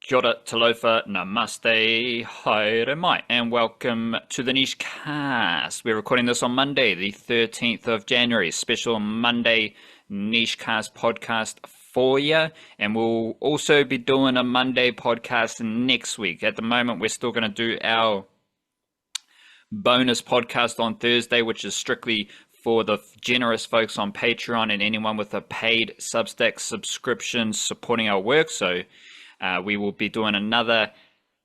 Kia ora, talofa, namaste, haere mai, and welcome to the Niche Cast. We're recording this on Monday, the 13th of January, special Monday Niche Cast podcast for you, and we'll also be doing a Monday podcast next week. At the moment, we're still going to do our bonus podcast on Thursday, which is strictly for the generous folks on Patreon and anyone with a paid Substack subscription supporting our work. So we will be doing another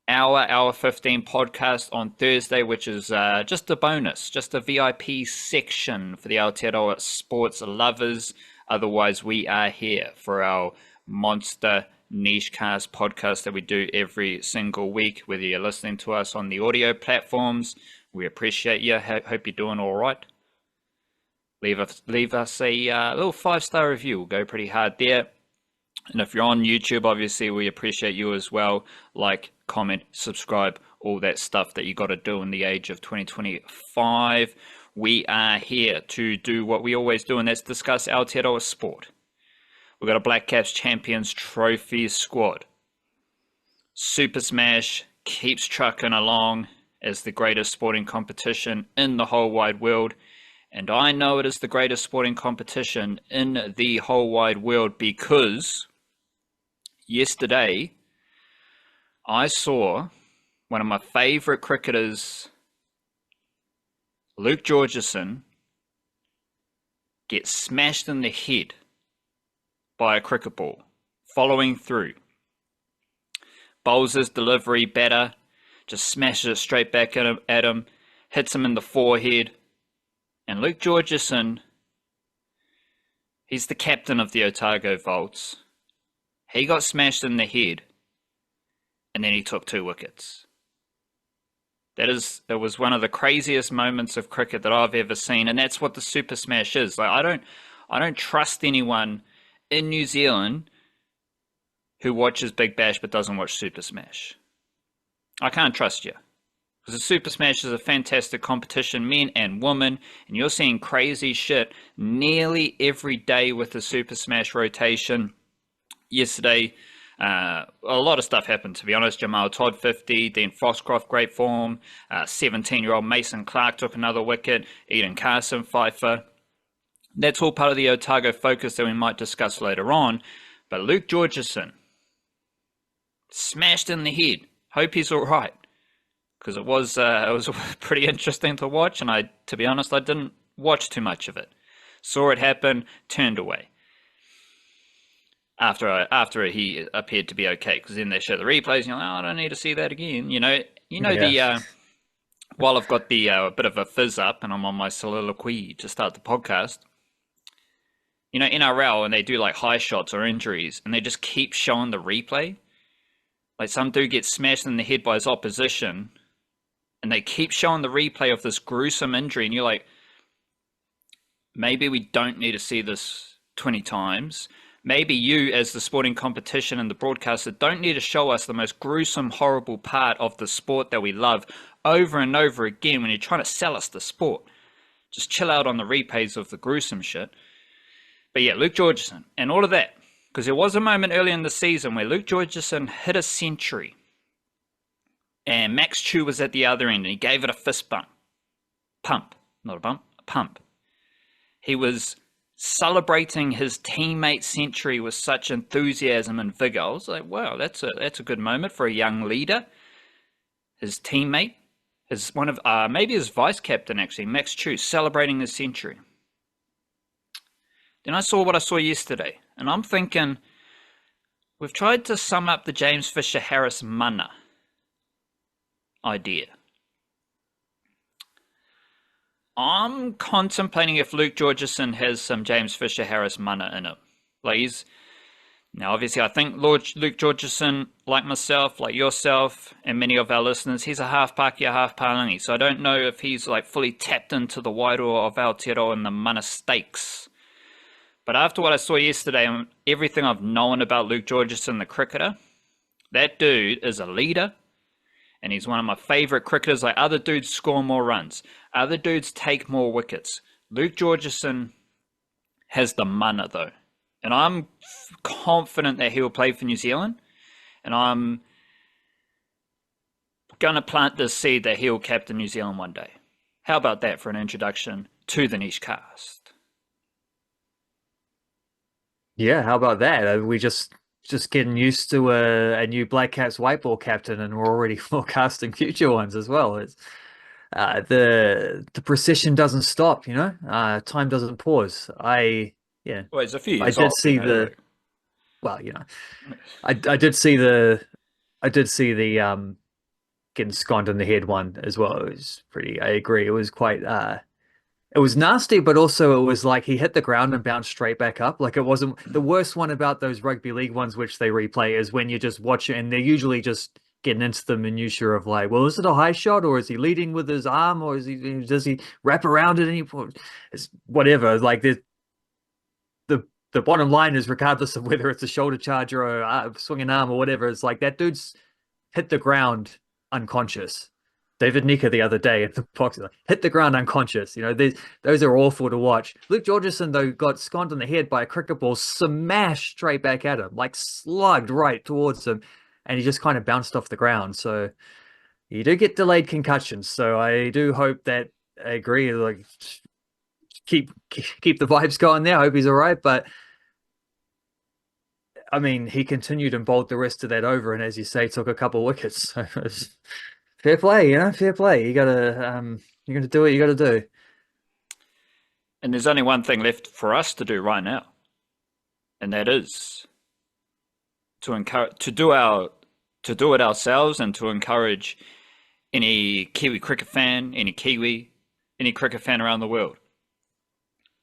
hour 15 podcast on Thursday, which is just a bonus, just a VIP section for the Aotearoa sports lovers. Otherwise, we are here for our monster niche cast podcast that we do every single week, whether you're listening to us on the audio platforms. We appreciate you. Hope you're doing all right. Leave us a little 5-star review. We'll go pretty hard there. And if you're on YouTube, obviously, we appreciate you as well. Like, comment, subscribe, all that stuff that you got to do in the age of 2025. We are here to do what we always do, and that's discuss Aotearoa sport. We've got a Blackcaps Champions Trophy squad. Super Smash keeps trucking along as the greatest sporting competition in the whole wide world. And I know it is the greatest sporting competition in the whole wide world because yesterday I saw one of my favorite cricketers, Luke Georgeson, get smashed in the head by a cricket ball, following through. Bowls his delivery better, just smashes it straight back at him, hits him in the forehead. And Luke Georgeson, he's the captain of the Otago Volts. He got smashed in the head, and then he took 2 wickets. It was one of the craziest moments of cricket that I've ever seen, and that's what the Super Smash is. Like I don't trust anyone in New Zealand who watches Big Bash but doesn't watch Super Smash. I can't trust you. Because the Super Smash is a fantastic competition, men and women, and you're seeing crazy shit nearly every day with the Super Smash rotation. Yesterday, a lot of stuff happened, to be honest. Jamal Todd 50, Dean Foxcroft great form, 17-year-old Mason Clark took another wicket, Eden Carson Pfeiffer. That's all part of the Otago focus that we might discuss later on. But Luke Georgeson, smashed in the head. Hope he's all right. Because it was pretty interesting to watch, and to be honest, I didn't watch too much of it. Saw it happen, turned away. After he appeared to be okay, because then they show the replays, and you're like, oh, I don't need to see that again. Yes. While I've got the bit of a fizz up, and I'm on my soliloquy to start the podcast. NRL, and they do like high shots or injuries, and they just keep showing the replay. Like some dude gets smashed in the head by his opposition, and they keep showing the replay of this gruesome injury, and you're like, maybe we don't need to see this 20 times. Maybe you, as the sporting competition and the broadcaster, don't need to show us the most gruesome, horrible part of the sport that we love over and over again when you're trying to sell us the sport. Just chill out on the replays of the gruesome shit. But yeah, Luke Georgeson and all of that. Because there was a moment early in the season where Luke Georgeson hit a century. And Max Chu was at the other end, and he gave it a fist bump. Pump. Not a bump, a pump. He was celebrating his teammate's century with such enthusiasm and vigor. I was like, wow, that's a good moment for a young leader. His teammate, maybe his vice captain actually, Max Chu, celebrating his century. Then I saw what I saw yesterday, and I'm thinking, we've tried to sum up the James Fisher-Harris mana idea. I'm contemplating if Luke Georgeson has some James Fisher-Harris mana in him. Now obviously I think Luke Georgeson, like myself, like yourself, and many of our listeners, he's a half Pākehā, half Palangi. So I don't know if he's like fully tapped into the wairoa of Aotearoa and the mana stakes. But after what I saw yesterday and everything I've known about Luke Georgeson, the cricketer, that dude is a leader. And he's one of my favorite cricketers. Like, other dudes score more runs. Other dudes take more wickets. Luke Georgeson has the mana, though. And I'm confident that he will play for New Zealand. And I'm gonna plant this seed that he'll captain New Zealand one day. How about that for an introduction to the Niche Cast? Yeah, how about that? We just getting used to a new Blackcaps white ball captain, and we're already forecasting future ones as well. It's the precision doesn't stop, you know. Time doesn't pause. Yeah, Well, it's a few I years did old, you see know. the Like, well, you know, I did see the getting sconed in the head one as well. It was pretty. I agree. It was quite it was nasty, but also it was like he hit the ground and bounced straight back up. Like it wasn't the worst one about those rugby league ones, which they replay, is when you just watch it and they're usually just getting into the minutiae of like, well, is it a high shot or is he leading with his arm or does he wrap around at any point? It's whatever. Like the bottom line is, regardless of whether it's a shoulder charge or a swinging arm or whatever, it's like that dude's hit the ground unconscious. David Nika the other day at the box hit the ground unconscious. You know, those are awful to watch. Luke Georgeson, though, got sconed in the head by a cricket ball, smashed straight back at him, like slugged right towards him, and he just kind of bounced off the ground. So you do get delayed concussions. So I do hope that I agree, like keep the vibes going there. I hope he's all right. But I mean, he continued and bowled the rest of that over, and as you say, took a couple wickets. So fair play, you know, fair play. You're gonna do what you got to do. and there's only one thing left for us to do right now, and that is to encourage to do it ourselves and to encourage any Kiwi cricket fan, any cricket fan around the world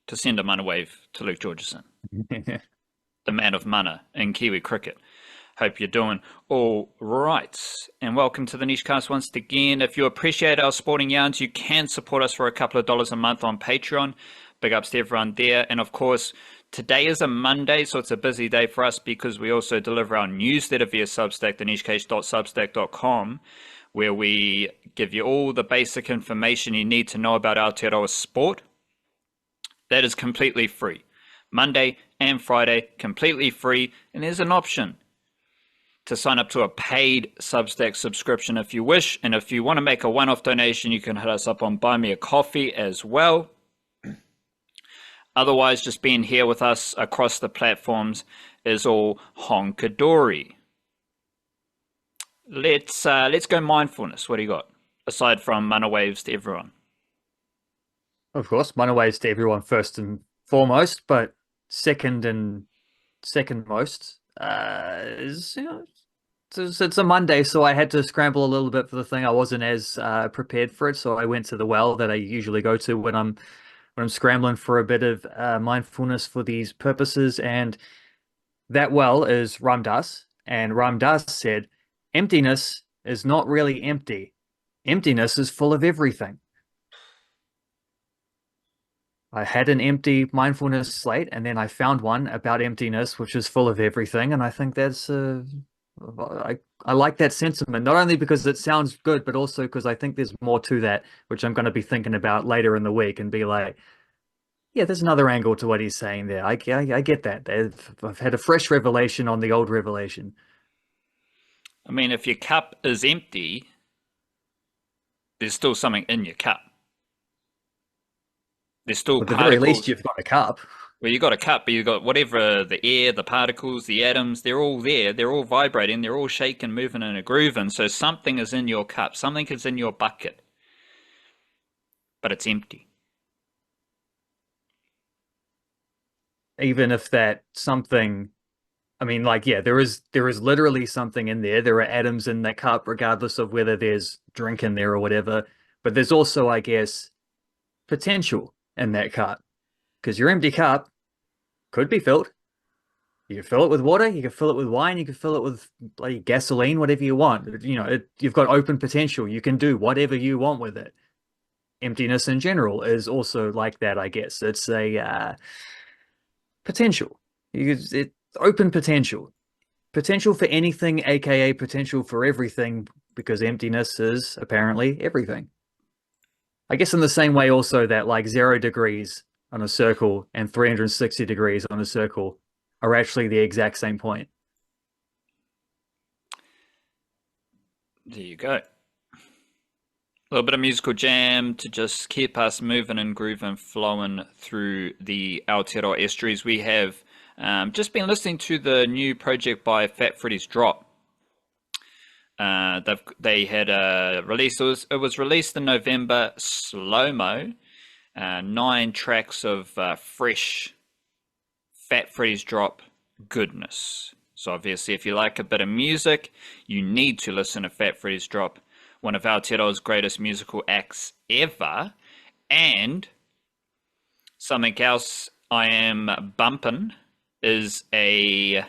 to send a mana wave to Luke Georgeson, the man of mana in Kiwi cricket. Hope you're doing all right. And welcome to the Nishcast once again. If you appreciate our sporting yarns, you can support us for a couple of dollars a month on Patreon. Big ups to everyone there. And of course, today is a Monday, so it's a busy day for us because we also deliver our newsletter via Substack, thenishcast.substack.com, where we give you all the basic information you need to know about Aotearoa sport. That is completely free. Monday and Friday, completely free. And there's an option to sign up to a paid Substack subscription if you wish. And if you want to make a one-off donation, you can hit us up on Buy Me a Coffee as well. Otherwise, just being here with us across the platforms is all honkadory. Let's go mindfulness. What do you got? Aside from mana waves to everyone. Of course, monoways to everyone first and foremost, but second most is, you know, it's a Monday, so I had to scramble a little bit for the thing. I wasn't as prepared for it, so I went to the well that I usually go to when I'm scrambling for a bit of mindfulness for these purposes. And that well is Ram Dass, and Ram Dass said, emptiness is not really empty. Emptiness is full of everything. I had an empty mindfulness slate, and then I found one about emptiness, which is full of everything. And I think I like that sentiment, not only because it sounds good, but also because I think there's more to that, which I'm going to be thinking about later in the week and be like, yeah, there's another angle to what he's saying there. I get that. I've had a fresh revelation on the old revelation. I mean, if your cup is empty, there's still something in your cup. There's still At the very least, particles. you've got a cup. Well, you got a cup, but you got whatever the air, the particles, the atoms, they're all there. They're all vibrating. They're all shaking, moving, and a grooving. So something is in your cup. Something is in your bucket. But it's empty. Even if that something, I mean, like, yeah, there is literally something in there. There are atoms in that cup, regardless of whether there's drink in there or whatever. But there's also, I guess, potential in that cup, because your empty cup could be filled. You can fill it with water, you can fill it with wine, you can fill it with bloody gasoline, whatever you want. You know, you've got open potential. You can do whatever you want with it. Emptiness in general is also like that, I guess. It's a potential. It open potential. Potential for anything, aka potential for everything, because emptiness is apparently everything. I guess in the same way also that like 0 degrees on a circle and 360 degrees on a circle are actually the exact same point. There you go. A little bit of musical jam to just keep us moving and grooving, flowing through the Aotearoa estuaries. We have just been listening to the new project by Fat Freddy's Drop. They had a release. It was released in November. Slow mo, 9 tracks of fresh Fat Freddy's Drop goodness. So obviously, if you like a bit of music, you need to listen to Fat Freddy's Drop, one of Aotearoa's greatest musical acts ever. And something else I am bumping is a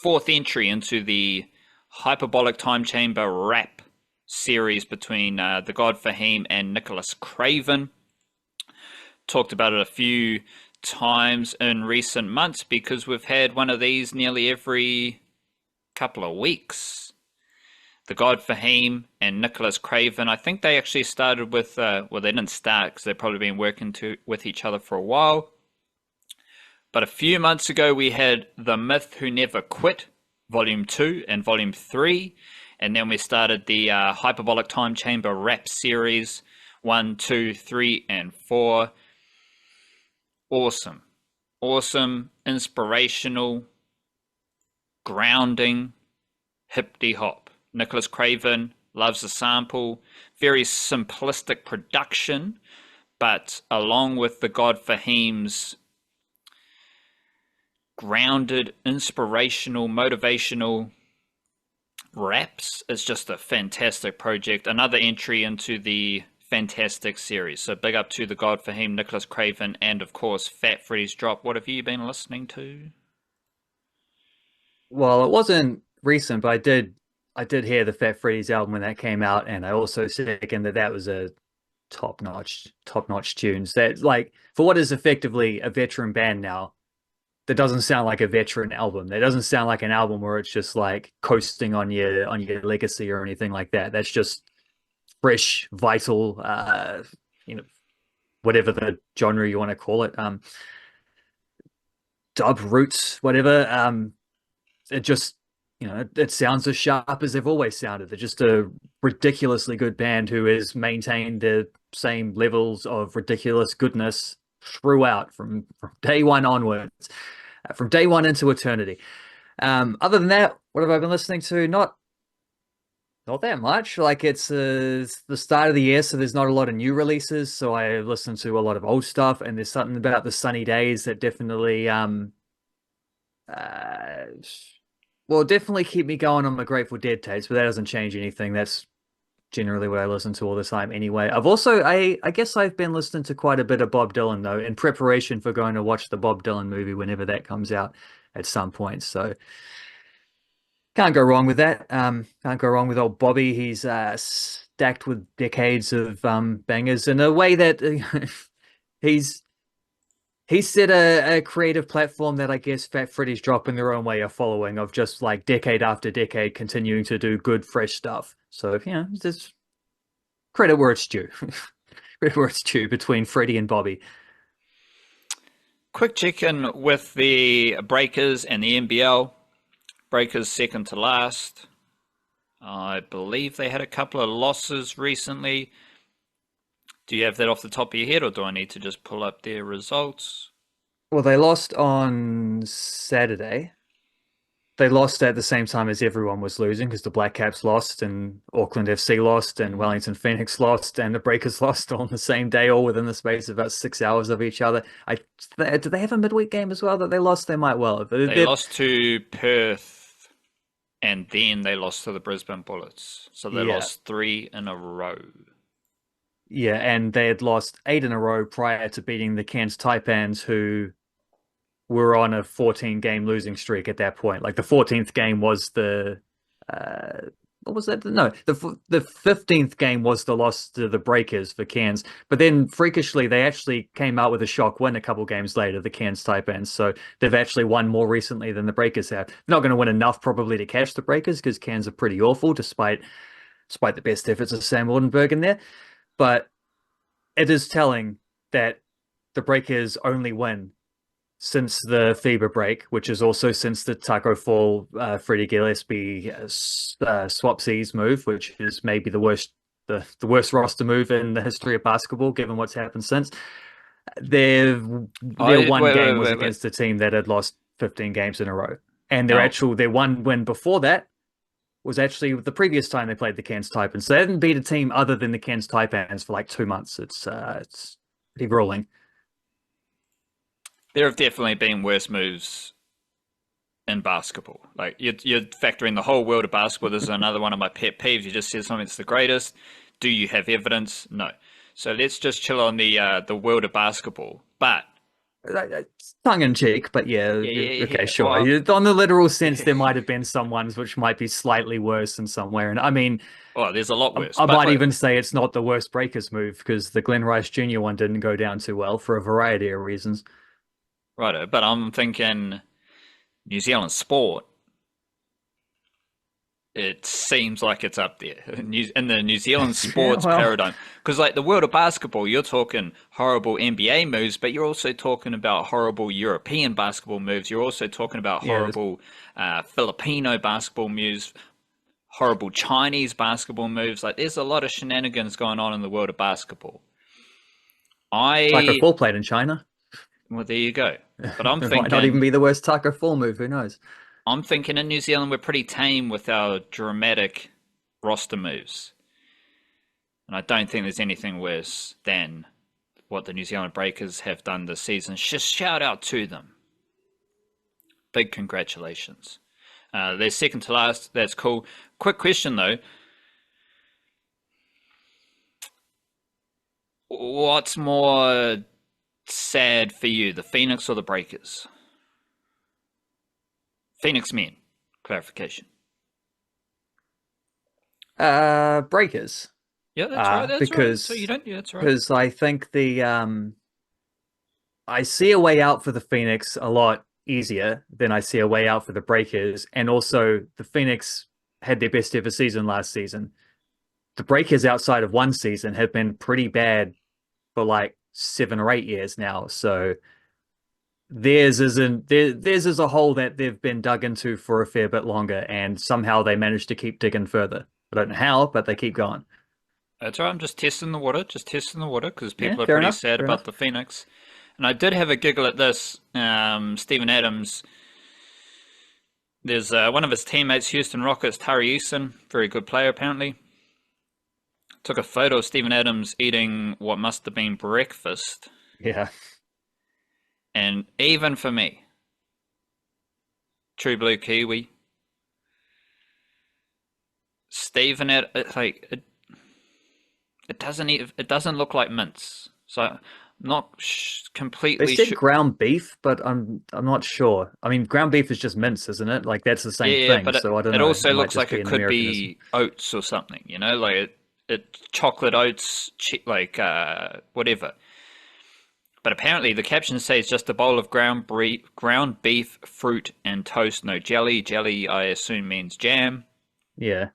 4th entry into the Hyperbolic Time Chamber rap series between the God Fahim and Nicholas Craven. Talked about it a few times in recent months because we've had one of these nearly every couple of weeks. The God Fahim and Nicholas Craven, I think they actually started with, well, they didn't start because they've probably been working with each other for a while. But a few months ago, we had The Myth Who Never Quit, Volume 2 and Volume 3. And then we started the Hyperbolic Time Chamber rap series 1, 2, 3, and 4. Awesome. Awesome, inspirational, grounding, hip-de-hop. Nicholas Craven loves a sample, very simplistic production, but along with the God Fahim's grounded, inspirational, motivational raps, it's just a fantastic project. Another entry into the fantastic series. So big up to the God Fahim, Nicholas Craven, and of course Fat Freddy's Drop. What have you been listening to? Well, it wasn't recent, but I did hear the Fat Freddy's album when that came out, and I also second that was a top-notch tunes. That, like, for what is effectively a veteran band now, that doesn't sound like a veteran album. That doesn't sound like an album where it's just like coasting on your legacy or anything like that. That's just fresh, vital, whatever the genre you want to call it, dub roots, whatever. It just, it sounds as sharp as they've always sounded. They're just a ridiculously good band who has maintained the same levels of ridiculous goodness throughout from day one onwards, from day one into eternity. Other than that, what have I been listening to? Not that much. Like, it's the start of the year, so there's not a lot of new releases. So I listen to a lot of old stuff, and there's something about the sunny days that definitely definitely keep me going on my Grateful Dead tapes, but that doesn't change anything. That's generally what I listen to all the time anyway. I've also, I guess I've been listening to quite a bit of Bob Dylan, though, in preparation for going to watch the Bob Dylan movie whenever that comes out at some point. So can't go wrong with that. Can't go wrong with old Bobby. He's stacked with decades of bangers in a way that he's set a creative platform that I guess Fat Freddy's Drop in their own way are following, of just like decade after decade continuing to do good, fresh stuff. So, just credit where it's due. Credit where it's due between Freddie and Bobby. Quick check-in with the Breakers and the NBL. Breakers second to last. I believe they had a couple of losses recently. Do you have that off the top of your head, or do I need to just pull up their results? Well, they lost on Saturday. They lost at the same time as everyone was losing, because the Blackcaps lost, and Auckland FC lost, and Wellington Phoenix lost, and the Breakers lost all on the same day, all within the space of about 6 hours of each other. Do they have a midweek game as well that they lost? They might well have. They lost to Perth, and then they lost to the Brisbane Bullets. So they lost 3 in a row. Yeah, and they had lost 8 in a row prior to beating the Cairns Taipans, who were on a 14-game losing streak at that point. Like, the 14th game was the what was that? No, the 15th game was the loss to the Breakers for Cairns. But then, freakishly, they actually came out with a shock win a couple games later, the Cairns Taipans. So they've actually won more recently than the Breakers have. They're not going to win enough probably to catch the Breakers, because Cairns are pretty awful, despite the best efforts of Sam Oldenburg in there. But it is telling that the Breakers only win since the FIBA break, which is also since the Taco Fall Freddie Gillespie swapsies move, which is maybe the worst the worst roster move in the history of basketball, given what's happened since. Their I one wait, wait, game was wait, wait. against a team that had lost 15 games in a row, and No, their one win before that was actually the previous time they played the Cairns Taipans. So they hadn't beat a team other than the Cairns Taipans for like 2 months. It's pretty grueling. there have definitely been worse moves in basketball. Like you're factoring the whole world of basketball. This is another one of my pet peeves. You just said something that's the greatest. Do you have evidence? No. So let's just chill on the world of basketball. But Tongue in cheek, but yeah, yeah, yeah, okay, yeah. sure. Well, On the literal sense, there might have been some ones which might be slightly worse in somewhere. And I mean, well, there's a lot worse. I But might like, even say it's not the worst Breakers move because the Glenn Rice Jr. one didn't go down too well for a variety of reasons. right. But I'm thinking New Zealand sport. It seems like it's up there in the New Zealand Yeah, sports well, paradigm. Because like the world of basketball, you're talking horrible NBA moves, but you're also talking about horrible European basketball moves. You're also talking about yeah, horrible Filipino basketball moves, horrible Chinese basketball moves. Like there's a lot of shenanigans going on in the world of basketball. Taco I Fall played in China. well, there you go. But I'm It might not even thinking, be the worst Taco Fall move. Who knows? I'm thinking in New Zealand we're pretty tame with our dramatic roster moves. And I don't think there's anything worse than what the New Zealand Breakers have done this season. Just shout out to them. Big congratulations. They're second to last. That's cool. Quick question though. What's more sad for you, the Phoenix or the Breakers? Phoenix men. Clarification. Breakers. Yeah, that's right. That's right. So you Because don't. Yeah, that's right. I think I see a way out for the Phoenix a lot easier than I see a way out for the Breakers. And also, the Phoenix had their best ever season last season. The Breakers, outside of one season, have been pretty bad for like 7 or 8 years now. So theirs is a hole that they've been dug into for a fair bit longer, and somehow they managed to keep digging further. I don't know how, but they keep going. That's right. I'm just testing the water. Just testing the water because Yeah, people are fair pretty enough. sad Fair about enough. the Phoenix. And I did have a giggle at this. Stephen Adams. There's one of his teammates, Houston Rockets, Tari Eason, very good player apparently. Took a photo of Stephen Adams eating what must have been breakfast. Yeah. And even for me, true blue Kiwi, Stephen like it doesn't look like mince. So I'm not They completely said sure. ground beef, but I'm not sure. I mean, ground beef is just mince, isn't it? Like that's the Yeah, same yeah, thing. but So I don't it know. also It might looks just like be it an could Americanism. be oats or something, like it chocolate oats, whatever. But apparently the caption says just a bowl of ground beef, fruit, and toast, no jelly. Jelly, I assume, means jam. Yeah.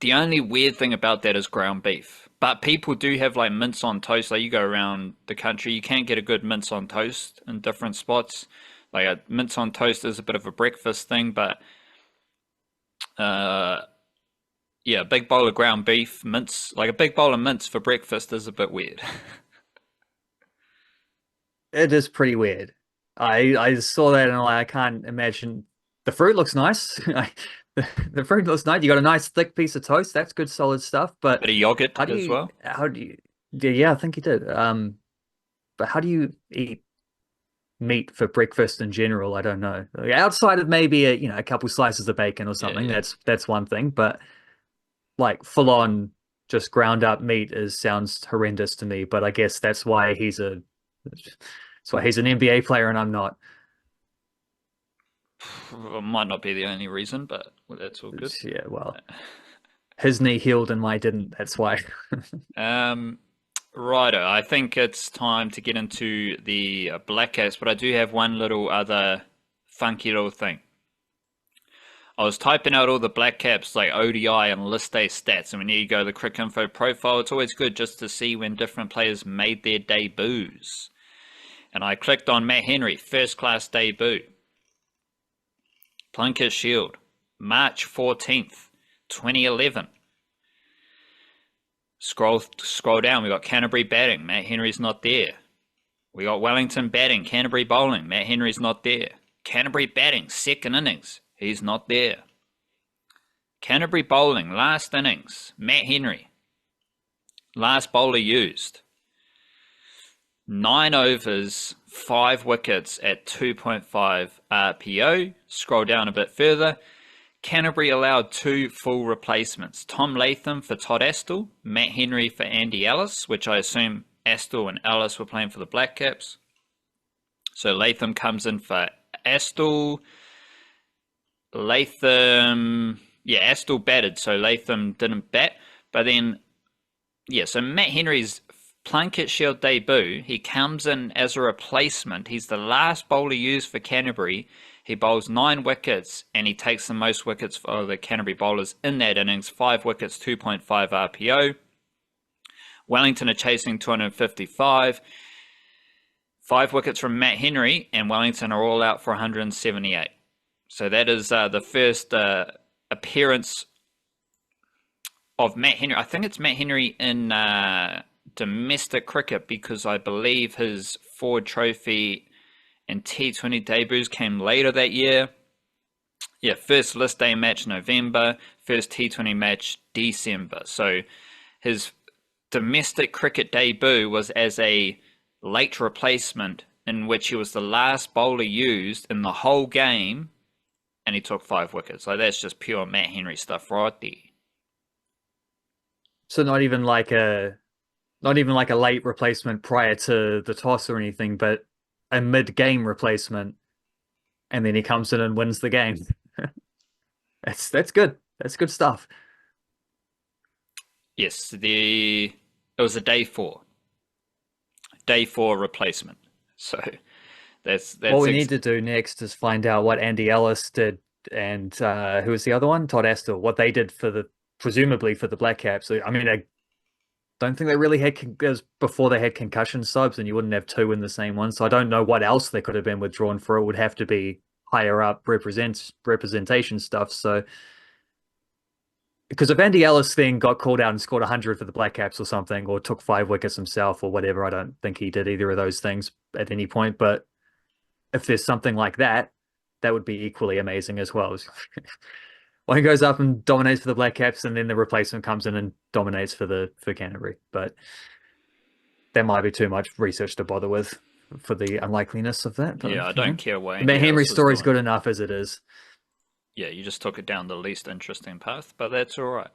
The only weird thing about that is ground beef. But people do have like mince on toast. Like you go around the country, you can't get a good mince on toast in different spots. Like a mince on toast is a bit of a breakfast thing, but uh, yeah, a big bowl of ground beef, mince, like a big bowl of mince for breakfast is a bit weird. It is pretty weird. I saw that and I can't imagine. The fruit looks nice. The fruit looks nice. You got a nice thick piece of toast. That's good, solid stuff. But Bit of yogurt as well. how do you, yeah, yeah, I think you did. But how do you eat meat for breakfast in general? I don't know. Like, outside of maybe a couple slices of bacon or Yeah, something, yeah. that's one thing. But like full on just ground up meat is sounds horrendous to me. But I guess that's why he's an NBA player and I'm not. Might not be the only reason, but well, that's all good. Yeah, well, his knee healed and mine didn't. That's why. Um, Righto, I think it's time to get into the Blackcaps, but I do have one little other funky little thing. I was typing out all the Blackcaps like ODI and list A stats, and when you go to the Quick Info profile, it's always good just to see when different players made their debuts. And I clicked on Matt Henry, first class debut. Plunkett Shield, March 14th, 2011. Scroll down. We got Canterbury batting. Matt Henry's not there. We got Wellington batting. Canterbury bowling. Matt Henry's not there. Canterbury batting. Second innings. He's not there. Canterbury bowling. Last innings. Matt Henry. Last bowler used. 9 overs, 5 wickets at 2.5 RPO. Scroll down a bit further. Canterbury allowed 2 full replacements. Tom Latham for Todd Astle, Matt Henry for Andy Ellis, which I assume Astle and Ellis were playing for the Blackcaps. So Latham comes in for Astle. Astle batted, so Latham didn't bat. But then, so Matt Henry's Plunket Shield debut, he comes in as a replacement. He's the last bowler used for Canterbury. He bowls 9 wickets, and he takes the most wickets for the Canterbury bowlers in that innings. 5 wickets, 2.5 RPO. Wellington are chasing 255. 5 wickets from Matt Henry, and Wellington are all out for 178. So that is the first appearance of Matt Henry. I think it's Matt Henry in domestic cricket, because I believe his Ford Trophy and T20 debuts came later that year. First list day match November, first T20 match December. So his domestic cricket debut was as a late replacement, in which he was the last bowler used in the whole game, and he took 5 wickets. So that's just pure Matt Henry stuff right there. So not even like a late replacement prior to the toss or anything, but a mid-game replacement, and then he comes in and wins the game. That's good. That's good stuff. Yes, it was a day 4 replacement. So that's what we need to do next is find out what Andy Ellis did, and who was the other one? Todd Astle. What they did presumably for the Blackcaps. I mean, I don't think they really had, before they had concussion subs, and you wouldn't have 2 in the same one. So I don't know what else they could have been withdrawn for. It would have to be higher up representation stuff. So, because if Andy Ellis then got called out and scored 100 for the Blackcaps or something, or took 5 wickets himself or whatever, I don't think he did either of those things at any point. But if there's something like that, that would be equally amazing as well. Well, he goes up and dominates for the Blackcaps, and then the replacement comes in and dominates for Canterbury. But that might be too much research to bother with for the unlikeliness of that. But, I don't care why. Matt Henry's story is good enough as it is. Yeah, you just took it down the least interesting path, but that's all right.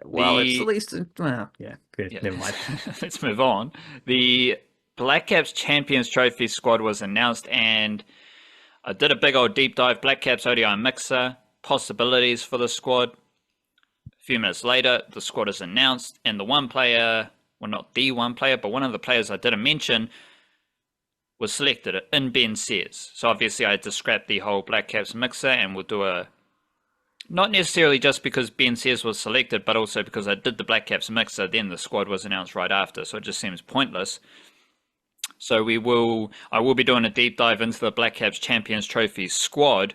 Well, it's the least. Well, yeah. Never mind. Let's move on. The Blackcaps Champions Trophy squad was announced, and I did a big old deep dive. Blackcaps ODI mixer. Possibilities for the squad. A few minutes later, the squad is announced, and the one player, well, not the one player, but one of the players I didn't mention was selected in Ben Sears. So obviously I had to scrap the whole Blackcaps mixer, and we'll do not necessarily just because Ben Sears was selected, but also because I did the Blackcaps mixer, then the squad was announced right after, so it just seems pointless. So I will be doing a deep dive into the Blackcaps Champions Trophy squad,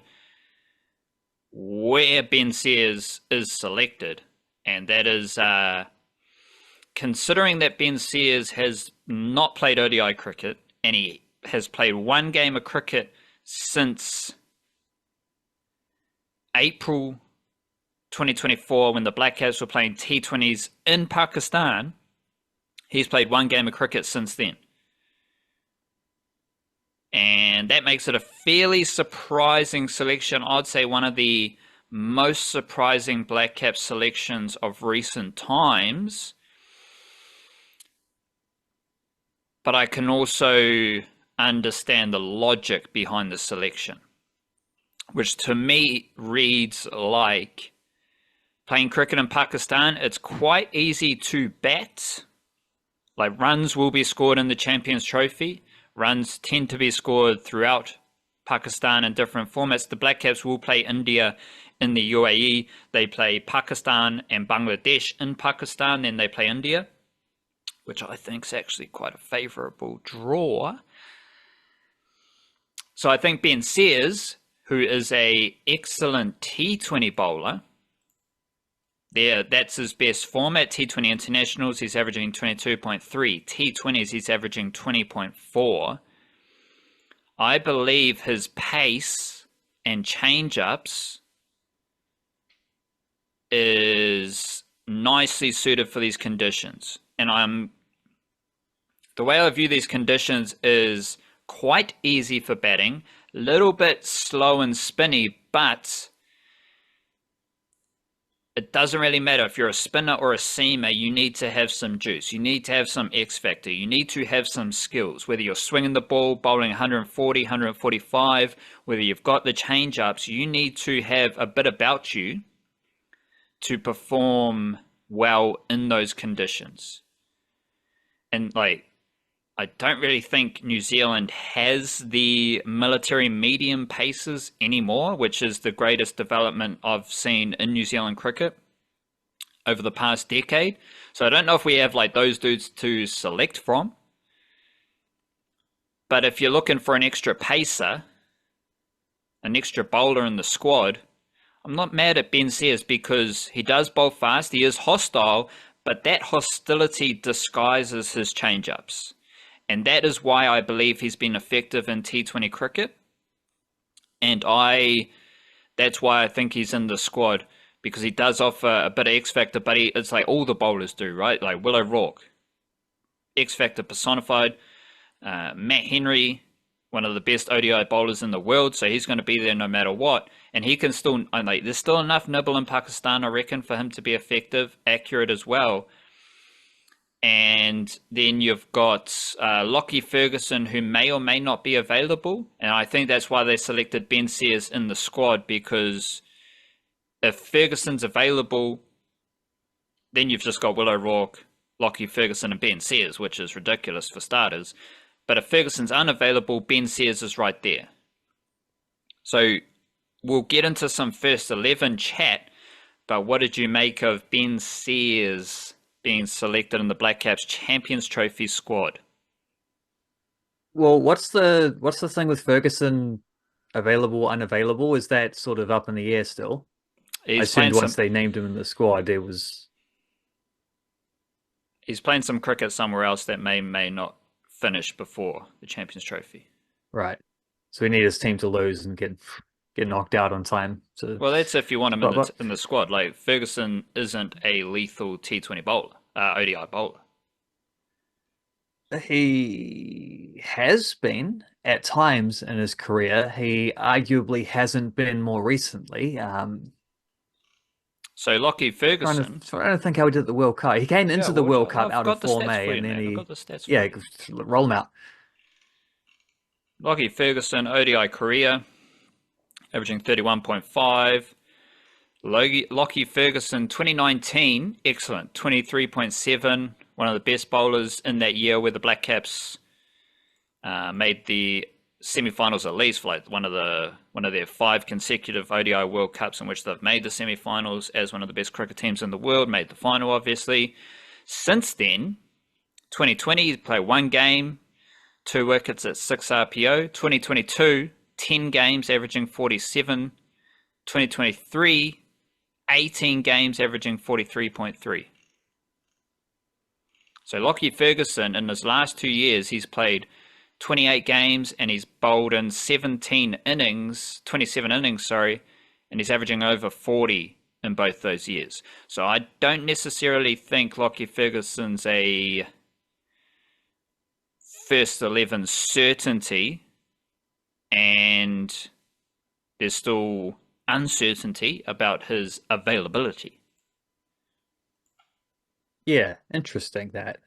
where Ben Sears is selected, and that is considering that Ben Sears has not played ODI cricket, and he has played 1 game of cricket since April 2024 when the Blackcaps were playing T20s in Pakistan. He's played 1 game of cricket since then. And that makes it a fairly surprising selection. I'd say one of the most surprising Blackcaps selections of recent times. But I can also understand the logic behind the selection, which to me reads like playing cricket in Pakistan, it's quite easy to bat. Like, runs will be scored in the Champions Trophy. Runs tend to be scored throughout Pakistan in different formats. The Blackcaps will play India in the UAE. They play Pakistan and Bangladesh in Pakistan, then they play India, which I think is actually quite a favourable draw. So I think Ben Sears, who is an excellent T20 bowler, There, that's his best form at T20 internationals. He's averaging 22.3. T20s, he's averaging 20.4. I believe his pace and change-ups is nicely suited for these conditions. And the way I view these conditions is quite easy for batting, a little bit slow and spinny, but it doesn't really matter. If you're a spinner or a seamer, you need to have some juice. You need to have some X factor. You need to have some skills, whether you're swinging the ball, bowling 140, 145, whether you've got the change-ups, you need to have a bit about you to perform well in those conditions. And like, I don't really think New Zealand has the military medium paces anymore, which is the greatest development I've seen in New Zealand cricket over the past decade. So I don't know if we have like those dudes to select from. But if you're looking for an extra pacer, an extra bowler in the squad, I'm not mad at Ben Sears because he does bowl fast, he is hostile, but that hostility disguises his change-ups. And that is why I believe he's been effective in T20 cricket. And that's why I think he's in the squad, because he does offer a bit of X factor, but it's like all the bowlers do, right? Like Will O'Rourke, X factor personified. Matt Henry, one of the best ODI bowlers in the world, so he's going to be there no matter what. And he can still, like, there's still enough nibble in Pakistan, I reckon, for him to be effective, accurate as well. And then you've got Lockie Ferguson, who may or may not be available. And I think that's why they selected Ben Sears in the squad, because if Ferguson's available, then you've just got Will O'Rourke, Lockie Ferguson, and Ben Sears, which is ridiculous for starters. But if Ferguson's unavailable, Ben Sears is right there. So we'll get into some first 11 chat, but what did you make of Ben Sears being selected in the Blackcaps Champions Trophy squad? Well, what's the thing with Ferguson available, unavailable? Is that sort of up in the air still? I assumed once they named him in the squad, there was... He's playing some cricket somewhere else that may not finish before the Champions Trophy. Right. So we need his team to lose and get knocked out on time. Well, that's if you want him in the squad. Like, Ferguson isn't a lethal T20 bowler, ODI bowler. He has been at times in his career. He arguably hasn't been more recently. So Lockie Ferguson. I don't think how he did the World Cup. He came into the World Cup out of Form A, and then roll him out. Lockie Ferguson, ODI career, averaging 31.5. Lockie Ferguson, 2019, excellent, 23.7. One of the best bowlers in that year, where the Blackcaps made the semi-finals at least, for like one of their 5 consecutive ODI World Cups in which they've made the semi-finals as one of the best cricket teams in the world, made the final obviously. Since then, 2020 he played 1 game, 2 wickets at 6 RPO. 2022, 10 games averaging 47. 2023, 18 games averaging 43.3. So Lockie Ferguson, in his last 2 years, he's played 28 games and he's bowled in 27 innings, and he's averaging over 40 in both those years. So I don't necessarily think Lockie Ferguson's a first 11 certainty, and there's still uncertainty about his availability. Yeah, interesting that.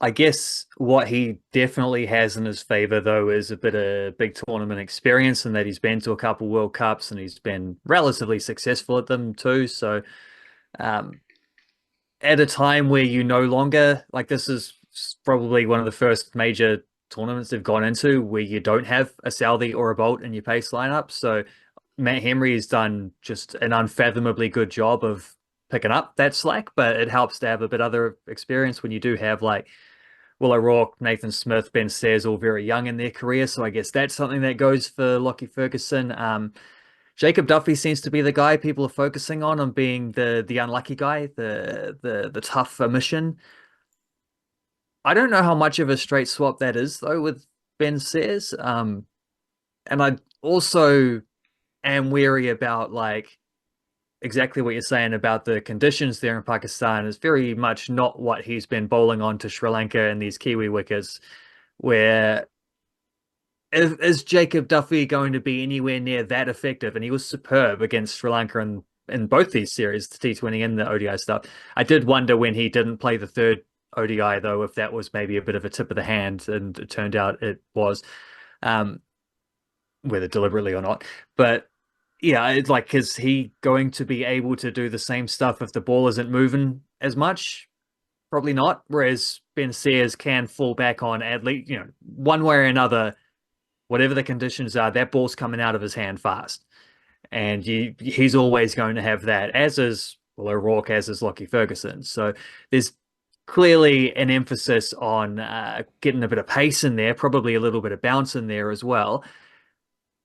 I guess what he definitely has in his favor, though, is a bit of big tournament experience, and that he's been to a couple World Cups and he's been relatively successful at them too. So at a time where you no longer, like, this is probably one of the first major tournaments they've gone into where you don't have a Southee or a Bolt in your pace lineup. So Matt Henry has done just an unfathomably good job of picking up that slack, but it helps to have a bit other experience when you do have like Will O'Rourke, Nathan Smith, Ben Sears all very young in their career. So I guess that's something that goes for Lockie Ferguson. Jacob Duffy seems to be the guy people are focusing on being the unlucky guy, the tough omission. I don't know how much of a straight swap that is though with Ben Sears. And I also am weary about like exactly what you're saying about the conditions there in Pakistan is very much not what he's been bowling on to Sri Lanka and these Kiwi wickets, where is Jacob Duffy going to be anywhere near that effective? And he was superb against Sri Lanka in both these series, the T20 and the ODI stuff. I did wonder when he didn't play the third ODI, though, if that was maybe a bit of a tip of the hand, and it turned out it was, whether deliberately or not. But yeah, it's like, is he going to be able to do the same stuff if the ball isn't moving as much? Probably not. Whereas Ben Sears can fall back on at least, one way or another, whatever the conditions are, that ball's coming out of his hand fast. And he's always going to have that, as is Will O'Rourke, as is Lockie Ferguson. So there's clearly an emphasis on getting a bit of pace in there, probably a little bit of bounce in there as well.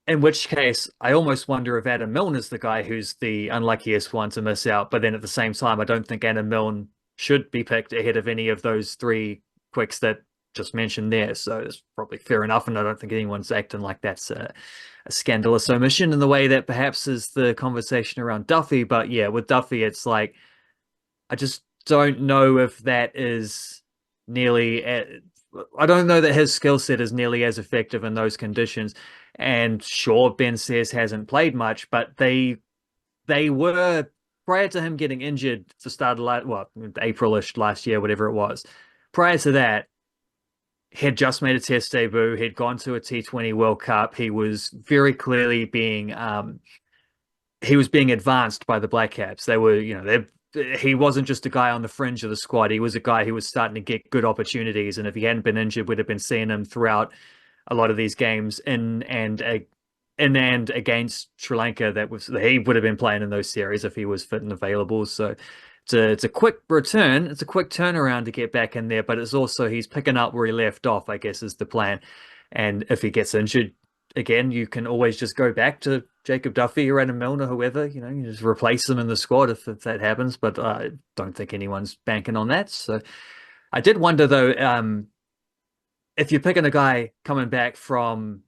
In which case, I almost wonder if Adam Milne is the guy who's the unluckiest one to miss out. But then at the same time, I don't think Adam Milne should be picked ahead of any of those three quicks that just mentioned there. So it's probably fair enough. And I don't think anyone's acting like that's a scandalous omission in the way that perhaps is the conversation around Duffy. But yeah, with Duffy, it's like, I just don't know if that is nearly... I don't know that his skill set is nearly as effective in those conditions. And sure, Ben Sears hasn't played much, but they were, prior to him getting injured at the start of April-ish last year, whatever it was. Prior to that, he had just made a test debut. He'd gone to a T20 World Cup. He was very clearly being advanced by the Blackcaps. They were, he wasn't just a guy on the fringe of the squad. He was a guy who was starting to get good opportunities. And if he hadn't been injured, we'd have been seeing him throughout a lot of these games in and against Sri Lanka. He would have been playing in those series if he was fit and available. So it's a quick return. It's a quick turnaround to get back in there, but it's also he's picking up where he left off, I guess, is the plan. And if he gets injured again, you can always just go back to Jacob Duffy or Adam Milne or whoever, you just replace them in the squad if that happens. But I don't think anyone's banking on that. So I did wonder though, if you're picking a guy coming back from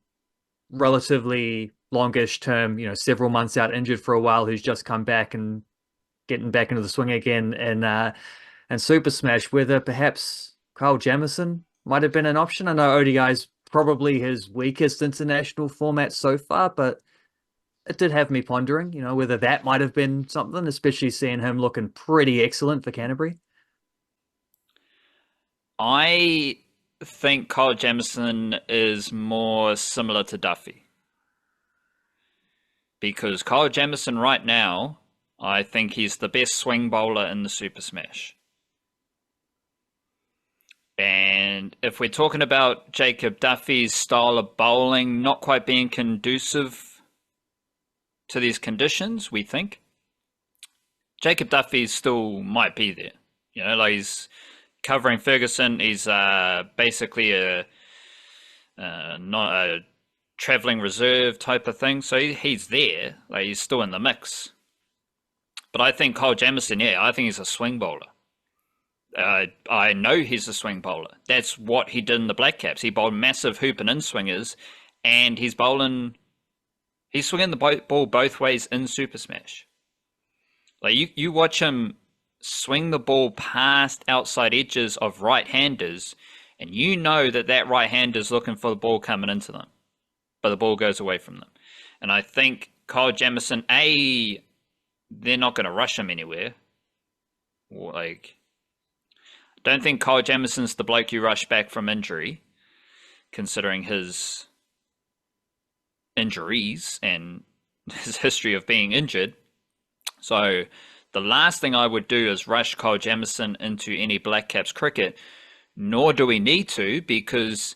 relatively longish term, several months out injured for a while, who's just come back and getting back into the swing again and Super Smash, whether perhaps Kyle Jamieson might have been an option. I know ODI is probably his weakest international format so far, but it did have me pondering, whether that might have been something, especially seeing him looking pretty excellent for Canterbury. I think Kyle Jamieson is more similar to Duffy, because Kyle Jamieson right now, I think he's the best swing bowler in the Super Smash. And if we're talking about Jacob Duffy's style of bowling not quite being conducive to these conditions, we think Jacob Duffy still might be there. Like he's covering Ferguson. He's basically not a traveling reserve type of thing. So he's there. Like he's still in the mix. But I think Kyle Jamieson, I think he's a swing bowler. I know he's a swing bowler. That's what he did in the Blackcaps. He bowled massive hoop and in-swingers, and he's swinging the ball both ways in Super Smash. Like you watch him swing the ball past outside edges of right-handers, and you know that right-hander's looking for the ball coming into them, but the ball goes away from them. And I think Kyle Jamieson, they're not going to rush him anywhere. Don't think Kyle Jamieson's the bloke you rush back from injury, considering his injuries and his history of being injured. So the last thing I would do is rush Kyle Jamieson into any Blackcaps cricket, nor do we need to, because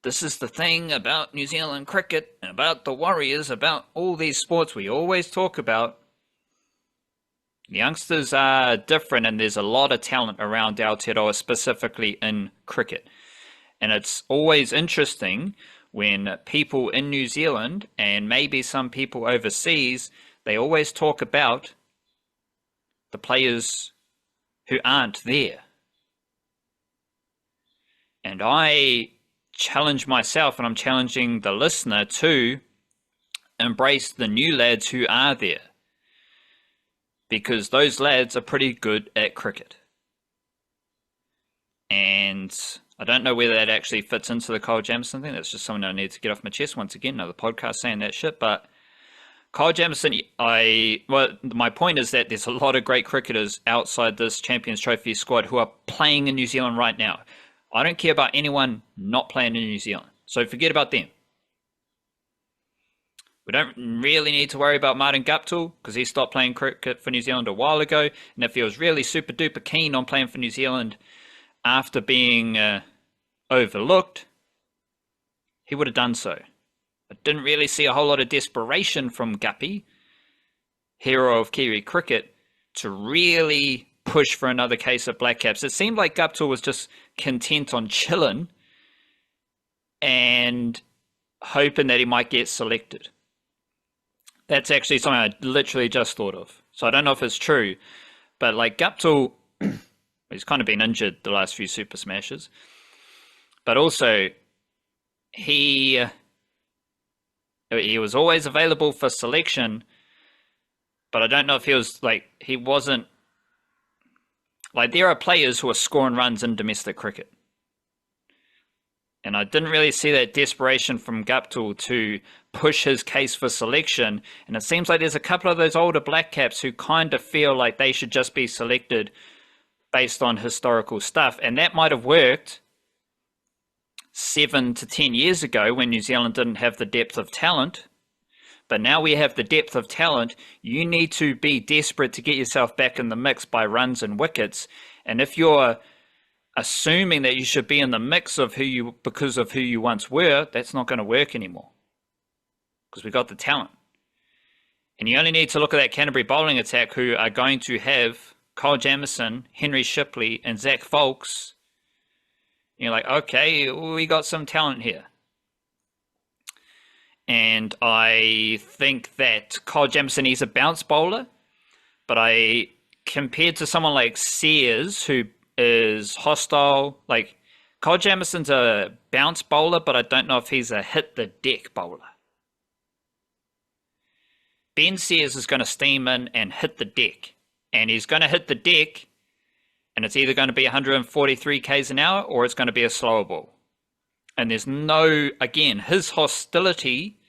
this is the thing about New Zealand cricket, about the Warriors, about all these sports we always talk about. The youngsters are different, and there's a lot of talent around Aotearoa, specifically in cricket. And it's always interesting when people in New Zealand and maybe some people overseas, they always talk about the players who aren't there. And I challenge myself, and I'm challenging the listener to embrace the new lads who are there, because those lads are pretty good at cricket. And I don't know whether that actually fits into the Kyle Jamieson thing. That's just something I need to get off my chest once again. Another podcast saying that shit. But Kyle Jamieson, my point is that there's a lot of great cricketers outside this Champions Trophy squad who are playing in New Zealand right now. I don't care about anyone not playing in New Zealand. So forget about them. We don't really need to worry about Martin Guptill because he stopped playing cricket for New Zealand a while ago. And if he was really super duper keen on playing for New Zealand after being overlooked, he would have done so. I didn't really see a whole lot of desperation from Guppy, hero of Kiwi cricket, to really push for another case of Blackcaps. It seemed like Guptill was just content on chilling and hoping that he might get selected. That's actually something I literally just thought of. So I don't know if it's true, but like Guptill, he's kind of been injured the last few Super Smashes, but also he was always available for selection, but I don't know if he wasn't, like, there are players who are scoring runs in domestic cricket. And I didn't really see that desperation from Guptill to push his case for selection. And it seems like there's a couple of those older Blackcaps who kind of feel like they should just be selected based on historical stuff. And that might have worked 7 to 10 years ago when New Zealand didn't have the depth of talent. But now we have the depth of talent. You need to be desperate to get yourself back in the mix by runs and wickets. And if you're assuming that you should be in the mix because of who you once were, that's not going to work anymore, because we got the talent. And you only need to look at that Canterbury bowling attack, who are going to have Kyle Jamieson, Henry Shipley, and Zach Folks. And you're like, okay, we got some talent here. And I think that Kyle Jamieson is a bounce bowler, but compared to someone like Sears, who is hostile, like, Kyle Jamieson's a bounce bowler, but I don't know if he's a hit the deck bowler. Ben Sears is going to steam in and hit the deck, and he's going to hit the deck, and it's either going to be 143 k's an hour or it's going to be a slower ball. And there's again, his hostility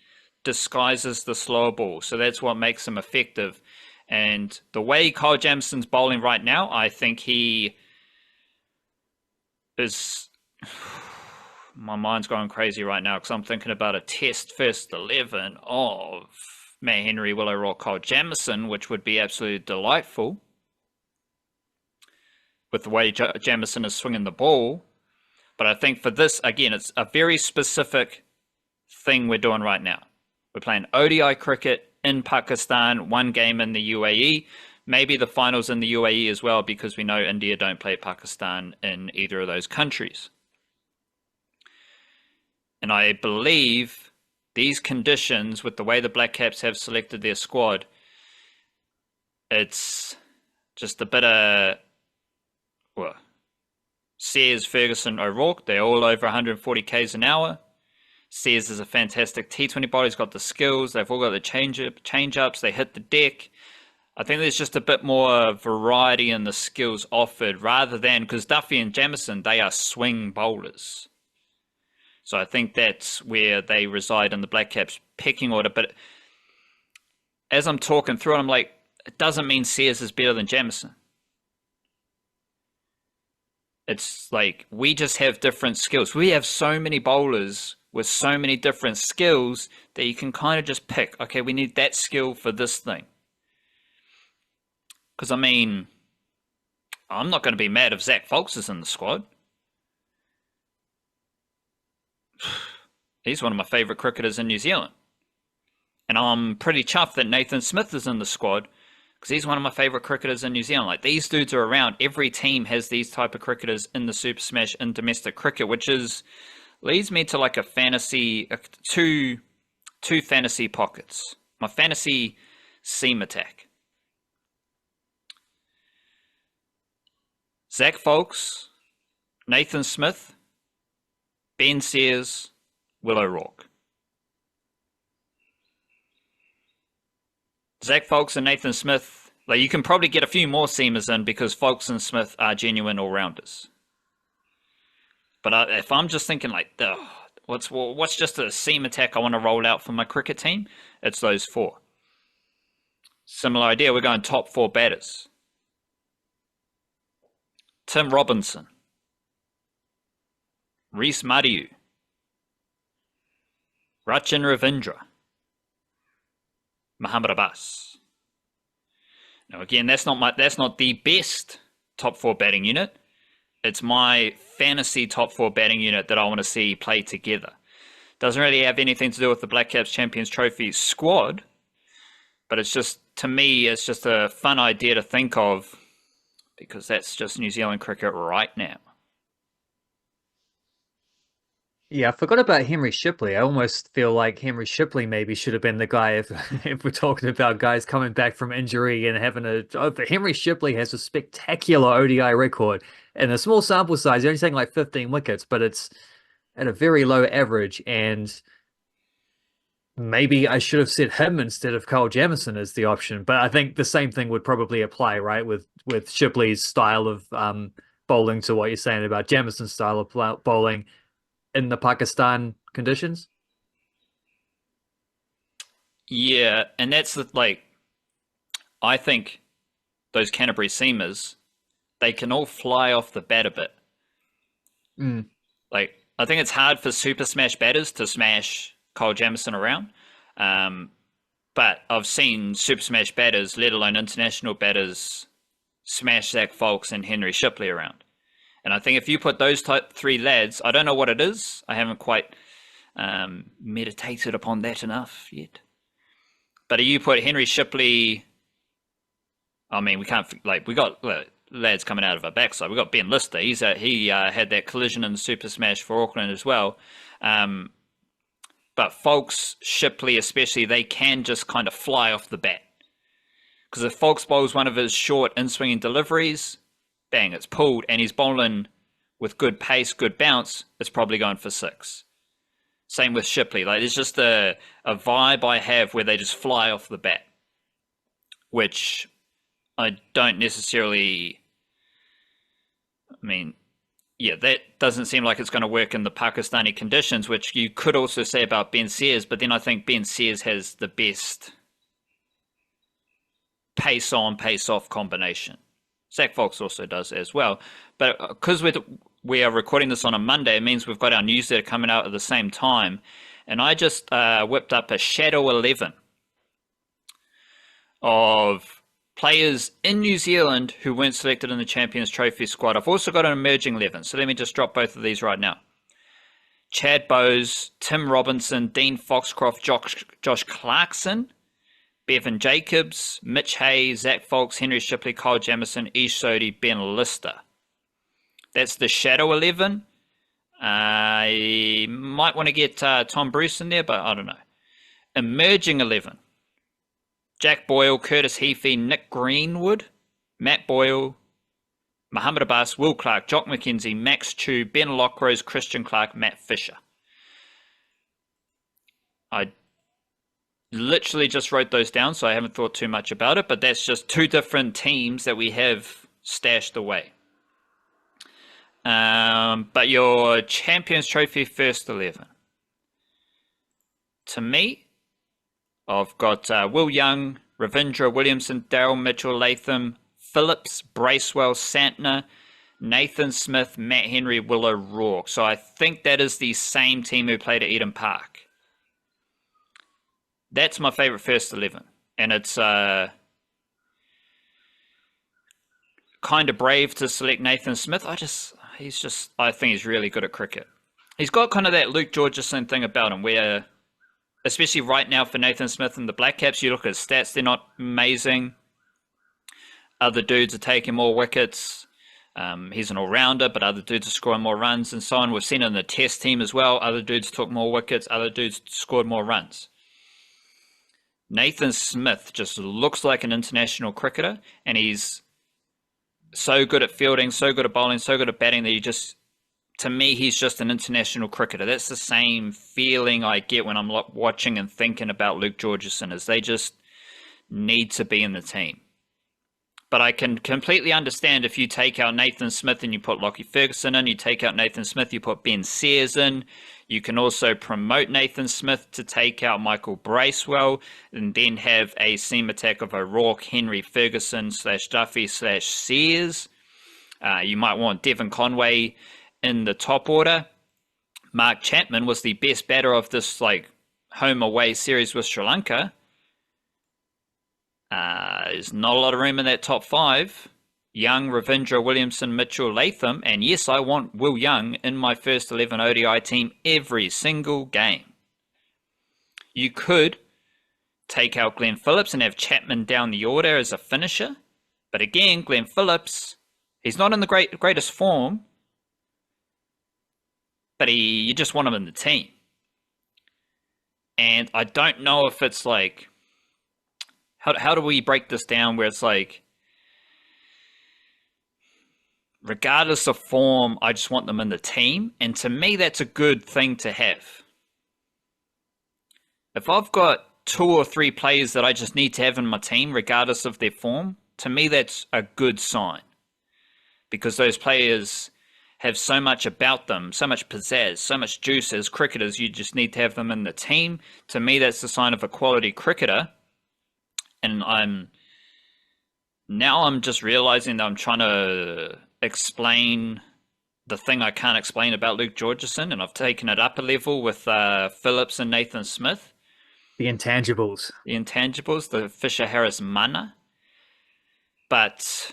disguises the slower ball, so that's what makes him effective. And the way Kyle Jamieson's bowling right now, I think he is, my mind's going crazy right now because I'm thinking about a test first 11 of Matt Henry, Willow Rock, Kyle Jamieson, which would be absolutely delightful with the way Jamieson is swinging the ball. But I think for this, again, it's a very specific thing we're doing right now. We're playing ODI cricket in Pakistan, one game in the UAE, maybe the finals in the UAE as well, because we know India don't play Pakistan in either of those countries. And I believe these conditions, with the way the Blackcaps have selected their squad, it's just a bit of, well, Sears, Ferguson, O'Rourke, they're all over 140 k's an hour. Sears is a fantastic T20 bowler. He's got the skills. They've all got the change-ups. They hit the deck. I think there's just a bit more variety in the skills offered, rather than, because Duffy and Jamieson, they are swing bowlers. So I think that's where they reside in the Blackcaps pecking order. But as I'm talking through it, I'm like, it doesn't mean Sears is better than Jamieson. It's like, we just have different skills. We have so many bowlers with so many different skills that you can kind of just pick, okay, we need that skill for this thing. Because, I mean, I'm not going to be mad if Zach Folks is in the squad. He's one of my favourite cricketers in New Zealand. And I'm pretty chuffed that Nathan Smith is in the squad, because he's one of my favourite cricketers in New Zealand. Like, these dudes are around. Every team has these type of cricketers in the Super Smash in domestic cricket, which is leads me to like a fantasy, two fantasy pockets. My fantasy seam attack. Zach Folks, Nathan Smith, Ben Sears, Will O'Rourke. Zach Folks and Nathan Smith, like you can probably get a few more seamers in because Folks and Smith are genuine all-rounders. But if I'm just thinking like, what's just a seam attack I want to roll out for my cricket team, it's those four. Similar idea, we're going top four batters. Tim Robinson, Reese Mariu, Rachin Ravindra, Muhammad Abbas. Now again, that's not the best top four batting unit. It's my fantasy top four batting unit that I want to see play together. Doesn't really have anything to do with the Blackcaps Champions Trophy squad, but it's just, to me, it's just a fun idea to think of because that's just New Zealand cricket right now. Yeah, I forgot about Henry Shipley. I almost feel like Henry Shipley maybe should have been the guy if we're talking about guys coming back from injury and having Henry Shipley has a spectacular ODI record and a small sample size. He's only taking like 15 wickets, but it's at a very low average. And maybe I should have said him instead of Kyle Jamieson as the option. But I think the same thing would probably apply, right? With Shipley's style of bowling to what you're saying about Jamieson's style of bowling in the Pakistan conditions. Yeah, and that's I think those Canterbury seamers, they can all fly off the bat a bit. Like, I think it's hard for super smash batters to smash Kyle Jamieson around. But I've seen super smash batters, let alone international batters, smash Zach Folks and Henry Shipley around. And I think if you put those three lads, I don't know what it is. I haven't quite meditated upon that enough yet. But if you put Henry Shipley, I mean, we can't, we got lads coming out of our backside. We got Ben Lister. He had that collision in the Super Smash for Auckland as well. But Folks, Shipley especially, they can just kind of fly off the bat. Because if Folks bowls one of his short in-swinging deliveries, bang, it's pulled, and he's bowling with good pace, good bounce, it's probably going for 6. Same with Shipley. Like, there's just a vibe I have where they just fly off the bat, which I don't necessarily, I mean, yeah, that doesn't seem like it's going to work in the Pakistani conditions, which you could also say about Ben Sears, but then I think Ben Sears has the best pace on, pace off combination. Zach Folks also does as well. But because we are recording this on a Monday, it means we've got our newsletter coming out at the same time. And I just whipped up a Shadow 11 of players in New Zealand who weren't selected in the Champions Trophy squad. I've also got an emerging 11. So let me just drop both of these right now. Chad Bowes, Tim Robinson, Dean Foxcroft, Josh Clarkson, Bevan Jacobs, Mitch Hay, Zach Folks, Henry Shipley, Kyle Jamieson, Ish Sodhi, Ben Lister. That's the Shadow 11. I might want to get Tom Bruce in there, but I don't know. Emerging 11. Jack Boyle, Curtis Heafy, Nick Greenwood, Matt Boyle, Muhammad Abbas, Will Clark, Jock McKenzie, Max Chu, Ben Lockrose, Christian Clark, Matt Fisher. I literally just wrote those down, so I haven't thought too much about it, but that's just 2 different teams that we have stashed away. But your Champions Trophy first 11. To me, I've got Will Young, Ravindra, Williamson, Daryl Mitchell, Latham, Phillips, Bracewell, Santner, Nathan Smith, Matt Henry, Will O'Rourke. So I think that is the same team who played at Eden Park. That's my favorite first 11. And it's kind of brave to select Nathan Smith. I think he's really good at cricket. He's got kind of that Luke Georgeson thing about him where, especially right now for Nathan Smith and the Blackcaps, you look at his stats, they're not amazing. Other dudes are taking more wickets. He's an all-rounder, but other dudes are scoring more runs and so on. We've seen it in the test team as well. Other dudes took more wickets. Other dudes scored more runs. Nathan Smith just looks like an international cricketer, and he's so good at fielding, so good at bowling, so good at batting that to me, he's just an international cricketer. That's the same feeling I get when I'm watching and thinking about Luke Georgeson, is they just need to be in the team. But I can completely understand if you take out Nathan Smith and you put Lockie Ferguson in, you take out Nathan Smith, you put Ben Sears in. You can also promote Nathan Smith to take out Michael Bracewell and then have a seam attack of O'Rourke, Henry, Ferguson / Duffy / Sears. You might want Devon Conway in the top order. Mark Chapman was the best batter of this home away series with Sri Lanka. There's not a lot of room in that top 5. Young, Ravindra, Williamson, Mitchell, Latham, and yes, I want Will Young in my first 11 ODI team every single game. You could take out Glenn Phillips and have Chapman down the order as a finisher, but again, Glenn Phillips, he's not in the greatest form, but you just want him in the team. And I don't know if it's how do we break this down where it's regardless of form, I just want them in the team. And to me, that's a good thing to have. If I've got 2 or 3 players that I just need to have in my team, regardless of their form, to me, that's a good sign. Because those players have so much about them, so much pizzazz, so much juice as cricketers, you just need to have them in the team. To me, that's the sign of a quality cricketer. And I'm just realizing that I'm trying to explain the thing I can't explain about Luke Georgeson, and I've taken it up a level with Phillips and Nathan Smith. The intangibles. The Fisher Harris mana. But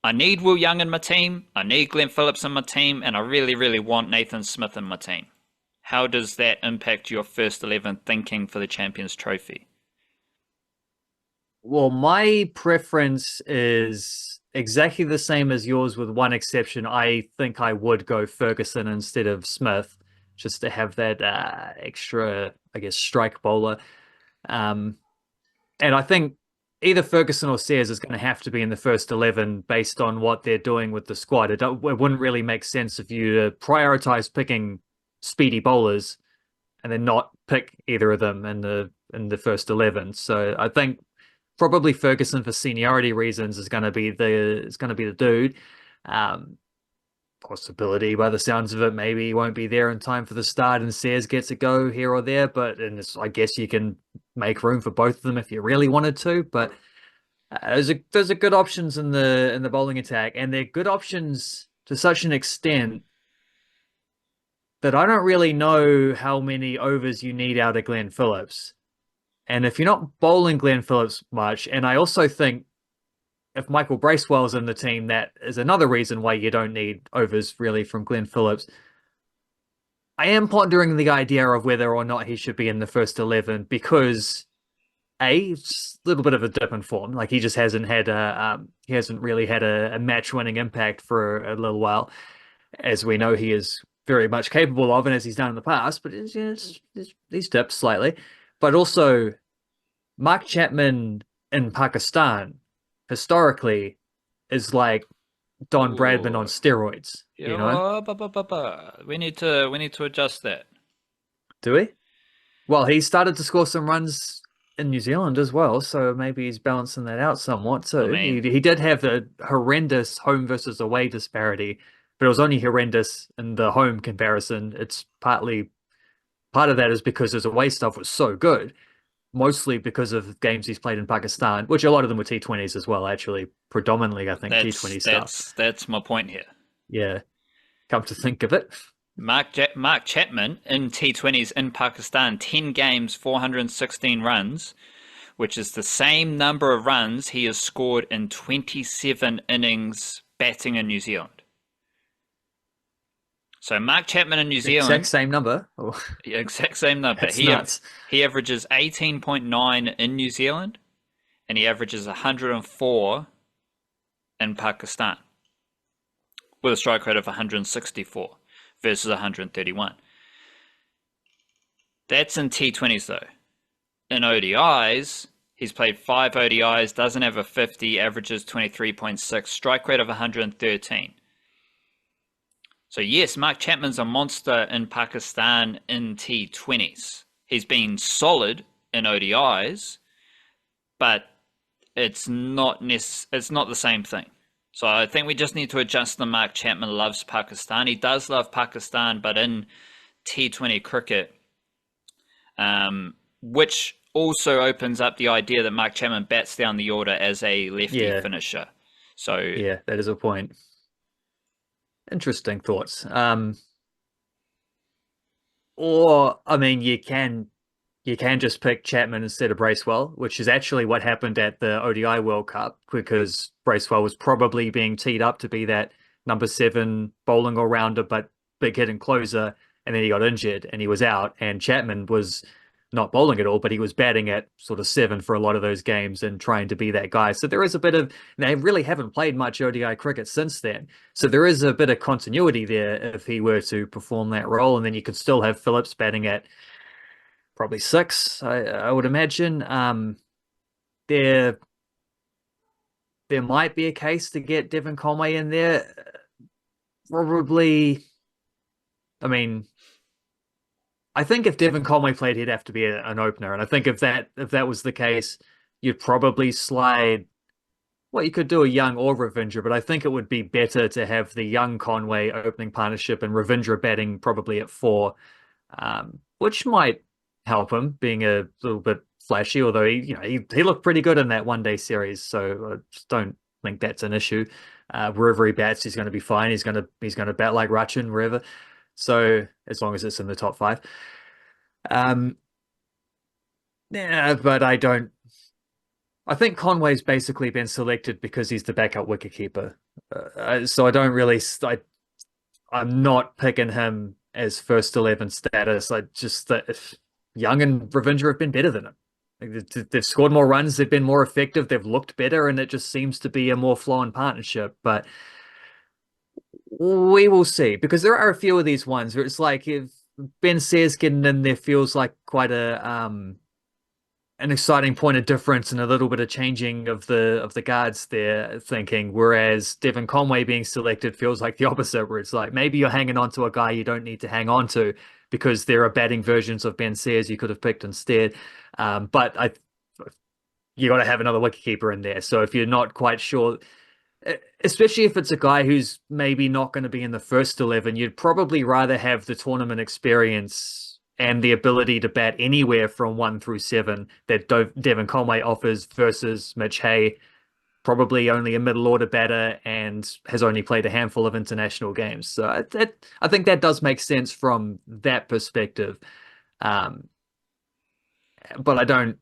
I need Will Young in my team, I need Glenn Phillips in my team, and I really, really want Nathan Smith in my team. How does that impact your first 11 thinking for the Champions Trophy? Well, my preference is exactly the same as yours with one exception. I think I would go Ferguson instead of Smith, just to have that extra, I guess, strike bowler. And I think either Ferguson or Sears is going to have to be in the first 11 based on what they're doing with the squad. It wouldn't really make sense if you prioritize picking speedy bowlers and then not pick either of them in the first 11. So I think probably Ferguson, for seniority reasons, is going to be the dude. Possibility, by the sounds of it, maybe he won't be there in time for the start and Sears gets a go here or there, but I guess you can make room for both of them if you really wanted to. But those are good options in the bowling attack, and they're good options to such an extent that I don't really know how many overs you need out of Glenn Phillips. And if you're not bowling Glenn Phillips much, and I also think if Michael Bracewell's in the team, that is another reason why you don't need overs really from Glenn Phillips. I am pondering the idea of whether or not he should be in the first 11 because it's a little bit of a dip in form. He just hasn't really had a match-winning impact for a little while, as we know he is very much capable of, and as he's done in the past. But he's dipped slightly. But also, Mark Chapman in Pakistan historically is like Don Bradman on steroids. You know, we need to adjust that. Do we? Well, he started to score some runs in New Zealand as well, so maybe he's balancing that out somewhat too. He did have the horrendous home versus away disparity, but it was only horrendous in the home comparison. It's part of that is because his away stuff was so good, mostly because of games he's played in Pakistan, which a lot of them were T20s as well, actually. Predominantly, I think, T20 stuff. That's my point here. Yeah. Come to think of it. Mark Chapman in T20s in Pakistan, 10 games, 416 runs, which is the same number of runs he has scored in 27 innings batting in New Zealand. So Mark Chapman in New Zealand... Exact same number? Exact same number. That's nuts. He averages 18.9 in New Zealand, and he averages 104 in Pakistan with a strike rate of 164 versus 131. That's in T20s though. In ODIs, he's played 5 ODIs, doesn't have a 50, averages 23.6, strike rate of 113. So yes, Mark Chapman's a monster in Pakistan in T20s. He's been solid in ODIs, but it's not the same thing. So I think we just need to adjust the Mark Chapman loves Pakistan. He does love Pakistan, but in T20 cricket, which also opens up the idea that Mark Chapman bats down the order as a lefty finisher. So yeah, that is a point. Interesting thoughts. Or I mean, you can just pick Chapman instead of Bracewell, which is actually what happened at the ODI World Cup, because Bracewell was probably being teed up to be that number 7 bowling all-rounder, but big hit and closer, and then he got injured and he was out, and Chapman was not bowling at all, but he was batting at sort of 7 for a lot of those games and trying to be that guy. So there is a bit of, they really haven't played much ODI cricket since then. So there is a bit of continuity there if he were to perform that role. And then you could still have Phillips batting at probably 6, I would imagine. There might be a case to get Devon Conway in there. Probably, I mean, I think if Devon Conway played, he'd have to be an opener. And I think if that was the case, you'd probably slide. Well, you could do a Young or Ravindra, but I think it would be better to have the Young Conway opening partnership and Ravindra batting probably at 4, which might help him being a little bit flashy. Although he looked pretty good in that one-day series, so I just don't think that's an issue. Wherever he bats, he's going to be fine. He's going to bat like Rachin wherever. So as long as it's in the top 5. Yeah, but I think Conway's basically been selected because he's the backup wicketkeeper. So I don't really, I'm not picking him as first 11 status. I just, if Young and Ravindra have been better than him. They've scored more runs, they've been more effective, they've looked better, and it just seems to be a more flowing partnership. But we will see, because there are a few of these ones where it's like if Ben Sears getting in there feels like quite an exciting point of difference and a little bit of changing of the guards there thinking, whereas Devon Conway being selected feels like the opposite, where it's like maybe you're hanging on to a guy you don't need to hang on to because there are batting versions of Ben Sears you could have picked instead. But you got to have another wicketkeeper in there. So if you're not quite sure, especially if it's a guy who's maybe not going to be in the first 11, you'd probably rather have the tournament experience and the ability to bat anywhere from 1 through 7 that Devon Conway offers versus Mitch Hay, probably only a middle order batter and has only played a handful of international games. So I think that does make sense from that perspective. But I don't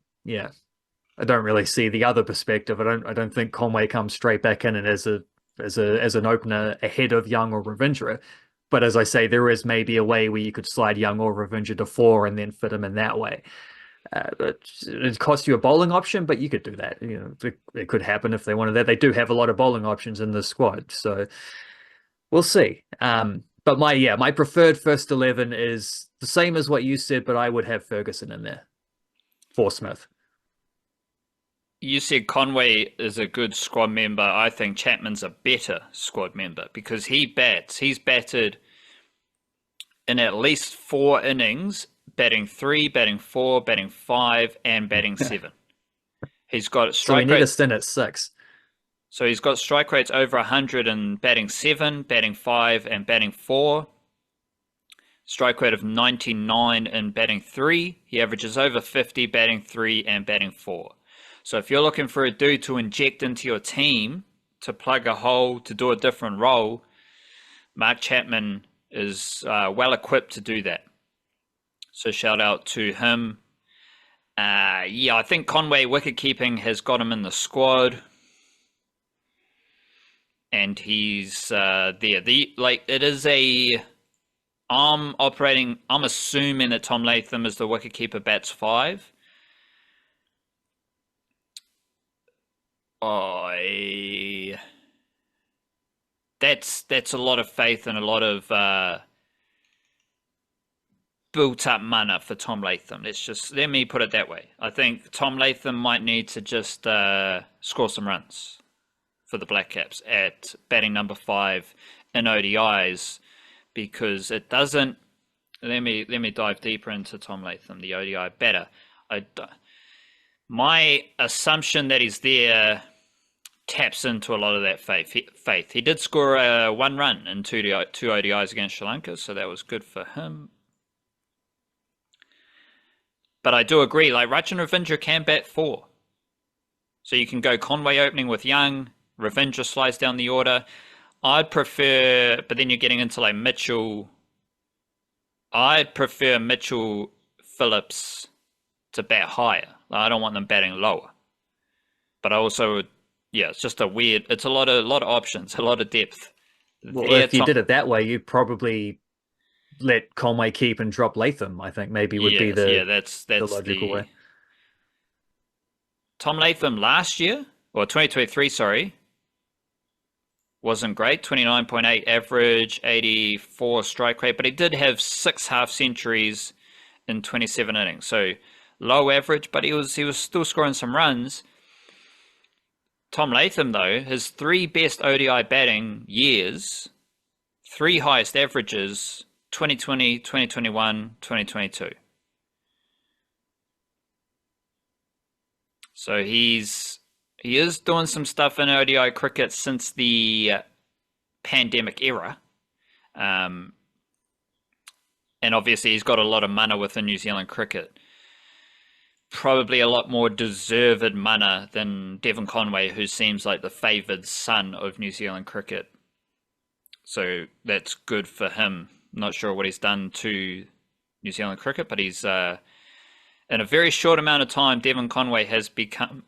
really see the other perspective. I don't think Conway comes straight back in and as an opener ahead of Young or Ravindra. But as I say, there is maybe a way where you could slide Young or Ravindra to 4 and then fit him in that way. It costs you a bowling option, but you could do that. It could happen if they wanted that. They do have a lot of bowling options in the squad, so we'll see. But my preferred first 11 is the same as what you said, but I would have Ferguson in there for Smith. You said Conway is a good squad member. I think Chapman's a better squad member because he bats. He's batted in at least 4 innings, batting 3, batting 4, batting 5, and batting 7. He's got strike rates. So we need a stint at 6. So he's got strike rates over 100 in batting 7, batting 5, and batting 4. Strike rate of 99 in batting 3. He averages over 50 batting 3 and batting 4. So if you're looking for a dude to inject into your team, to plug a hole, to do a different role, Mark Chapman is well equipped to do that. So shout out to him. I think Conway wicket-keeping has got him in the squad. And he's there. It is I'm assuming that Tom Latham is the wicketkeeper, bats 5. that's a lot of faith and a lot of built up mana for Tom Latham. Let me put it that way. I think Tom Latham might need to just score some runs for the Blackcaps at batting number 5 in ODIs, because it doesn't. Let me dive deeper into Tom Latham, the ODI batter. My assumption that he's there taps into a lot of that faith. He did score 1 run in two ODIs against Sri Lanka, so that was good for him. But I do agree, like Rachin Ravindra can bat 4. So you can go Conway opening with Young, Ravindra slides down the order. I'd prefer, but then you're getting into like Mitchell. I'd prefer Mitchell Phillips to bat higher. Like, I don't want them batting lower. But I also, it's just it's a lot of options, a lot of depth. Well, if you did it that way, you'd probably let Conway keep and drop Latham, I think maybe would be that's the logical way. Tom Latham last year, or 2023, sorry, wasn't great. 29.8 average, 84 strike rate, but he did have 6 half centuries in 27 innings. So low average, but he was still scoring some runs. Tom Latham, though, his 3 best ODI batting years, 3 highest averages, 2020, 2021, 2022. So he is doing some stuff in ODI cricket since the pandemic era. And obviously he's got a lot of mana within New Zealand cricket. Probably a lot more deserved mana than Devon Conway, who seems like the favoured son of New Zealand cricket. So that's good for him. Not sure what he's done to New Zealand cricket, but he's in a very short amount of time, Devon Conway has become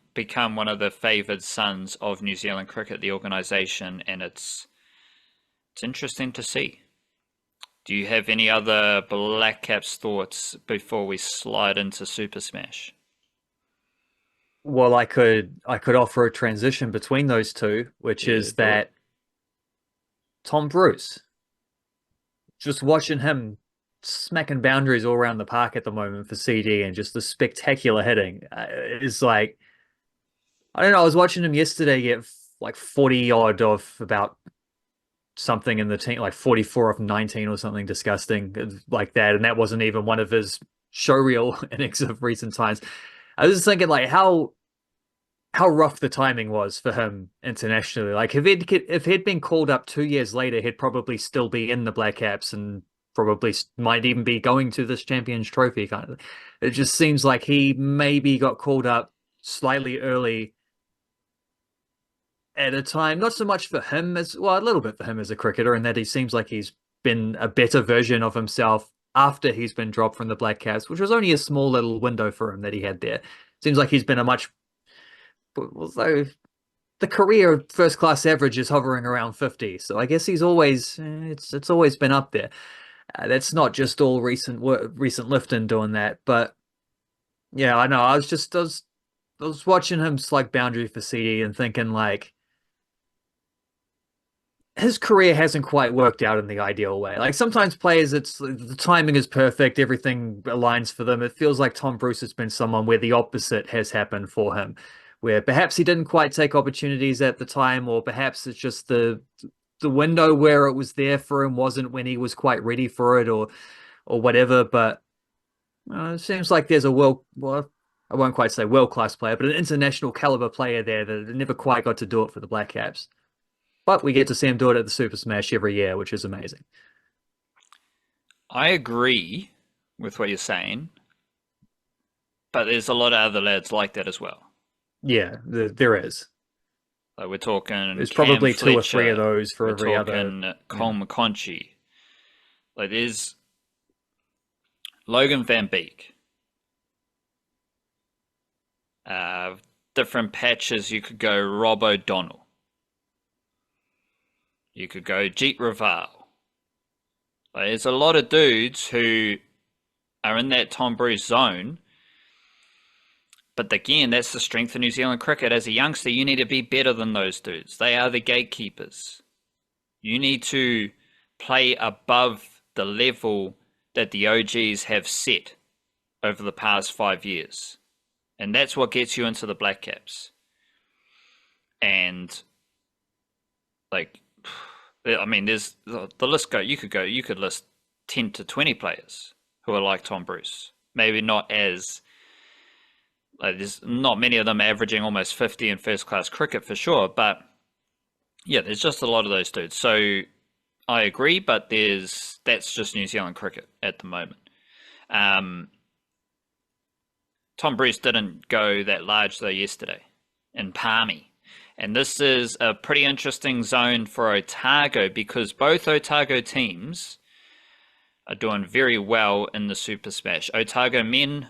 one of the favoured sons of New Zealand cricket, the organisation, and it's interesting to see. Do you have any other Blackcaps thoughts before we slide into Super Smash? Well, I could offer a transition between those two, which is that Tom Bruce. Just watching him smacking boundaries all around the park at the moment for CD and just the spectacular hitting is like, I don't know, I was watching him yesterday get like 40 odd off about something in the team, like 44 off 19 or something disgusting like that, and that wasn't even one of his showreel innings of recent times. I was just thinking like how rough the timing was for him internationally. Like if he'd been called up 2 years later, he'd probably still be in the Blackcaps and probably might even be going to this Champions Trophy kind of. It just seems like he maybe got called up slightly early at a time, not so much for him as, well, a little bit for him as a cricketer, in that he seems like he's been a better version of himself after he's been dropped from the Blackcaps, which was only a small little window for him that he had there. Seems like he's been a much, although the career first class average is hovering around 50, so I guess he's always it's always been up there. That's not just all recent lifting doing that, but yeah, I know. I was watching him slug boundary for CD and thinking like his career hasn't quite worked out in the ideal way. Like sometimes players, it's the timing is perfect, everything aligns for them. It feels like Tom Bruce has been someone where the opposite has happened for him, where perhaps he didn't quite take opportunities at the time, or perhaps it's just the window where it was there for him wasn't when he was quite ready for it, or whatever. But it seems like there's well, I won't quite say world-class player, but an international caliber player there that never quite got to do it for the Blackcaps. But we get to see him do it at the Super Smash every year, which is amazing. I agree with what you're saying, but there's a lot of other lads like that as well. Yeah, there is. Like we're talking, there's Cam probably Fletcher, 2 or 3 of those for every other. Cole McConchie. Like there's Logan Van Beek. Different patches. You could go Rob O'Donnell. You could go Jeet Raval. Like, there's a lot of dudes who are in that Tom Bruce zone. But again, that's the strength of New Zealand cricket. As a youngster, you need to be better than those dudes. They are the gatekeepers. You need to play above the level that the OGs have set over the past 5 years. And that's what gets you into the Blackcaps. And like, I mean, there's the list you could list 10 to 20 players who are like Tom Bruce. Maybe not as, like, there's not many of them averaging almost 50 in first class cricket for sure, but yeah, there's just a lot of those dudes. So I agree, but that's just New Zealand cricket at the moment. Tom Bruce didn't go that large though yesterday in Palmy. And this is a pretty interesting zone for Otago because both Otago teams are doing very well in the Super Smash. Otago men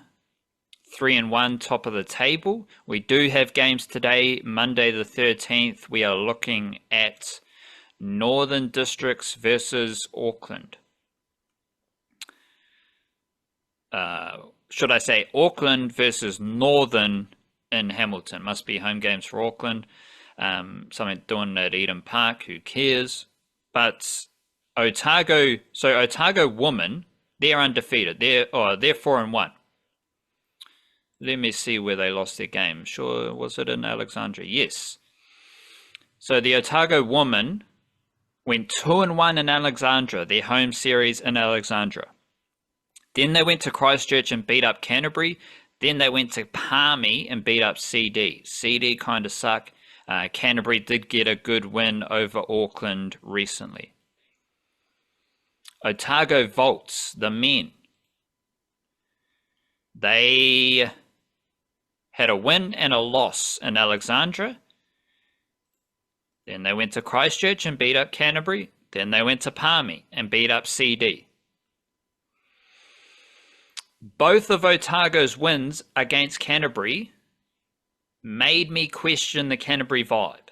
3-1, top of the table. We do have games today, Monday the 13th. We are looking at Northern Districts versus Auckland. Should I say Auckland versus Northern in Hamilton? Must be home games for Auckland. Something doing at Eden Park, who cares? But Otago, so Otago women, they're undefeated. They're 4-1. Let me see where they lost their game. Sure, was it in Alexandria? Yes. So the Otago women went 2-1 in Alexandria, their home series in Alexandria. Then they went to Christchurch and beat up Canterbury. Then they went to Palmy and beat up CD. CD kind of suck. Canterbury did get a good win over Auckland recently. Otago Volts, the men. They had a win and a loss in Alexandria. Then they went to Christchurch and beat up Canterbury. Then they went to Palmy and beat up CD. Both of Otago's wins against Canterbury made me question the Canterbury vibe.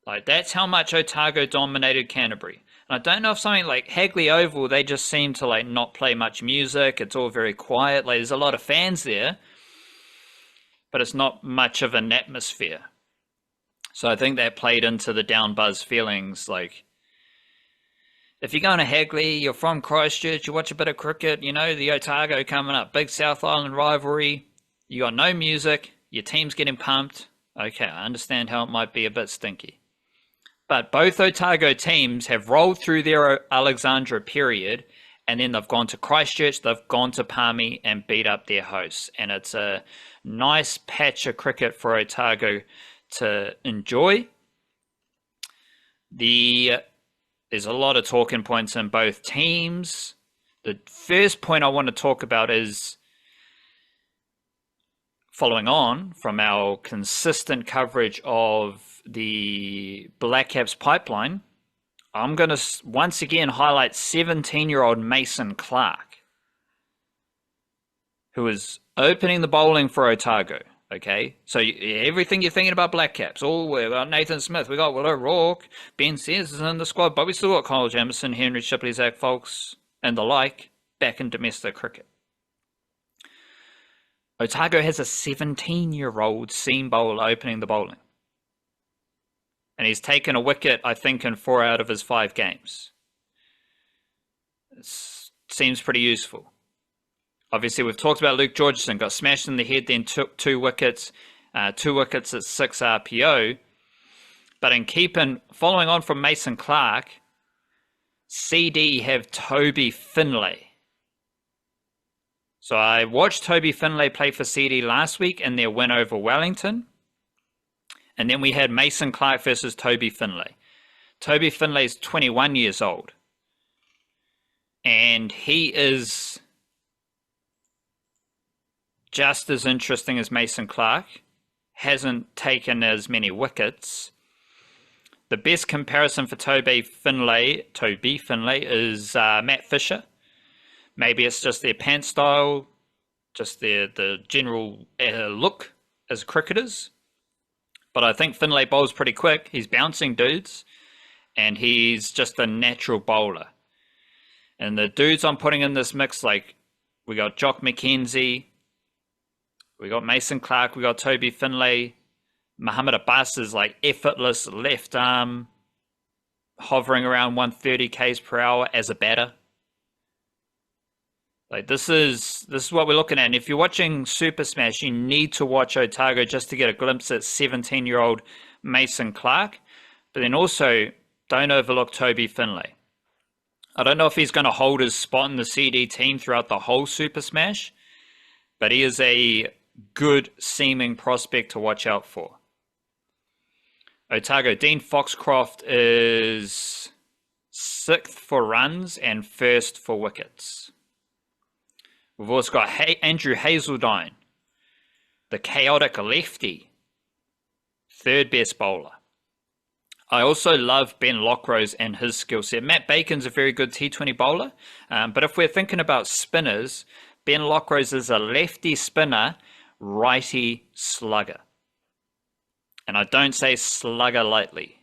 Like, that's how much Otago dominated Canterbury. And I don't know if something like Hagley Oval, they just seem to like not play much music. It's all very quiet. Like, there's a lot of fans there, but it's not much of an atmosphere. So I think that played into the down buzz feelings. Like, if you're going to Hagley, you're from Christchurch, you watch a bit of cricket, you know, the Otago coming up, big South Island rivalry, you got no music, your team's getting pumped. Okay, I understand how it might be a bit stinky. But both Otago teams have rolled through their Alexandra period, and then they've gone to Christchurch, they've gone to Palmy and beat up their hosts. And it's a nice patch of cricket for Otago to enjoy. There's a lot of talking points in both teams. The first point I want to talk about is, following on from our consistent coverage of the Blackcaps pipeline, I'm going to once again highlight 17-year-old Mason Clark, who is opening the bowling for Otago. Okay, so everything you're thinking about Blackcaps, we got Nathan Smith, we got Will O'Rourke, Ben Sears is in the squad, but we still got Kyle Jamieson, Henry Shipley, Zach Folks, and the like back in domestic cricket. Otago has a 17-year-old seam bowler opening the bowling. And he's taken a wicket, I think, in 4 out of his 5 games. It seems pretty useful. Obviously, we've talked about Luke Georgeson, got smashed in the head, then took 2 wickets, 2 wickets at 6 RPO. But following on from Mason Clark, CD have Toby Finlay. So I watched Toby Finlay play for CD last week in their win over Wellington. And then we had Mason Clark versus Toby Finlay. Toby Finlay's 21 years old. And he is just as interesting as Mason Clark. Hasn't taken as many wickets. The best comparison for Toby Finlay is Matt Fisher. Maybe it's just their pant style, just the general look as cricketers. But I think Finlay bowls pretty quick. He's bouncing dudes, and he's just a natural bowler. And the dudes I'm putting in this mix, like, we got Jock McKenzie, we got Mason Clark, we got Toby Finlay. Muhammad Abbas is like effortless left arm hovering around 130 k's per hour as a batter. Like this is what we're looking at. And if you're watching Super Smash, you need to watch Otago just to get a glimpse at 17-year-old Mason Clark. But then also, don't overlook Toby Finlay. I don't know if he's going to hold his spot in the CD team throughout the whole Super Smash, but he is a good seeming prospect to watch out for. Otago, Dean Foxcroft is 6th for runs and 1st for wickets. We've also got Andrew Hazeldine, the chaotic lefty, 3rd best bowler. I also love Ben Lockrose and his skill set. Matt Bacon's a very good T20 bowler, but if we're thinking about spinners, Ben Lockrose is a lefty spinner, righty slugger. And I don't say slugger lightly.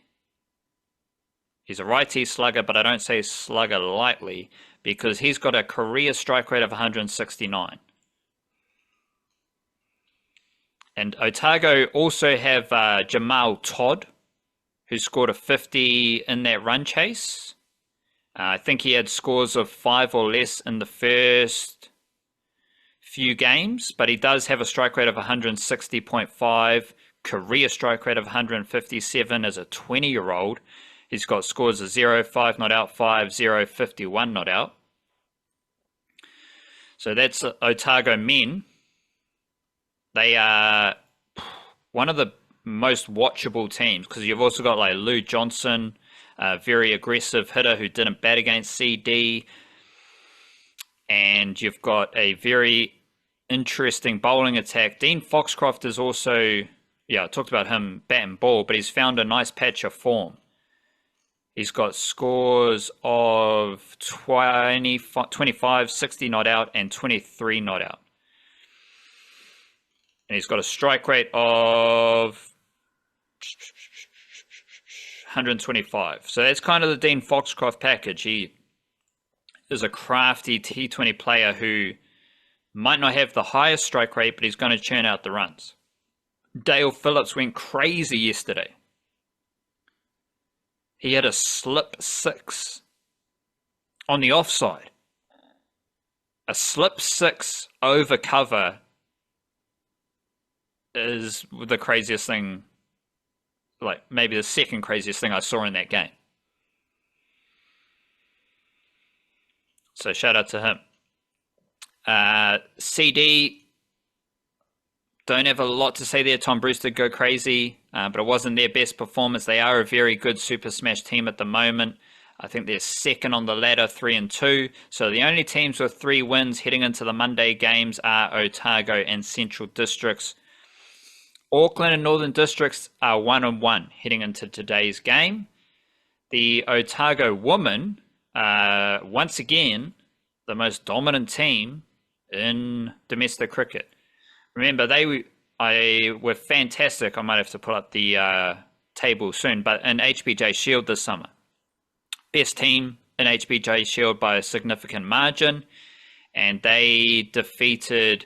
He's a righty slugger, but I don't say slugger lightly because he's got a career strike rate of 169. And Otago also have Jamal Todd, who scored a 50 in that run chase. I think he had scores of 5 or less in the first few games, but he does have a strike rate of 160.5, career strike rate of 157 as a 20-year-old. He's got scores of 0, 5 not out, 5, 0, 51 not out. So that's Otago men. They are one of the most watchable teams because you've also got like Luke Georgeson, a very aggressive hitter who didn't bat against CD. And you've got a very interesting bowling attack. Dean Foxcroft is also, I talked about him bat and ball, but he's found a nice patch of form. He's got scores of 25, 60 not out, and 23 not out. And he's got a strike rate of 125. So that's kind of the Dean Foxcroft package. He is a crafty T20 player who might not have the highest strike rate, but he's going to churn out the runs. Dale Phillips went crazy yesterday. He had a slip 6 on the offside. A slip 6 over cover is the craziest thing, like maybe the second craziest thing I saw in that game. So shout out to him. CD, don't have a lot to say there. Tom Brewster go crazy, but it wasn't their best performance. They are a very good Super Smash team at the moment. I think they're second on the ladder, 3-2. So the only teams with 3 wins heading into the Monday games are Otago and Central Districts. Auckland and Northern Districts are 1-1 heading into today's game. The Otago women, once again, the most dominant team in domestic cricket. Remember, they were fantastic. I might have to pull up the table soon, but in HBJ Shield this summer. Best team in HBJ Shield by a significant margin, and they defeated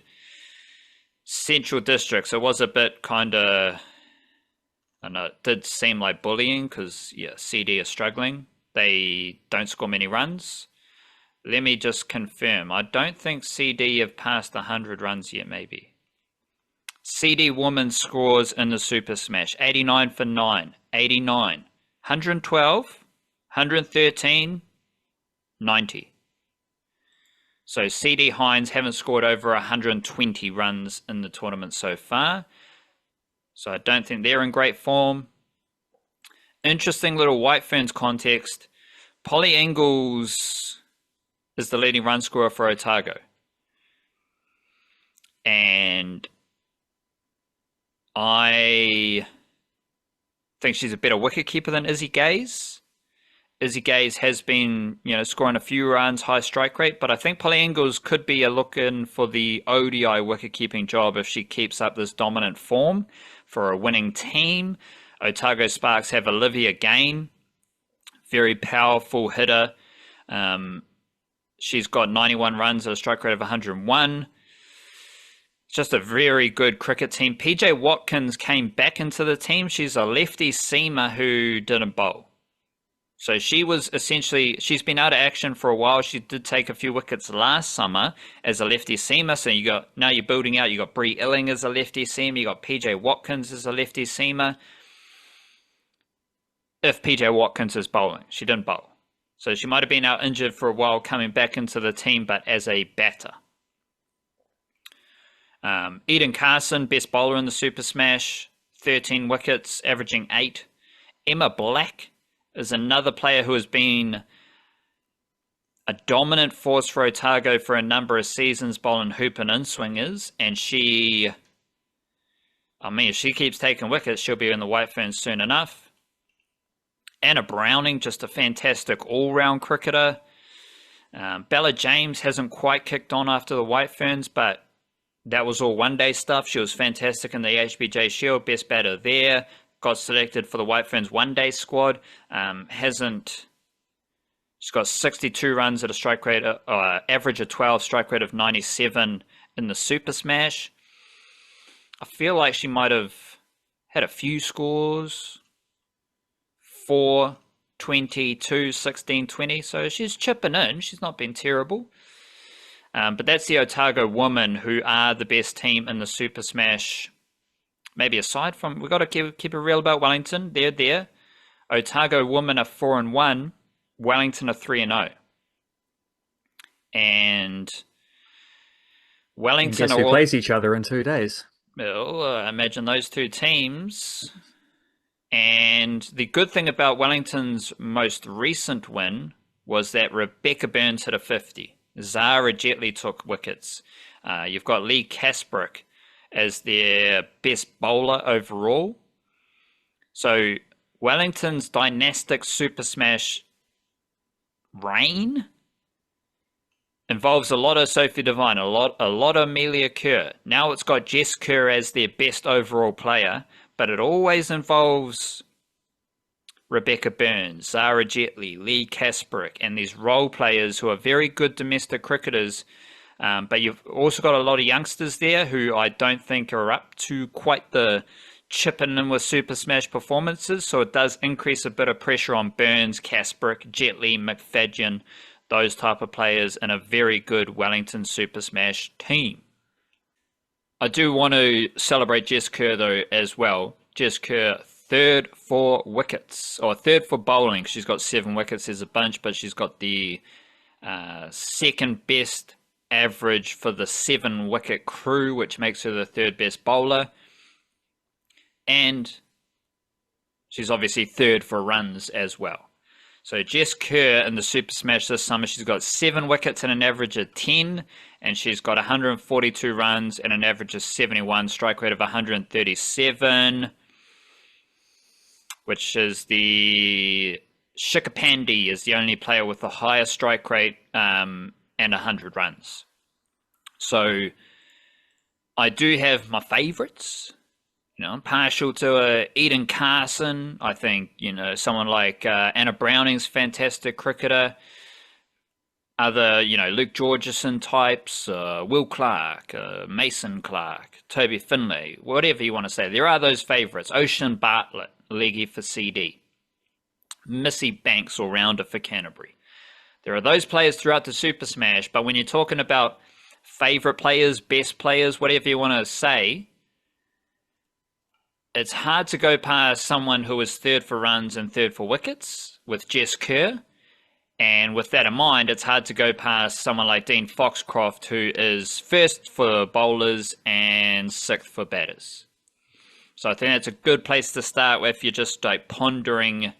Central Districts. It was a bit kind of, I know, it did seem like bullying because, CD is struggling. They don't score many runs. Let me just confirm. I don't think CD have passed 100 runs yet, maybe. CD woman scores in the Super Smash, 89 for 9, 89, 112, 113, 90. So CD Hines haven't scored over 120 runs in the tournament so far. So I don't think they're in great form. Interesting little White Ferns context. Polly Ingalls is the leading run scorer for Otago. And I think she's a better wicketkeeper than Izzy Gaze. Izzy Gaze has been, scoring a few runs, high strike rate, but I think Polly Ingalls could be looking for the ODI wicket-keeping job if she keeps up this dominant form for a winning team. Otago Sparks have Olivia Gain, very powerful hitter. She's got 91 runs at a strike rate of 101. Just a very good cricket team. PJ Watkins came back into the team. She's a lefty seamer who didn't bowl. So she was essentially, she's been out of action for a while. She did take a few wickets last summer as a lefty seamer. So now you're building out. You got Bree Illing as a lefty seamer. You got PJ Watkins as a lefty seamer. If PJ Watkins is bowling, she didn't bowl. So she might have been out injured for a while, coming back into the team, but as a batter. Eden Carson, best bowler in the Super Smash, 13 wickets, averaging 8. Emma Black is another player who has been a dominant force for Otago for a number of seasons, bowling hoop and in-swingers, and if she keeps taking wickets, she'll be in the White Ferns soon enough. Anna Browning, just a fantastic all-round cricketer. Bella James hasn't quite kicked on after the White Ferns, but that was all one-day stuff. She was fantastic in the HBJ Shield, best batter there. Got selected for the White Ferns one-day squad. She's got 62 runs at a strike rate, average of 12, strike rate of 97 in the Super Smash. I feel like she might have had a few scores. 4, 22, 16, 20. So she's chipping in. She's not been terrible. But that's the Otago women, who are the best team in the Super Smash. Maybe aside from, we've got to keep it real about Wellington. They're there. Otago women are 4-1. Wellington are 3-0. And Wellington guess who plays each other in 2 days? Well, imagine those two teams. And the good thing about Wellington's most recent win was that Rebecca Burns hit a 50. Zara Jetley took wickets. You've got Lee Kasprick as their best bowler overall. So Wellington's dynastic Super Smash reign involves a lot of Sophie Devine, a lot of Amelia Kerr. Now it's got Jess Kerr as their best overall player, but it always involves Rebecca Burns, Zara Jetley, Lee Kasprick, and these role players who are very good domestic cricketers. But you've also got a lot of youngsters there who I don't think are up to quite the chipping in with Super Smash performances. So it does increase a bit of pressure on Burns, Kasprick, Jetley, McFadden, those type of players in a very good Wellington Super Smash team. I do want to celebrate Jess Kerr, though, as well. Jess Kerr, third for wickets, or third for bowling. She's got 7 wickets as a bunch, but she's got the second best average for the 7-wicket crew, which makes her the third best bowler. And she's obviously third for runs as well. So Jess Kerr in the Super Smash this summer, she's got 7 wickets and an average of 10, and she's got 142 runs and an average of 71, strike rate of 137, which is the Shikapandi is the only player with the highest strike rate and 100 runs. So I do have my favourites. I'm partial to Eden Carson. I think, someone like Anna Browning's fantastic cricketer. Other, Luke Georgeson types, Will Clark, Mason Clark, Toby Finlay, whatever you want to say. There are those favourites. Ocean Bartlett, leggy for CD. Missy Banks, all-rounder for Canterbury. There are those players throughout the Super Smash, but when you're talking about favourite players, best players, whatever you want to say, it's hard to go past someone who is third for runs and third for wickets with Jess Kerr. And with that in mind, it's hard to go past someone like Dean Foxcroft, who is first for bowlers and 6th for batters. So I think that's a good place to start with. You're just like pondering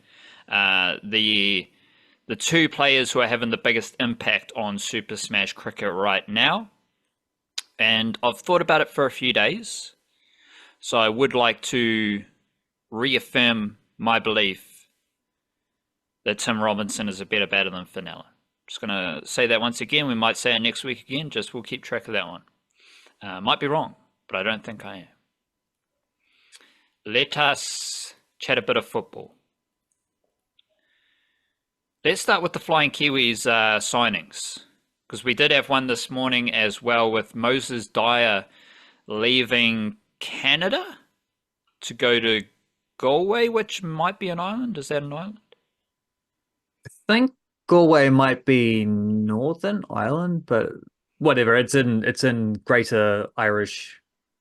the 2 players who are having the biggest impact on Super Smash cricket right now. And I've thought about it for a few days. So I would like to reaffirm my belief that Tim Robinson is a better batter than Fenella. Just going to say that once again. We might say it next week again. Just we'll keep track of that one. Might be wrong, but I don't think I am. Let us chat a bit of football. Let's start with the Flying Kiwis signings, because we did have one this morning as well with Moses Dyer leaving Canada to go to Galway, which might be an island. Is that an island? think Galway might be Northern Ireland, but whatever. It's in Greater Irish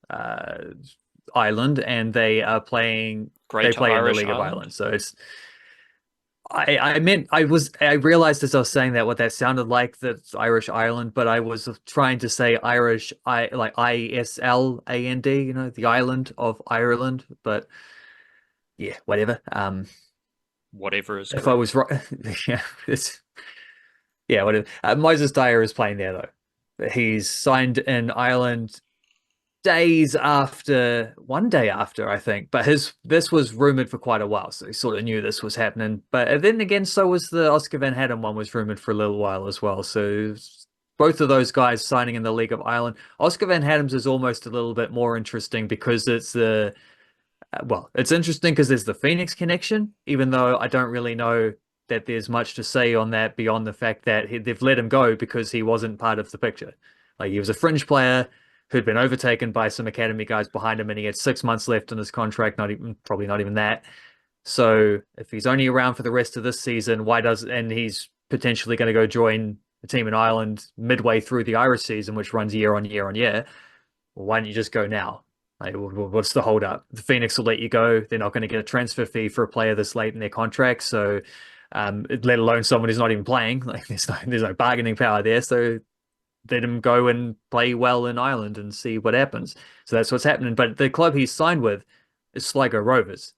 uh, Island, and they Greater play in the Irish League of Island? Ireland. So it's I realized as I was saying that what that sounded like, that's Irish Ireland, but I was trying to say Irish, like Island, the island of Ireland. But yeah, whatever. Whatever is If I correct. was right, yeah, yeah, whatever. Moses Dyer is playing there though. He's signed in Ireland one day after, I think. But his this was rumored for quite a while, so he sort of knew this was happening. But then again, so was the Oscar Van Hatten one was rumored for a little while as well. So both of those guys signing in the League of Ireland. Oscar Van Hatten's is almost a little bit more interesting because it's interesting because there's the Phoenix connection, even though I don't really know that there's much to say on that beyond the fact that they've let him go because he wasn't part of the picture. Like he was a fringe player who'd been overtaken by some academy guys behind him, and he had 6 months left on his contract, probably not even that. So if he's only around for the rest of this season, and he's potentially going to go join a team in Ireland midway through the Irish season, which runs year on year on year, well, why don't you just go now? Like, what's the hold up? The Phoenix will let you go. They're not going to get a transfer fee for a player this late in their contract. So, let alone someone who's not even playing. Like, there's no bargaining power there. So, let him go and play well in Ireland and see what happens. So that's what's happening. But the club he's signed with is Sligo Rovers,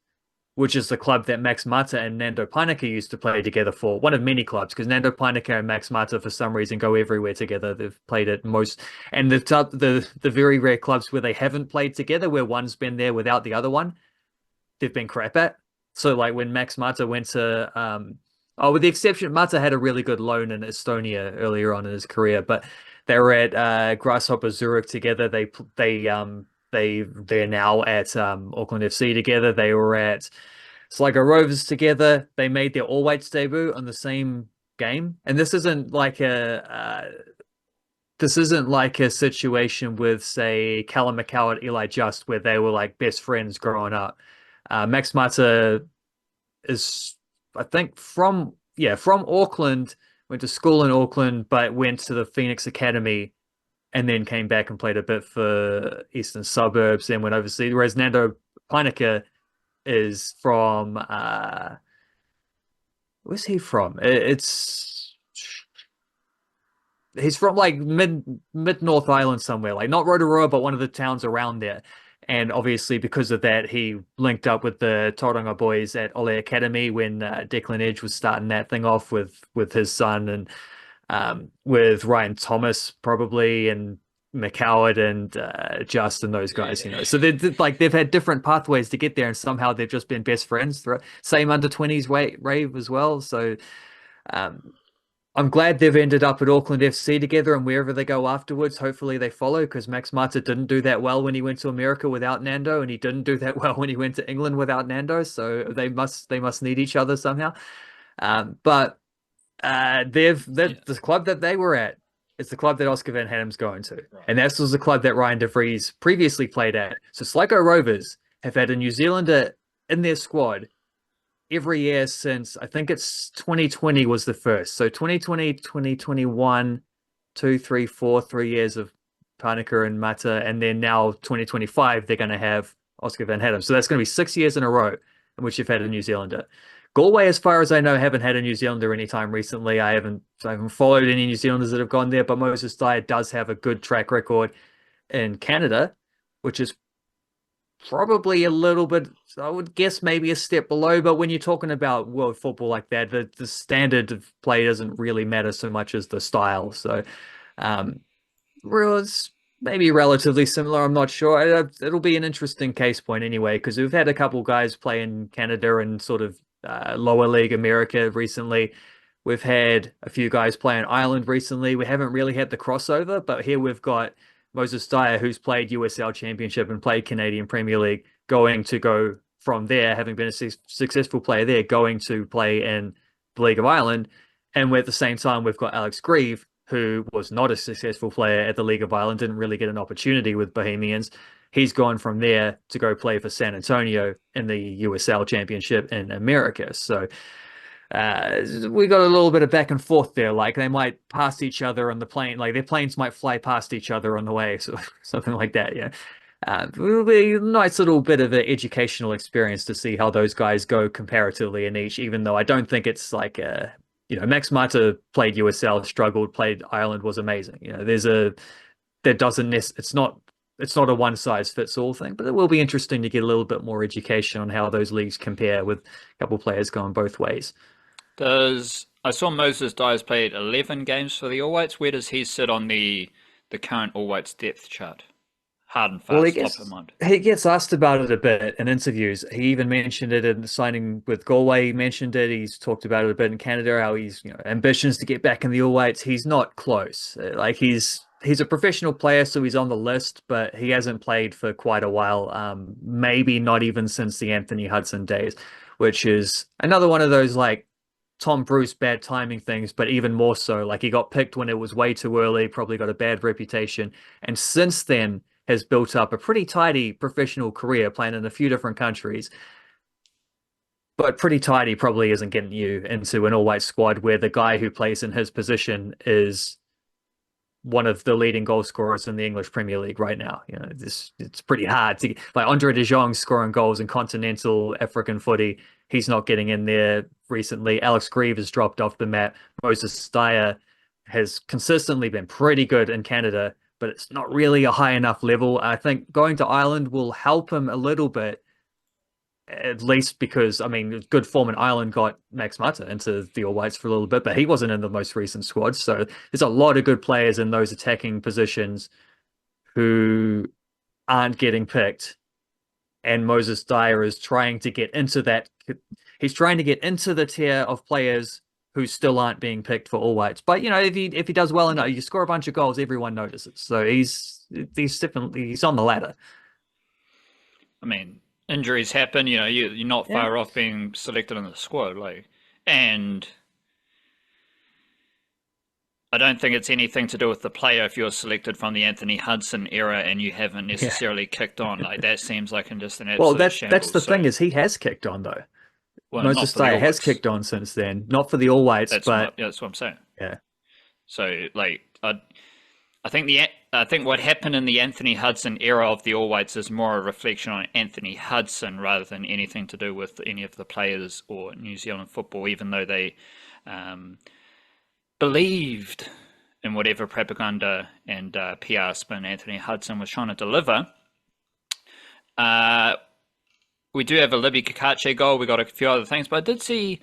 which is the club that Max Mata and Nando Paniker used to play together for. One of many clubs, because Nando Paniker and Max Mata, for some reason, go everywhere together. They've played at most, and the very rare clubs where they haven't played together, where one's been there without the other one, they've been crap at. So, like when Max Mata went to, with the exception, Mata had a really good loan in Estonia earlier on in his career, but they were at Grasshopper Zurich together. They're now at Auckland FC together. They were at Sligo Rovers together. They made their All Whites debut on the same game, and this isn't like a situation with, say, Callum McCall and Eli Just, where they were like best friends growing up. Max Mata is, I think, from Auckland. Went to school in Auckland, but went to the Phoenix Academy and then came back and played a bit for Eastern Suburbs, then went overseas. Whereas Nando Paniker is from where's he from? It's he's from like mid North Island somewhere, like not Rotorua, but one of the towns around there. And obviously, because of that, he linked up with the Tauranga boys at Ole Academy when Declan Edge was starting that thing off with his son, and with Ryan Thomas probably, and McCoward and Justin, those guys, So they've had different pathways to get there, and somehow they've just been best friends. Same under 20s rave as well. So um, I'm glad they've ended up at Auckland FC together, and wherever they go afterwards, hopefully they follow, because Max Mata didn't do that well when he went to America without Nando, and he didn't do that well when he went to England without Nando. So they must need each other somehow. But the club that they were at is the club that Oscar Van Hatten's going to, and that was the club that Ryan De Vries previously played at. So Sligo Rovers have had a New Zealander in their squad every year since, I think it's 2020 was the first. So 2020, 2021, 2, 3, 4, 3 years of Paniker and Mata, and then now 2025 they're going to have Oscar Van Hatten. So that's going to be 6 years in a row in which you've had a New Zealander. Galway, as far as I know, haven't had a New Zealander anytime recently. I haven't followed any New Zealanders that have gone there, but Moses Dyer does have a good track record in Canada, which is probably a little bit, I would guess, maybe a step below. But when you're talking about world football like that, the standard of play doesn't really matter so much as the style. So, it's maybe relatively similar. I'm not sure. It'll be an interesting case point anyway, because we've had a couple guys play in Canada and sort of lower league America recently. We've had a few guys play in Ireland recently. We haven't really had the crossover, but here we've got Moses Dyer, who's played USL Championship and played Canadian Premier League, going to go from there, having been a successful player there, going to play in the League of Ireland. And at the same time, we've got Alex Grieve, who was not a successful player at the League of Ireland, didn't really get an opportunity with Bohemians. He's gone from there to go play for San Antonio in the USL Championship in America. So we got a little bit of back and forth there. Like they might pass each other on the plane, like their planes might fly past each other on the way, so something like that. Yeah, it'll be a nice little bit of an educational experience to see how those guys go comparatively in each. Even though I don't think it's like Max Mata played USL, struggled, played Ireland, was amazing. That doesn't it's not a one size fits all thing, but it will be interesting to get a little bit more education on how those leagues compare with a couple of players going both ways. I saw Moses Dyer's played 11 games for the All Whites. Where does he sit on the current All Whites depth chart? Hard and Well, fast, top of mind. he gets asked about it a bit in interviews. He even mentioned it in the signing with Galway. He mentioned it. He's talked about it a bit in Canada, how he's ambitions to get back in the All Whites. He's not close. Like he's a professional player, so he's on the list, but he hasn't played for quite a while. Maybe not even since the Anthony Hudson days, which is another one of those like Tom Bruce bad timing things, but even more so. Like he got picked when it was way too early, probably got a bad reputation, and since then has built up a pretty tidy professional career playing in a few different countries. But pretty tidy probably isn't getting you into an all-white squad where the guy who plays in his position is one of the leading goal scorers in the English Premier League right now. It's pretty hard to like Andre De Jong scoring goals in continental African footy. He's not getting in there recently. Alex Grieve has dropped off the map. Moses Dyer has consistently been pretty good in Canada, but it's not really a high enough level. I think going to Ireland will help him a little bit, at least because, I mean, good form in Ireland got Max Mata into the All Whites for a little bit, but he wasn't in the most recent squad. So there's a lot of good players in those attacking positions who aren't getting picked. And Moses Dyer is trying to get into that. He's trying to get into the tier of players who still aren't being picked for All Whites. But if he does well enough, you score a bunch of goals, everyone notices. So he's on the ladder. I mean, injuries happen. You're not far off being selected in the squad. And I don't think it's anything to do with the player if you're selected from the Anthony Hudson era and you haven't necessarily kicked on. Like that seems like just an absolute well, shambles. that's the thing is he has kicked on though. Well, Moses Dyer has kicked on since then, not for the All Whites, that's but that's what I'm saying. Yeah. So I think what happened in the Anthony Hudson era of the All Whites is more a reflection on Anthony Hudson rather than anything to do with any of the players or New Zealand football, even though they believed in whatever propaganda and PR spin Anthony Hudson was trying to deliver. We do have a Libby Cacace goal. We got a few other things, but I did see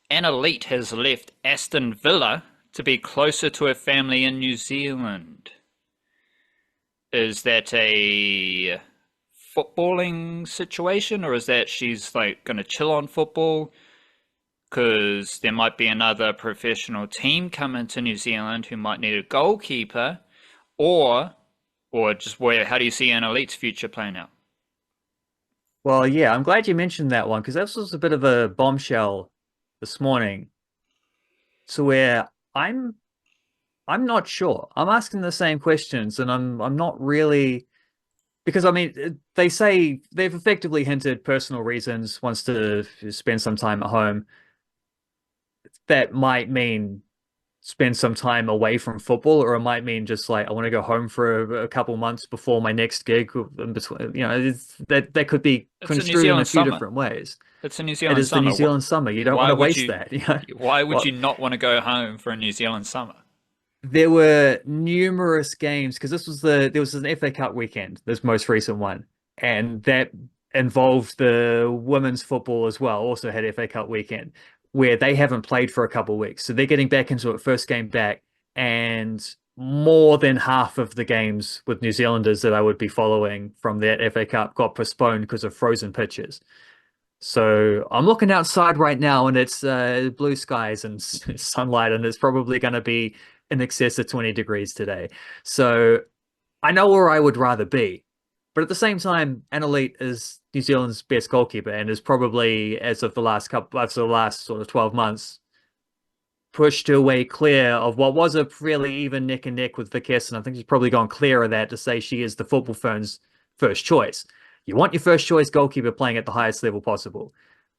Leat has left Aston Villa to be closer to her family in New Zealand. Is that a footballing situation, or is that she's like going to chill on football? Because there might be another professional team coming to New Zealand who might need a goalkeeper, or just how do you see Leat's future playing out? Well, yeah, I'm glad you mentioned that one because this was a bit of a bombshell this morning. To where I'm not sure. I'm asking the same questions, and I'm not really, because I mean they say they've effectively hinted personal reasons, wants to spend some time at home. That might mean spend some time away from football, or it might mean just like I want to go home for a couple months before my next gig in between. That could be construed in a few different ways. It's a New Zealand summer. It is the New Zealand summer. You don't want to waste that. Why would you not want to go home for a New Zealand summer? There were numerous games because there was an FA Cup weekend, this most recent one, and that involved the women's football as well. Also had FA Cup weekend where they haven't played for a couple of weeks, so they're getting back into it first game back, and more than half of the games with New Zealanders that I would be following from that FA Cup got postponed because of frozen pitches. So I'm looking outside right now, and it's blue skies and sunlight, and it's probably going to be in excess of 20 degrees today. So I know where I would rather be. But at the same time, Leat is New Zealand's best goalkeeper and is probably, as of the last sort of 12 months, pushed her way clear of what was a fairly even neck and neck with Vicace. And I think she's probably gone clear of that to say she is the football phone's first choice. You want your first choice goalkeeper playing at the highest level possible.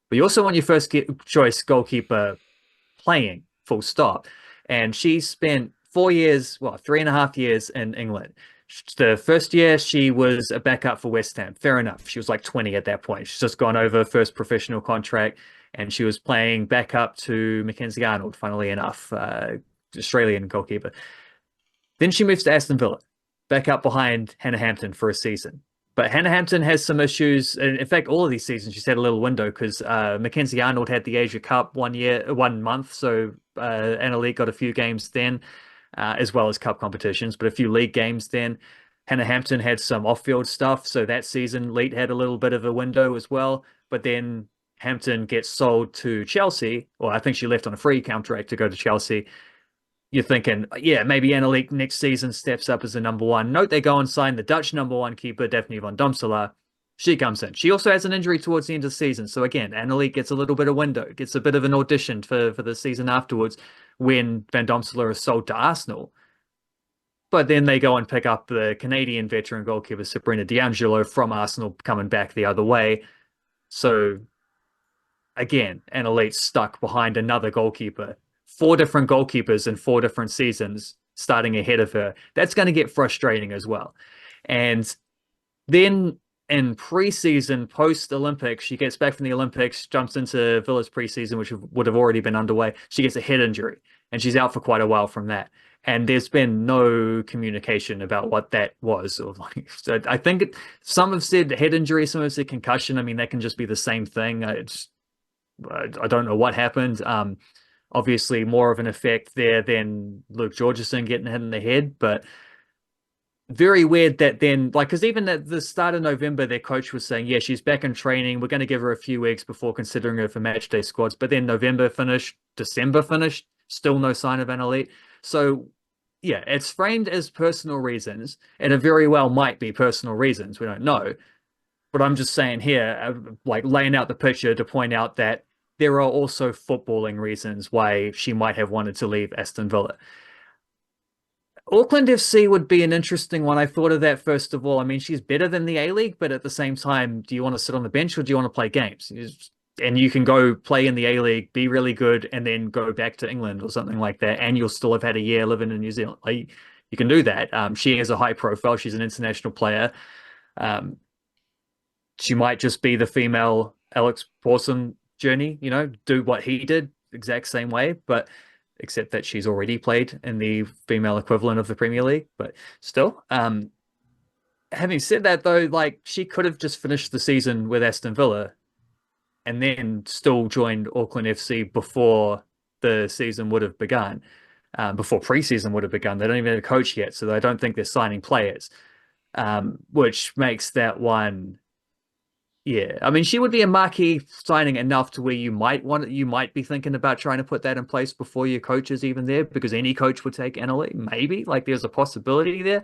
But you also want your first choice goalkeeper playing, full stop. And she spent 4 years, well, 3.5 years in England. The first year she was a backup for West Ham. Fair enough. She was like 20 at that point. She's just gone over first professional contract, and she was playing backup to Mackenzie Arnold, funnily enough, Australian goalkeeper. Then she moves to Aston Villa, back up behind Hannah Hampton for a season. But Hannah Hampton has some issues. In fact, all of these seasons she's had a little window because Mackenzie Arnold had the Asia Cup 1 month, so Anna Leat got a few games then, as well as cup competitions, but a few league games then. Hannah Hampton had some off-field stuff, so that season Leat had a little bit of a window as well. But then Hampton gets sold to Chelsea, or I think she left on a free contract to go to Chelsea. You're thinking, yeah, maybe Anna Leat next season steps up as the number one. Note they go and sign the Dutch number one keeper, Daphne van Domselaar. She comes in. She also has an injury towards the end of the season. So again, Anna Leat gets a little bit of window, gets a bit of an audition for the season afterwards when Van Domselaar is sold to Arsenal. But then they go and pick up the Canadian veteran goalkeeper, Sabrina D'Angelo, from Arsenal, coming back the other way. So again, Anna Leat's stuck behind another goalkeeper. 4 different goalkeepers in 4 different seasons starting ahead of her. That's going to get frustrating as well. And then in pre-season, post-Olympics, she gets back from the Olympics, jumps into Villa's pre-season, which would have already been underway. She gets a head injury, and she's out for quite a while from that. And there's been no communication about what that was. Or like, so I think some have said head injury, some have said concussion. I mean, that can just be the same thing. I don't know what happened. Obviously, more of an effect there than Luke Georgeson getting hit in the head, but very weird that then, like, because even at the start of November, their coach was saying, yeah, she's back in training. We're going to give her a few weeks before considering her for match day squads. But then November finished, December finished, still no sign of Anna Leat. So, yeah, it's framed as personal reasons, and it very well might be personal reasons. We don't know. But I'm just saying here, like laying out the picture to point out that there are also footballing reasons why she might have wanted to leave Aston Villa. Auckland FC would be an interesting one. I thought of that first of all. I mean, she's better than the A-League, but at the same time, do you want to sit on the bench or do you want to play games? And you can go play in the A-League, be really good, and then go back to England or something like that, and you'll still have had a year living in New Zealand. Like, you can do that. She has a high profile. She's an international player. She might just be the female Alex Pawson journey, do what he did, exact same way, but except that she's already played in the female equivalent of the Premier League. But still, having said that, though, like, she could have just finished the season with Aston Villa and then still joined Auckland FC before the season would have begun, before preseason would have begun. They don't even have a coach yet, so I don't think they're signing players, which makes that one. Yeah, I mean, she would be a marquee signing enough to where you might be thinking about trying to put that in place before your coach is even there, because any coach would take Anna Leat, maybe. Like, there's a possibility there.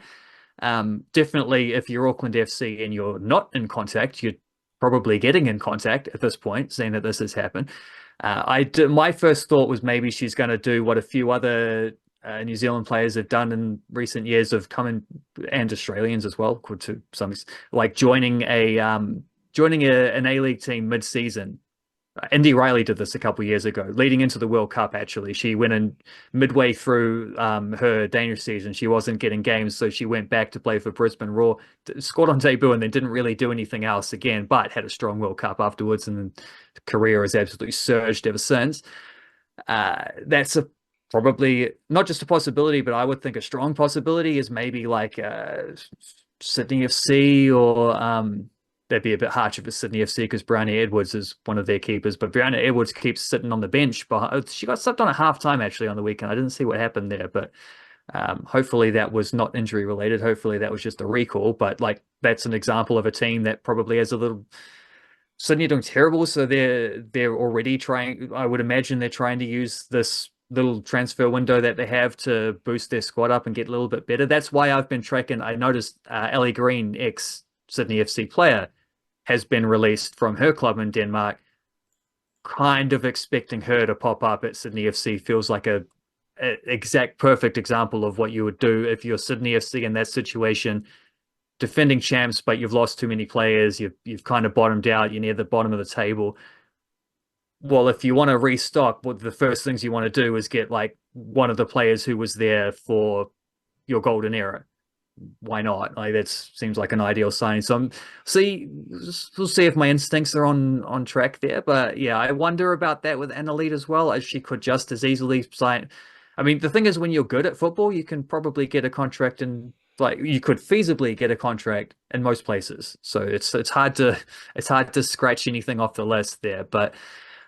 Definitely, if you're Auckland FC and you're not in contact, you're probably getting in contact at this point, seeing that this has happened. My first thought was maybe she's going to do what a few other New Zealand players have done in recent years, of coming, and Australians as well, to some, like joining an A-League team mid-season. Indy Riley did this a couple of years ago, leading into the World Cup, actually. She went in midway through her Danish season. She wasn't getting games, so she went back to play for Brisbane Roar, scored on debut, and then didn't really do anything else again, but had a strong World Cup afterwards, and the career has absolutely surged ever since. That's probably not just a possibility, but I would think a strong possibility is maybe like Sydney FC, or that'd be a bit harsh if it's Sydney FC because Brianna Edwards is one of their keepers, but Brianna Edwards keeps sitting on the bench. But she got subbed on at halftime actually on the weekend. I didn't see what happened there, but hopefully that was not injury related. Hopefully that was just a recall. But like, that's an example of a team that probably has a little. Sydney are doing terrible, so they're already trying. I would imagine they're trying to use this little transfer window that they have to boost their squad up and get a little bit better. That's why I've been tracking. I noticed Ellie Green, ex Sydney FC player, has been released from her club in Denmark. Kind of expecting her to pop up at Sydney FC feels like a exact perfect example of what you would do if you're Sydney FC in that situation, defending champs, but you've lost too many players. You've kind of bottomed out. You're near the bottom of the table. well, if you want to restock, what the first things you want to do is get like one of the players who was there for your golden era. Why not? Like that seems like an ideal signing. So see, we'll see if my instincts are on track there. But yeah, I wonder about that with Annalise as well, as she could just as easily sign. I mean, the thing is, when you're good at football, you can probably get a contract in, like you could feasibly get a contract in most places. So it's hard to scratch anything off the list there. But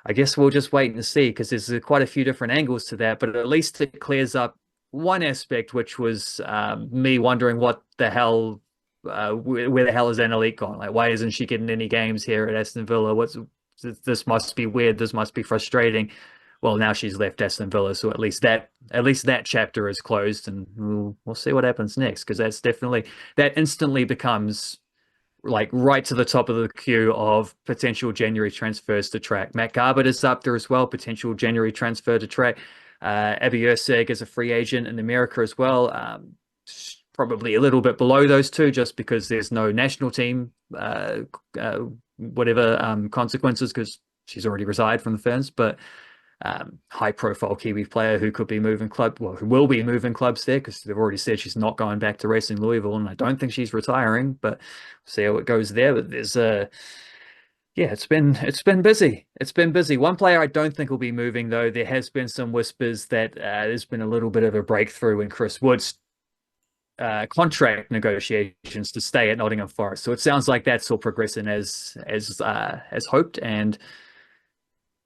I guess we'll just wait and see because there's quite a few different angles to that. But at least it clears up one aspect, which was me wondering what the hell, where the hell is Annalise gone? Like, why isn't she getting any games here at Aston Villa? This must be weird. This must be frustrating. Well, now she's left Aston Villa, so at least that chapter is closed, and we'll see what happens next because that instantly becomes like right to the top of the queue of potential January transfers to track. Matt Garbutt is up there as well, potential January transfer to track. Abby Erceg is a free agent in America as well. Probably a little bit below those two just because there's no national team, consequences because she's already retired from the Ferns. But high profile Kiwi player who could be moving who will be moving clubs there because they've already said she's not going back to Racing Louisville, and I don't think she's retiring, but see how it goes there. But there's yeah, it's been busy. It's been busy. One player I don't think will be moving though. There has been some whispers that there's been a little bit of a breakthrough in Chris Wood's contract negotiations to stay at Nottingham Forest. So it sounds like that's all progressing as hoped. And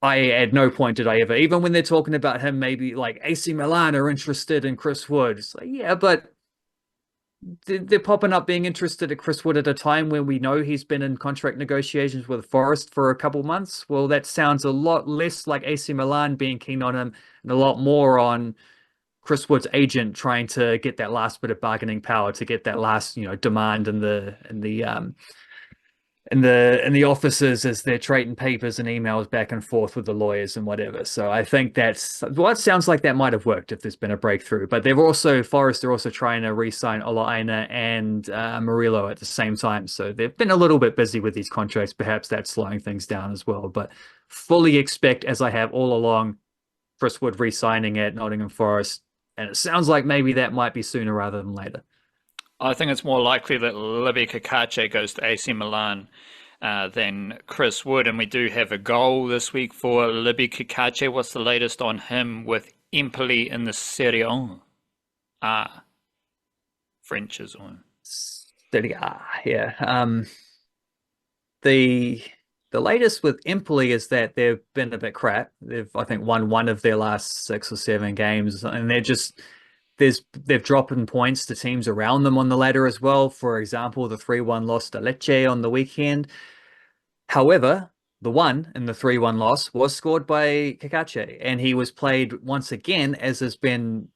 I at no point did I ever, even when they're talking about him, maybe like AC Milan are interested in Chris Wood. It's like, yeah, but they're popping up being interested in Chris Wood at a time when we know he's been in contract negotiations with Forest for a couple months. Well, that sounds a lot less like AC Milan being keen on him and a lot more on Chris Wood's agent trying to get that last bit of bargaining power to get that last, demand in the offices as they're trading papers and emails back and forth with the lawyers and whatever. So I think it sounds like that might have worked if there's been a breakthrough. But Forest are also trying to re-sign Olaina and Murillo at the same time. So they've been a little bit busy with these contracts. Perhaps that's slowing things down as well. But fully expect, as I have all along, Chris Wood re-signing at Nottingham Forest. And it sounds like maybe that might be sooner rather than later. I think it's more likely that Libby Cacace goes to AC Milan than Chris Wood, and we do have a goal this week for Libby Cacace. What's the latest on him with Empoli in the Serie A? French is on. Serie A, yeah. The latest with Empoli is that they've been a bit crap. They've, I think, won one of their last 6 or 7 games, and they've dropping points to teams around them on the ladder as well. For example, the 3-1 loss to Lecce on the weekend. However, the one in the 3-1 loss was scored by Cacace, and he was played once again, as has been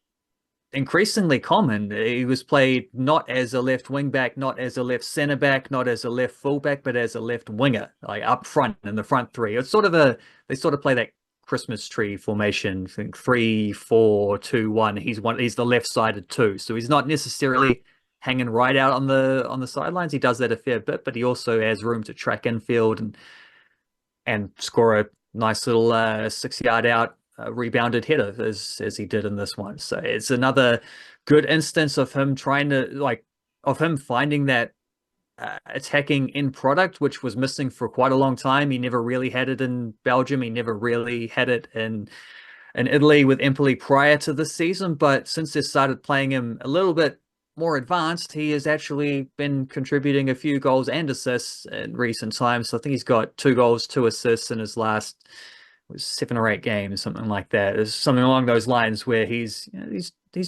increasingly common. He was played not as a left wing back, not as a left centre back, not as a left full back, but as a left winger, like up front in the front three. It's they sort of play that Christmas tree formation, I think 3-4-2-1. He's the left-sided 2, so he's not necessarily hanging right out on the sidelines. He does that a fair bit, but he also has room to track infield and score a nice little 6-yard out rebounded header as he did in this one. So it's another good instance of him finding that attacking end product, which was missing for quite a long time. He never really had it in Belgium. He never really had it in Italy with Empoli prior to this season. But since they started playing him a little bit more advanced, he has actually been contributing a few goals and assists in recent times. So I think he's got 2 goals, 2 assists in his last 7 or 8 games, something like that. There's something along those lines where he's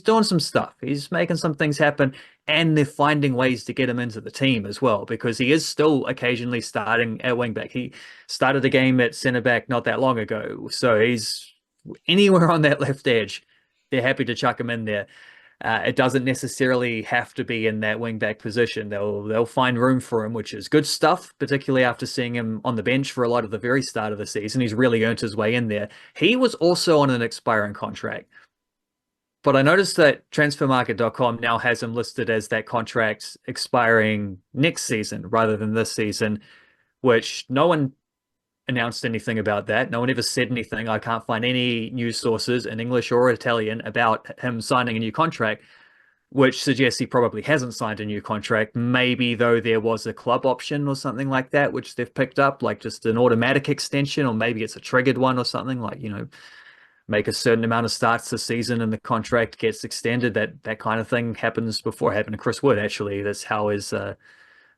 doing some stuff. He's making some things happen, and they're finding ways to get him into the team as well, because he is still occasionally starting at wing back. He started a game at centre back not that long ago, so he's anywhere on that left edge. They're happy to chuck him in there. It doesn't necessarily have to be in that wing back position. They'll find room for him, which is good stuff, particularly after seeing him on the bench for a lot of the very start of the season. He's really earned his way in there. He was also on an expiring contract, but I noticed that transfermarket.com now has him listed as that contract expiring next season rather than this season, which no one announced anything about that. No one ever said anything. I can't find any news sources in English or Italian about him signing a new contract, which suggests he probably hasn't signed a new contract. Maybe, though, there was a club option or something like that, which they've picked up, like just an automatic extension, or maybe it's a triggered one or something, like, make a certain amount of starts this season and the contract gets extended. That kind of thing happens before. It happened to Chris Wood, actually. That's how his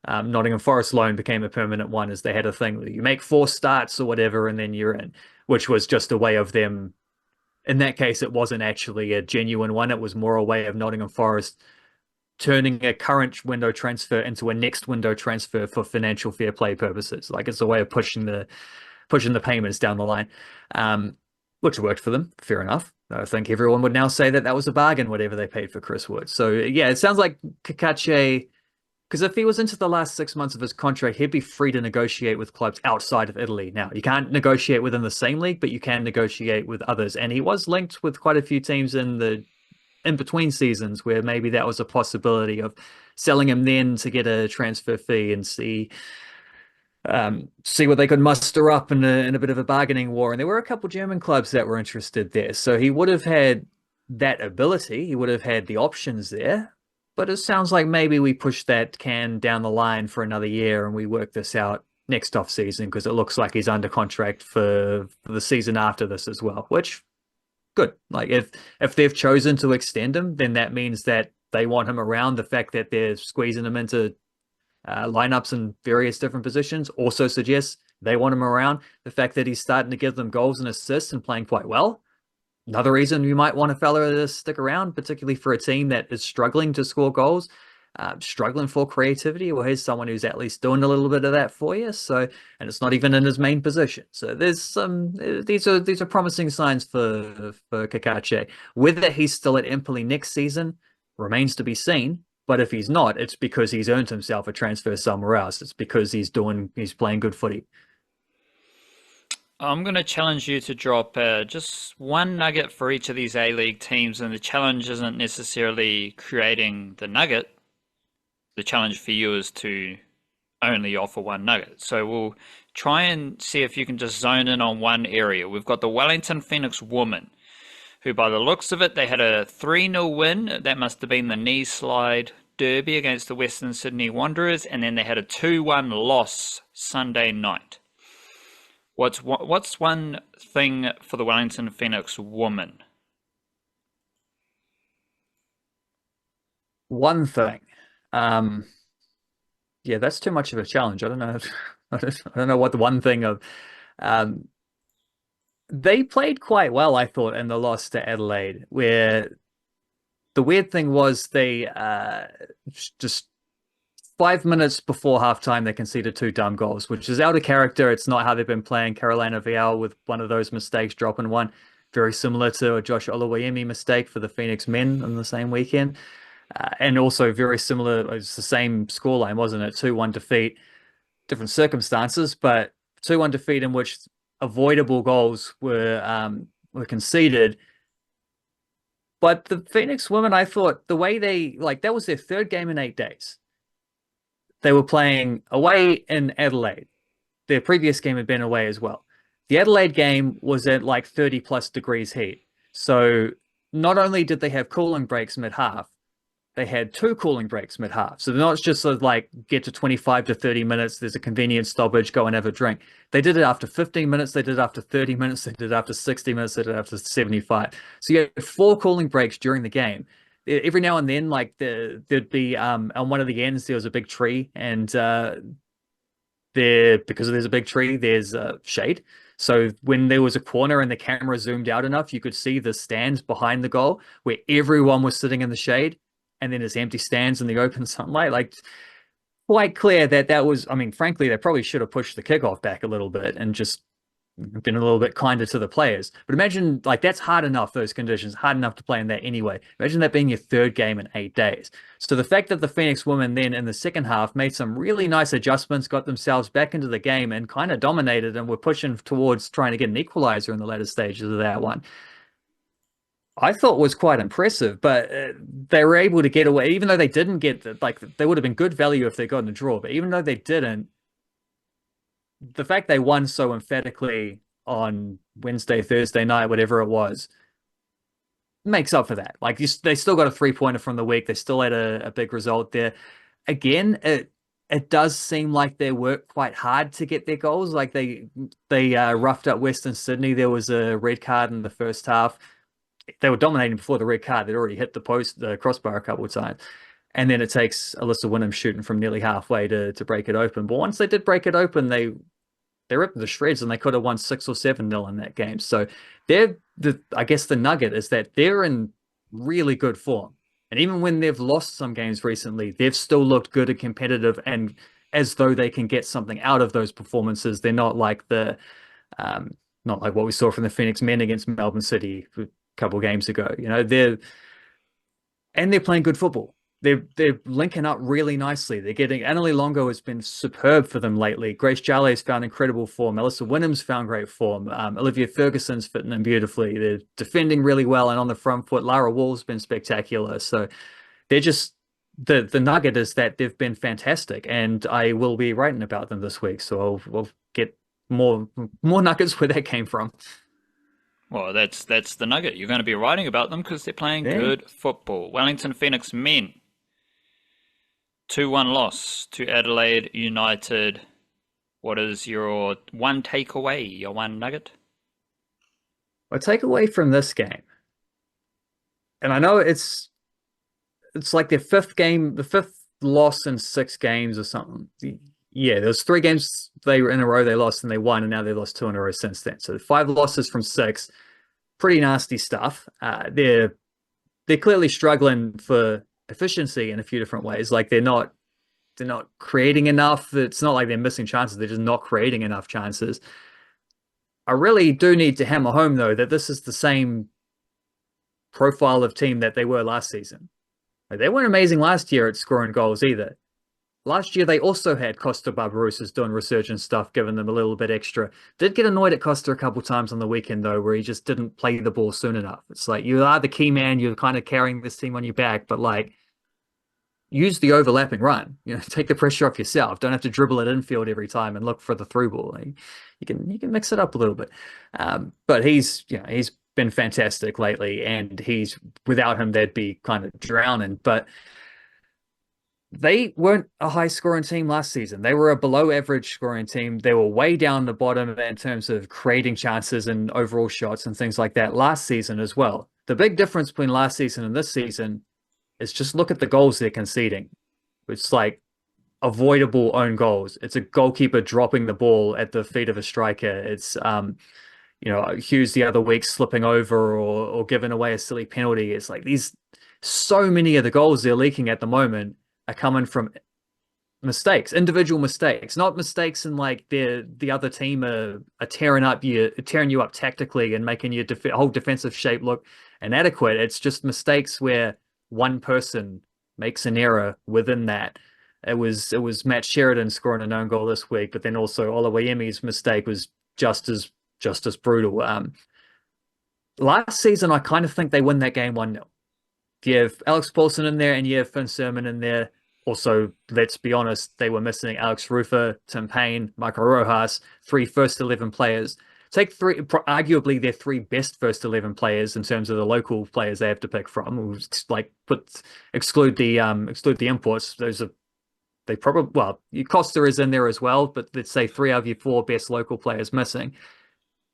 Nottingham Forest loan became a permanent one, as they had a thing where you make 4 starts or whatever and then you're in, which was just a way of them. In that case, it wasn't actually a genuine one. It was more a way of Nottingham Forest turning a current window transfer into a next window transfer for financial fair play purposes. Like, it's a way of pushing the payments down the line, which worked for them. Fair enough. I think everyone would now say that was a bargain, whatever they paid for Chris Wood. So yeah, it sounds like Cacace, because if he was into the last 6 months of his contract, he'd be free to negotiate with clubs outside of Italy. Now, you can't negotiate within the same league, but you can negotiate with others. And he was linked with quite a few teams in between seasons, where maybe that was a possibility of selling him then to get a transfer fee and see what they could muster up in a bit of a bargaining war. And there were a couple German clubs that were interested there. So he would have had that ability. He would have had the options there. But it sounds like maybe we push that can down the line for another year and we work this out next off season, because it looks like he's under contract for the season after this as well, which good. Like, if they've chosen to extend him, then that means that they want him around. The fact that they're squeezing him into lineups in various different positions also suggests they want him around. The fact that he's starting to give them goals and assists and playing quite well, another reason you might want a fella to stick around, particularly for a team that is struggling to score goals, struggling for creativity. Well, here's someone who's at least doing a little bit of that for you. So, and it's not even in his main position. So there's some, these are promising signs for Cacace. Whether he's still at Empoli next season remains to be seen. But if he's not, it's because he's earned himself a transfer somewhere else. It's because he's playing good footy. I'm going to challenge you to drop just one nugget for each of these A-League teams, and the challenge isn't necessarily creating the nugget. The challenge for you is to only offer one nugget. So we'll try and see if you can just zone in on one area. We've got the Wellington Phoenix women, who by the looks of it, they had a 3-0 win. That must have been the knee slide derby against the Western Sydney Wanderers, and then they had a 2-1 loss Sunday night. What's one thing for the Wellington Phoenix woman? One thing. Yeah, that's too much of a challenge. I don't know. I don't know what the one thing of. They played quite well, I thought, in the loss to Adelaide, where the weird thing was they just 5 minutes before halftime, they conceded 2 dumb goals, which is out of character. It's not how they've been playing. Carolina Vial with one of those mistakes, dropping one, very similar to a Josh Oluwayemi mistake for the Phoenix men on the same weekend. And also very similar, it's the same scoreline, wasn't it? 2-1 defeat, different circumstances, but 2-1 defeat in which avoidable goals were conceded. But the Phoenix women, I thought the way that was their 3rd game in 8 days. They were playing away in Adelaide. Their previous game had been away as well. The Adelaide game was at like 30 plus degrees heat. So not only did they have cooling breaks mid-half, they had 2 cooling breaks mid-half. So they're not just like get to 25 to 30 minutes, there's a convenient stoppage, go and have a drink. They did it after 15 minutes, they did it after 30 minutes, they did it after 60 minutes, they did it after 75. So you had 4 cooling breaks during the game. Every now and then, like there'd be on one of the ends, there was a big tree, and because there's a big tree, there's shade. So when there was a corner and the camera zoomed out enough, you could see the stands behind the goal where everyone was sitting in the shade, and then there's empty stands in the open sunlight. Like, quite clear that was, I mean, frankly, they probably should have pushed the kickoff back a little bit and just been a little bit kinder to the players. But imagine, like, that's hard enough, those conditions, hard enough to play in that anyway. Imagine that being your 3rd game in 8 days. So the fact that the Phoenix women then in the second half made some really nice adjustments, got themselves back into the game and kind of dominated, and were pushing towards trying to get an equalizer in the later stages of that one, I thought was quite impressive. But they were able to get away, even though they didn't get, like, they would have been good value if they got in a draw, but even though they didn't, the fact they won so emphatically on Wednesday, Thursday night, whatever it was, makes up for that. Like they still got a 3-pointer from the week. They still had a big result there. Again, it does seem like they worked quite hard to get their goals. Like they roughed up Western Sydney. There was a red card in the first half. They were dominating before the red card. They'd already hit the crossbar a couple of times. And then it takes Alyssa Wynnum shooting from nearly halfway to break it open. But once they did break it open, they ripped the shreds and they could have won 6 or 7-0 in that game. So I guess the nugget is that they're in really good form. And even when they've lost some games recently, they've still looked good and competitive and as though they can get something out of those performances. They're not like not like what we saw from the Phoenix men against Melbourne City a couple of games ago. They're playing good football. They're linking up really nicely. They're getting Annalie Longo has been superb for them lately. Grace Jale's found incredible form. Alyssa Wynnum's found great form. Olivia Ferguson's fitting in beautifully. They're defending really well, and on the front foot, Lara Wall's been spectacular. So they're just the nugget is that they've been fantastic, and I will be writing about them this week. So I'll get more nuggets where that came from. Well, that's the nugget. You're going to be writing about them because they're playing good football. Wellington Phoenix men. 2-1 loss to Adelaide United. What is your one takeaway, your one nugget? My takeaway from this game, and I know it's like their fifth game, the fifth loss in 6 games or something. Yeah, there's 3 games they were in a row they lost and they won, and now they lost 2 in a row since then. So 5 losses from 6, pretty nasty stuff. They're clearly struggling for efficiency in a few different ways. Like they're not creating enough. It's not like they're missing chances. They're just not creating enough chances. I really do need to hammer home though that this is the same profile of team that they were last season. Like, they weren't amazing last year at scoring goals either. Last year they also had Costa Barbarosas doing resurgent stuff, giving them a little bit extra. Did get annoyed at Costa a couple times on the weekend though, where he just didn't play the ball soon enough. It's like, you are the key man, you're kind of carrying this team on your back, but like, use the overlapping run. Take the pressure off yourself. Don't have to dribble it infield every time and look for the through ball. Like, you can mix it up a little bit. But he's been fantastic lately, and without him they'd be kind of drowning. But they weren't a high scoring team last season. They were a below average scoring team. They were way down the bottom in terms of creating chances and overall shots and things like that last season as well. The big difference between last season and this season is just look at the goals they're conceding. It's like avoidable own goals. It's a goalkeeper dropping the ball at the feet of a striker. It's Hughes the other week slipping over or giving away a silly penalty. It's like so many of the goals they're leaking at the moment are coming from mistakes, individual mistakes, not mistakes in like the other team are tearing you up tactically and making your whole defensive shape look inadequate. It's just mistakes where one person makes an error within that. It was Matt Sheridan scoring an own goal this week, but then also Olawayemi's mistake was just as brutal. Last season, I kind of think they win that game 1-0. You have Alex Paulson in there and you have Finn Sermon in there. Also, let's be honest, they were missing Alex Rufer, Tim Payne, Michael Rojas, 3 first 11 players. Take 3, arguably their 3 best first 11 players in terms of the local players they have to pick from. Like exclude the imports. Costa is in there as well, but let's say 3 of your 4 best local players missing.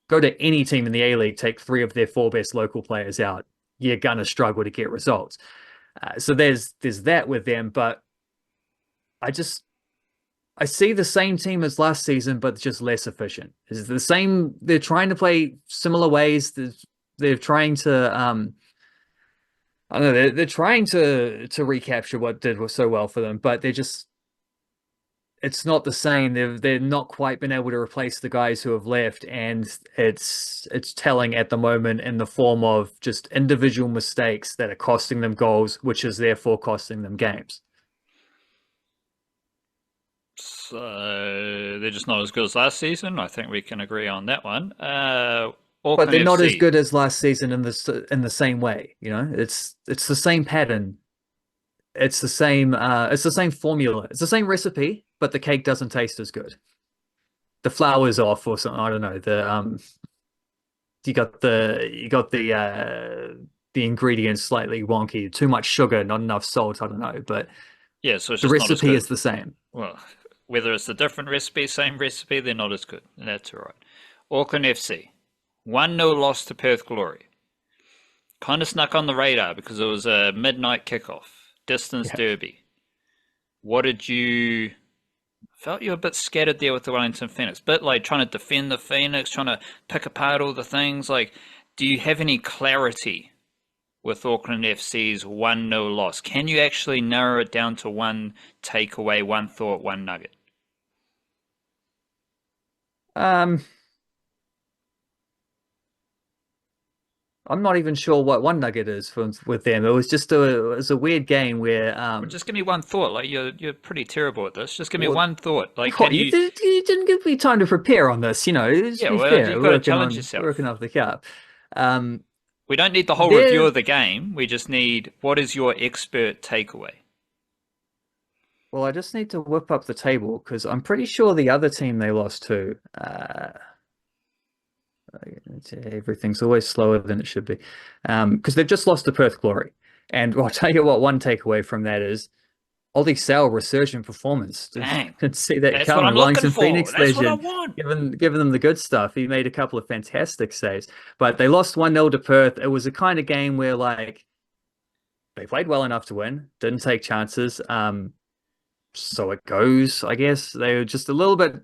Go to any team in the A-League, take 3 of their 4 best local players out. You're gonna struggle to get results. So there's that with them, but I see the same team as last season, but just less efficient. It's the same. They're trying to play similar ways. They're trying to, I don't know. They're trying to recapture what did so well for them, but it's not the same. They're not quite been able to replace the guys who have left, and it's telling at the moment in the form of just individual mistakes that are costing them goals, which is therefore costing them games. So they're just not as good as last season. I think we can agree on that one. But they're not as good as last season in the same way. It's the same pattern. It's the same formula. It's the same recipe, but the cake doesn't taste as good. the flour's off or something. I don't know. The ingredients slightly wonky, too much sugar, not enough salt. I don't know, but Yeah, so it's the just not as recipe good. is the same. Well, whether it's a different recipe, same recipe, they're not as good. That's all right. Auckland FC, 1-0 loss to Perth Glory. Kind of snuck on the radar because it was a midnight kickoff, distance Yeah. derby. What did you felt you were a bit scattered there with the Wellington Phoenix, bit like trying to defend the Phoenix, trying to pick apart all the things. Like, do you have any clarity with Auckland FC's 1-0 loss? Can you actually narrow it down to one takeaway, one thought, one nugget? Um, I'm not even sure what one nugget is with them. It was a weird game where Well, just give me one thought. Like you're pretty terrible at this. Just give me well, one thought. Like, what, can you? you didn't give me time to prepare on this. Let's Yeah, be well, fair. you've got to challenge yourself. Working off the cup. Um, We don't need the whole review there. of the game. We just need what is your expert takeaway? Well, I just need to whip up the table because I'm pretty sure the other team they lost to. Everything's always slower than it should be, because they've just lost to Perth Glory. And I'll tell you what, one takeaway from that is Ollie Sale resurgent performance. Dang, Didn't see that that's what coming. I'm looking Wellington for. Phoenix That's what I legend, want. giving them the good stuff. He made a couple of fantastic saves, but they lost 1-0 to Perth. It was a kind of game where like they played well enough to win, didn't take chances. So it goes, I guess. They were just a little bit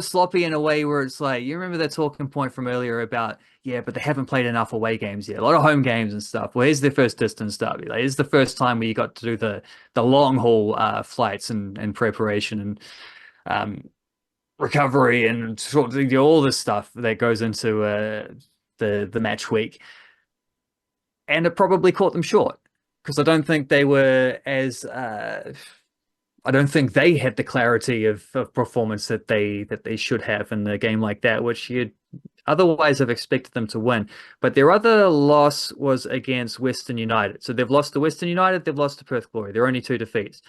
sloppy in a way where it's like, you remember that talking point from earlier about, yeah, but they haven't played enough away games yet, a lot of home games and stuff. Well, here's their first distance derby. Like, it's the first time where you got to do the long haul flights and preparation and recovery and sort of all this stuff that goes into the match week. And it probably caught them short because I don't think they were as I don't think they had the clarity of performance that they should have in a game like that, which you'd otherwise have expected them to win. But their other loss was against Western United. So they've lost to Western United, they've lost to Perth Glory. They're only two defeats.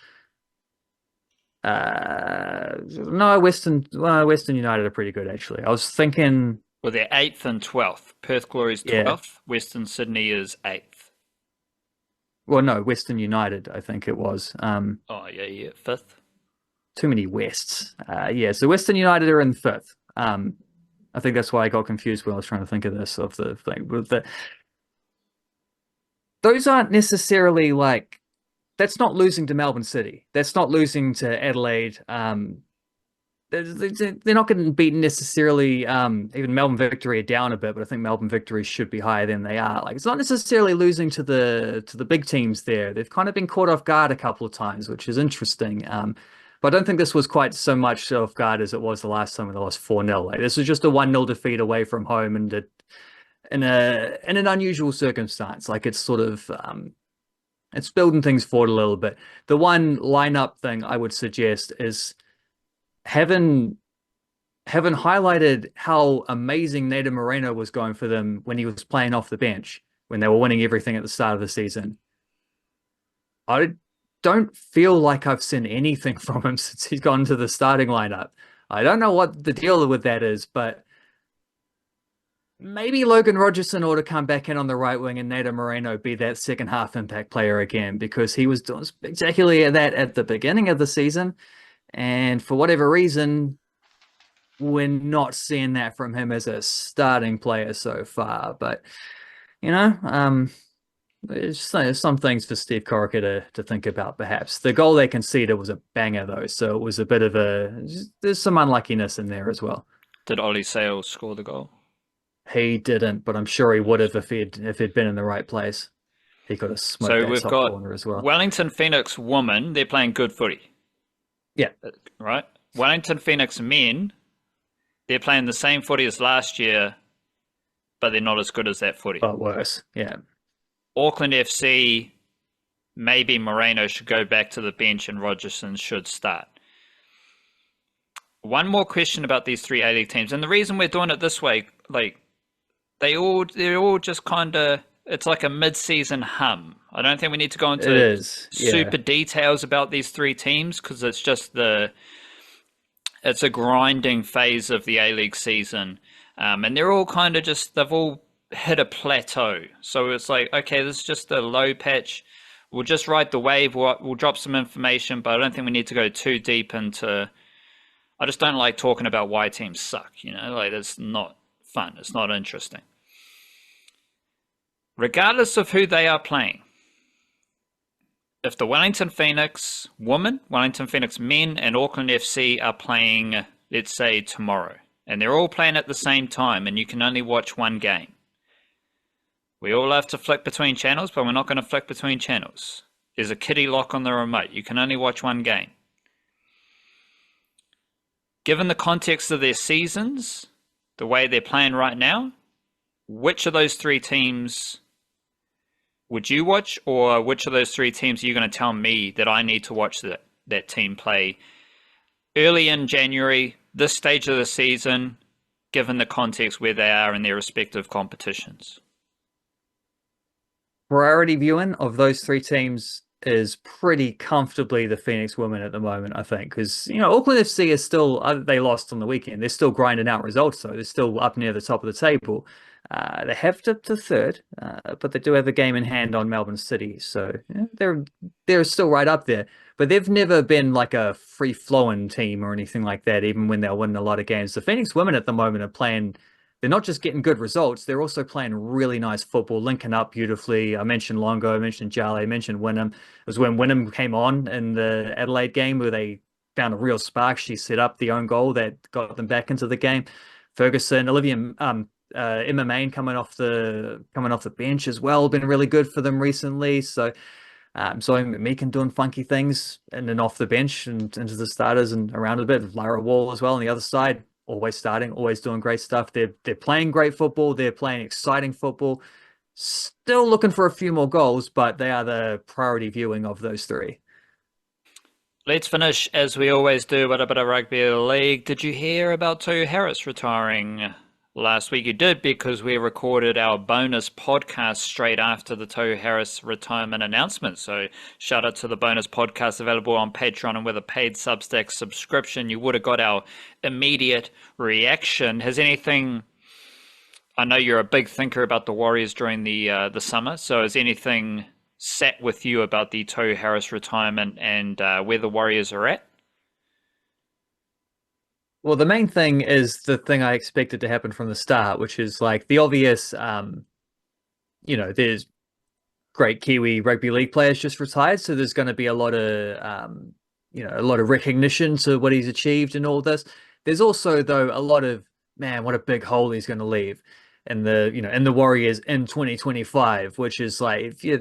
No, Western United are pretty good actually. I was thinking, Well, they're 8th and 12th. Perth Glory's 12th. yeah. Western Sydney is 8th. Well, no, Western United, I think it was. Oh, yeah, 5th. Too many Wests. Yeah, so Western United are in fifth. I think that's why I got confused when I was trying to think of this of the thing. But those aren't necessarily like that's not losing to Melbourne City. That's not losing to Adelaide. They're not getting beaten necessarily. Even Melbourne Victory are down a bit, but I think Melbourne Victory should be higher than they are. Like it's not necessarily losing to the big teams there. They've kind of been caught off guard a couple of times, which is interesting. But I don't think this was quite so much off guard as it was the last time when they lost 4-0. Like this was just a 1-0 defeat away from home and in an unusual circumstance. Like it's sort of it's building things forward a little bit. The one lineup thing I would suggest is having highlighted how amazing Nader Moreno was going for them when he was playing off the bench, when they were winning everything at the start of the season. I don't feel like I've seen anything from him since he's gone to the starting lineup. I don't know what the deal with that is, but maybe Logan Rogerson ought to come back in on the right wing and Nader Moreno be that second half impact player again, because he was doing spectacularly at that at the beginning of the season. And for whatever reason, we're not seeing that from him as a starting player so far. But, there's some things for Steve Corica to think about, perhaps. The goal they conceded was a banger, though. So it was a bit of there's some unluckiness in there as well. Did Ollie Sales score the goal? He didn't, but I'm sure he would have if he'd been in the right place. He could have smoked So that we've top got corner as well. Wellington Phoenix women, they're playing good footy. Yeah. Right? Wellington Phoenix men, they're playing the same footy as last year, but they're not as good as that footy. But worse, yeah. Auckland FC, maybe Moreno should go back to the bench and Rogerson should start. One more question about these three A-League teams, and the reason we're doing it this way, like they're all just kind of, it's like a mid-season hum. I don't think we need to go into super details about these three teams because it's It's a grinding phase of the A-League season, and they're all kind of just they've all hit a plateau. So it's like, okay, this is just a low patch. We'll just ride the wave. We'll drop some information, but I don't think we need to go too deep into. I just don't like talking about why teams suck. Like it's not fun. It's not interesting. Regardless of who they are playing, if the Wellington Phoenix women, Wellington Phoenix men, and Auckland FC are playing, let's say tomorrow, and they're all playing at the same time, and you can only watch one game. We all have to flick between channels, but we're not going to flick between channels. There's a kitty lock on the remote. You can only watch one game. Given the context of their seasons, the way they're playing right now, which of those three teams would you watch, or which of those three teams are you going to tell me that I need to watch that team play early in January, this stage of the season, given the context where they are in their respective competitions? Priority viewing of those three teams is pretty comfortably the Phoenix women at the moment, I think, because Auckland FC is still, they lost on the weekend. They're still grinding out results, though. They're still up near the top of the table. They have dipped to third, but they do have a game in hand on Melbourne City, so they're still right up there. But they've never been like a free-flowing team or anything like that, even when they're winning a lot of games. The Phoenix women at the moment are playing. They're not just getting good results, they're also playing really nice football, linking up beautifully. I mentioned Longo, I mentioned Jale, I mentioned Wynnum. It was when Wynnum came on in the Adelaide game where they found a real spark. She set up the own goal that got them back into the game. Ferguson, Emma Main coming off the bench as well, been really good for them recently. So Meekin doing funky things in and off the bench and into the starters and around a bit. Lara Wall as well on the other side. Always starting, always doing great stuff. They're playing great football. They're playing exciting football. Still looking for a few more goals, but they are the priority viewing of those three. Let's finish, as we always do, with a bit of rugby league. Did you hear about Tohu Harris retiring last week? You did, because we recorded our bonus podcast straight after the Tohu Harris retirement announcement. So shout out to the bonus podcast available on Patreon, and with a paid Substack subscription, you would have got our immediate reaction. Has anything... I know you're a big thinker about the Warriors during the summer, so has anything sat with you about the Tohu Harris retirement and where the Warriors are at? Well, the main thing is the thing I expected to happen from the start, which is like the obvious, there's great Kiwi rugby league players just retired. So there's going to be a lot of, a lot of recognition to what he's achieved and all this. There's also, though, a lot of, man, what a big hole he's going to leave in the Warriors in 2025, which is like, he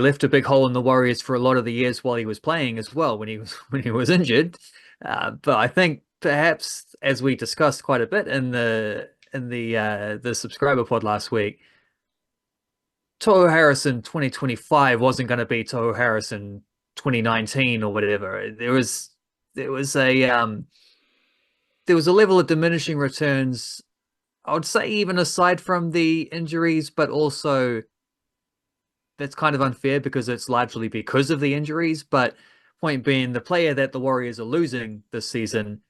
left a big hole in the Warriors for a lot of the years while he was playing as well, when he was injured. But I think perhaps, as we discussed quite a bit in the subscriber pod last week, Tohu Harris in 2025 wasn't going to be Tohu Harris in 2019 or whatever. There was a level of diminishing returns, I would say, even aside from the injuries, but also that's kind of unfair because it's largely because of the injuries. But point being, the player that the Warriors are losing this season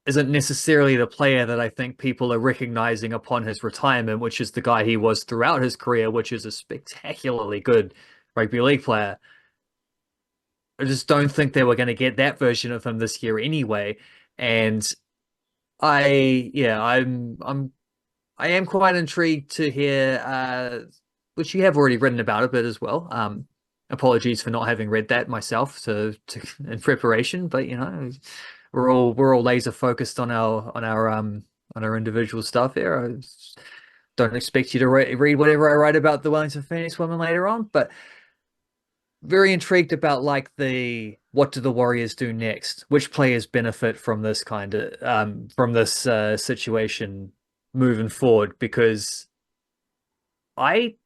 isn't necessarily the player that I think people are recognizing upon his retirement, which is the guy he was throughout his career, which is a spectacularly good rugby league player. I just don't think they were going to get that version of him this year anyway. And I am quite intrigued to hear, which you have already written about a bit as well. Apologies for not having read that myself to in preparation, but we're all laser focused on our individual stuff here. I don't expect you to read whatever I write about the Wellington Phoenix women later on, but very intrigued about like what do the Warriors do next? Which players benefit from this kind of situation moving forward? Because I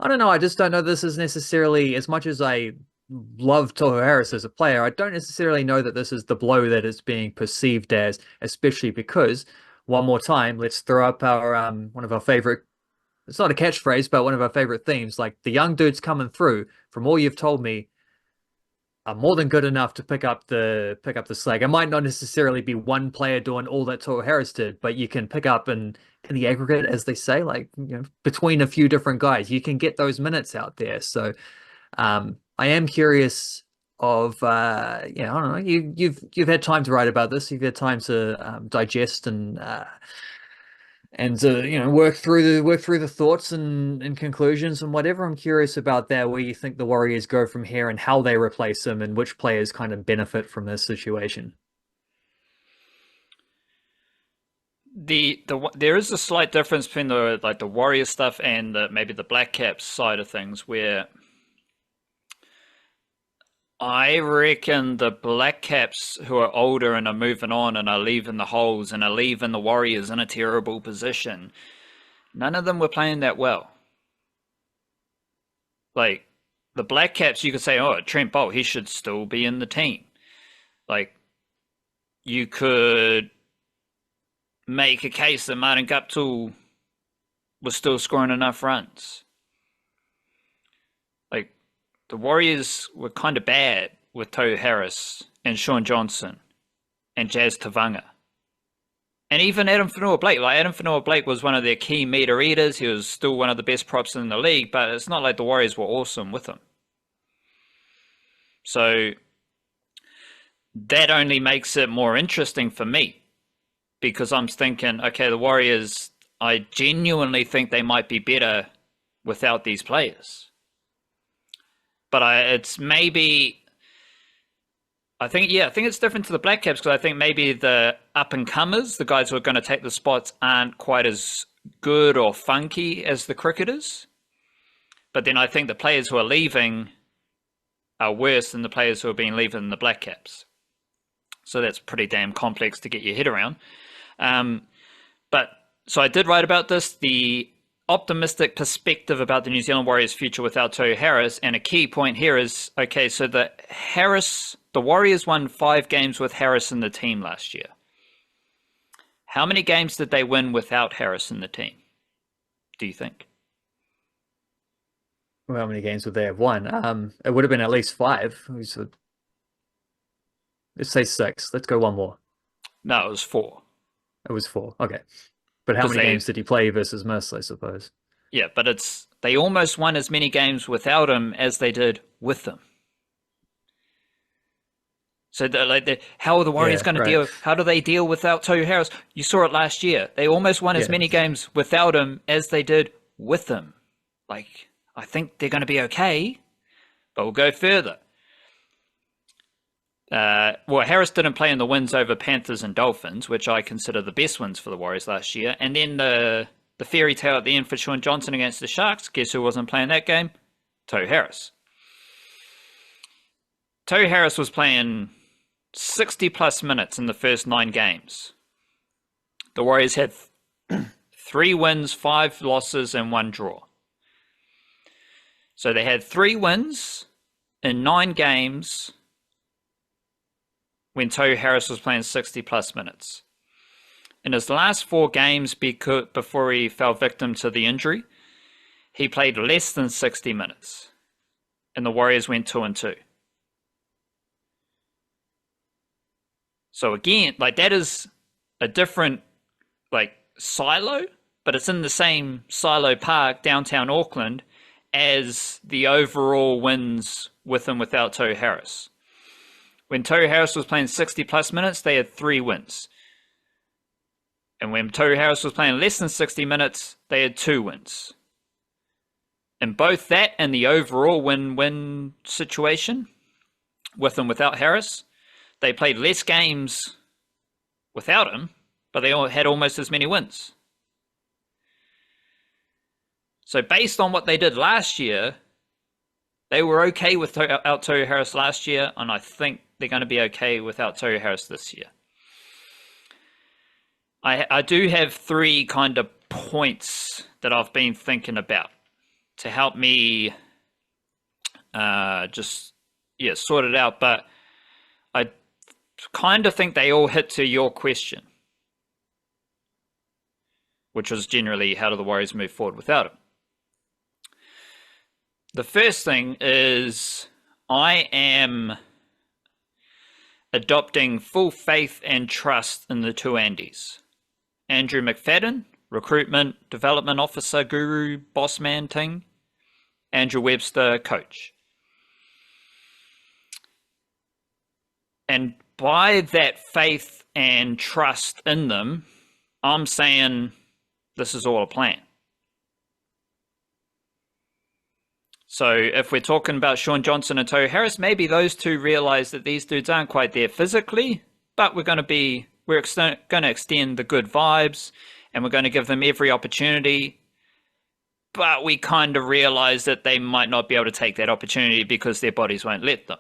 don't know. I just don't know this is necessarily, as much as I love Tohu Harris as a player, I don't necessarily know that this is the blow that it's being perceived as, especially because, one more time, let's throw up our one of our favorite, it's not a catchphrase, but one of our favorite themes, like the young dudes coming through. From all you've told me, are more than good enough to pick up the slack. It might not necessarily be one player doing all that Tohu Harris did, but you can pick up in the aggregate, as they say, like, between a few different guys, you can get those minutes out there. So I am curious of I don't know, you've had time to write about this, you've had time to digest and to work through the thoughts and conclusions and whatever. I'm curious about that, where you think the Warriors go from here and how they replace him and which players kind of benefit from this situation. There is a slight difference between the Warriors stuff and maybe the Blackcaps side of things, where I reckon the Blackcaps, who are older and are moving on and are leaving the holes and are leaving the Warriors in a terrible position, none of them were playing that well. Like, the Blackcaps, you could say, oh, Trent Bolt, he should still be in the team. Like, you could make a case that Martin Guptill was still scoring enough runs. Like, the Warriors were kind of bad with Tohu Harris and Sean Johnson and Jazz Tavanga. And even Adam Whenua-Blake. Like, Adam Whenua-Blake was one of their key meter eaters. He was still one of the best props in the league, but it's not like the Warriors were awesome with him. So that only makes it more interesting for me, because I'm thinking, okay, the Warriors, I genuinely think they might be better without these players. But I think it's different to the Blackcaps, because I think maybe the up-and-comers, the guys who are going to take the spots, aren't quite as good or funky as the cricketers. But then I think the players who are leaving are worse than the players who have been leaving the Blackcaps. So that's pretty damn complex to get your head around. So I did write about this, the optimistic perspective about the New Zealand Warriors' future without Tohu Harris. And a key point here is, okay, so the Warriors won 5 games with Harris in the team last year. How many games did they win without Harris in the team, do you think? Well, how many games would they have won? It would have been at least 5. Let's say 6. Let's go one more. No, it was 4. It was 4. Okay. But how many games did he play versus miss, I suppose? Yeah, but they almost won as many games without him as they did with him. So how are the Warriors going to deal? How do they deal without Tohu Harris? You saw it last year. They almost won as many games without him as they did with him. Like, I think they're going to be okay, but we'll go further. Harris didn't play in the wins over Panthers and Dolphins, which I consider the best wins for the Warriors last year. And then the fairy tale at the end for Sean Johnson against the Sharks. Guess who wasn't playing that game? Tohu Harris. Tohu Harris was playing 60-plus minutes in the first 9 games. The Warriors had 3 wins, 5 losses, and 1 draw. So they had 3 wins in 9 games when Tohu Harris was playing 60-plus minutes. In his last 4 games before he fell victim to the injury, he played less than 60 minutes, and the Warriors went 2-2. So again, that is a different silo, but it's in the same silo park, downtown Auckland, as the overall wins with and without Tohu Harris. When Tohu Harris was playing 60-plus minutes, they had 3 wins. And when Tohu Harris was playing less than 60 minutes, they had 2 wins. And both that and the overall win-win situation, with and without Harris, they played less games without him, but they all had almost as many wins. So based on what they did last year, they were okay without Tohu Harris last year, and I think they're going to be okay without Tohu Harris this year. I do have 3 kind of points that I've been thinking about to help me sort it out, but I kind of think they all hit to your question, which was generally, how do the Warriors move forward without him? The first thing is, I am adopting full faith and trust in the two Andes. Andrew McFadden, recruitment, development officer, guru, boss man thing. Andrew Webster, coach. And by that faith and trust in them, I'm saying this is all a plan. So if we're talking about Shaun Johnson and Tohu Harris, maybe those two realize that these dudes aren't quite there physically, but we're going to extend the good vibes and we're going to give them every opportunity. But we kind of realize that they might not be able to take that opportunity because their bodies won't let them.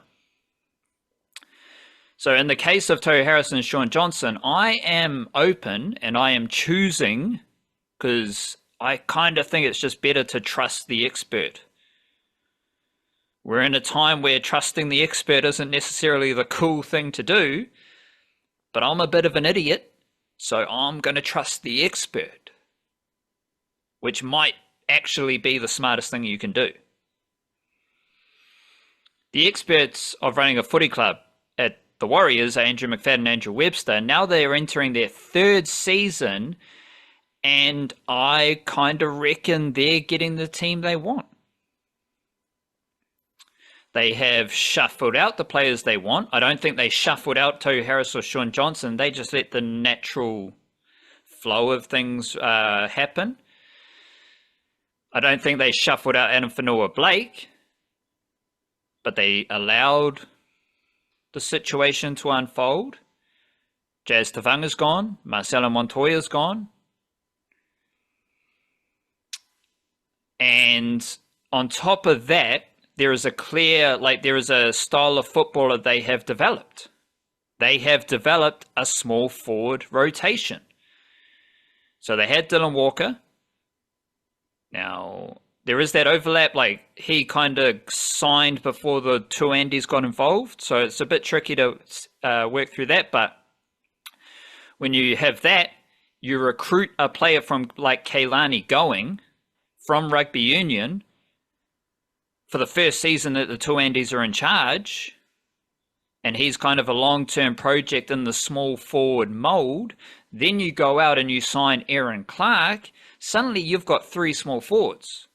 So in the case of Tohu Harris and Shaun Johnson, I am open and I am choosing, because I kind of think it's just better to trust the expert. We're in a time where trusting the expert isn't necessarily the cool thing to do, but I'm a bit of an idiot, so I'm going to trust the expert, which might actually be the smartest thing you can do. The experts of running a footy club at the Warriors are Andrew McFadden and Andrew Webster. Now they are entering their third season, and I kind of reckon they're getting the team they want. They have shuffled out the players they want. I don't think they shuffled out Tohu Harris or Shaun Johnson. They just let the natural flow of things happen. I don't think they shuffled out Adam Whanu-Blake, but they allowed the situation to unfold. Jazz Tevagua's gone. Marcelo Montoya's gone. And on top of that, there is a style of footballer they have developed. They have developed a small forward rotation. So they had Dylan Walker. Now, there is that overlap, like he kind of signed before the two Andes got involved. So it's a bit tricky to work through that. But when you have that, you recruit a player from like Keilani going from rugby union for the first season that the two Andes are in charge, and he's kind of a long-term project in the small forward mold. Then you go out and you sign Aaron Clark. Suddenly you've got three small forwards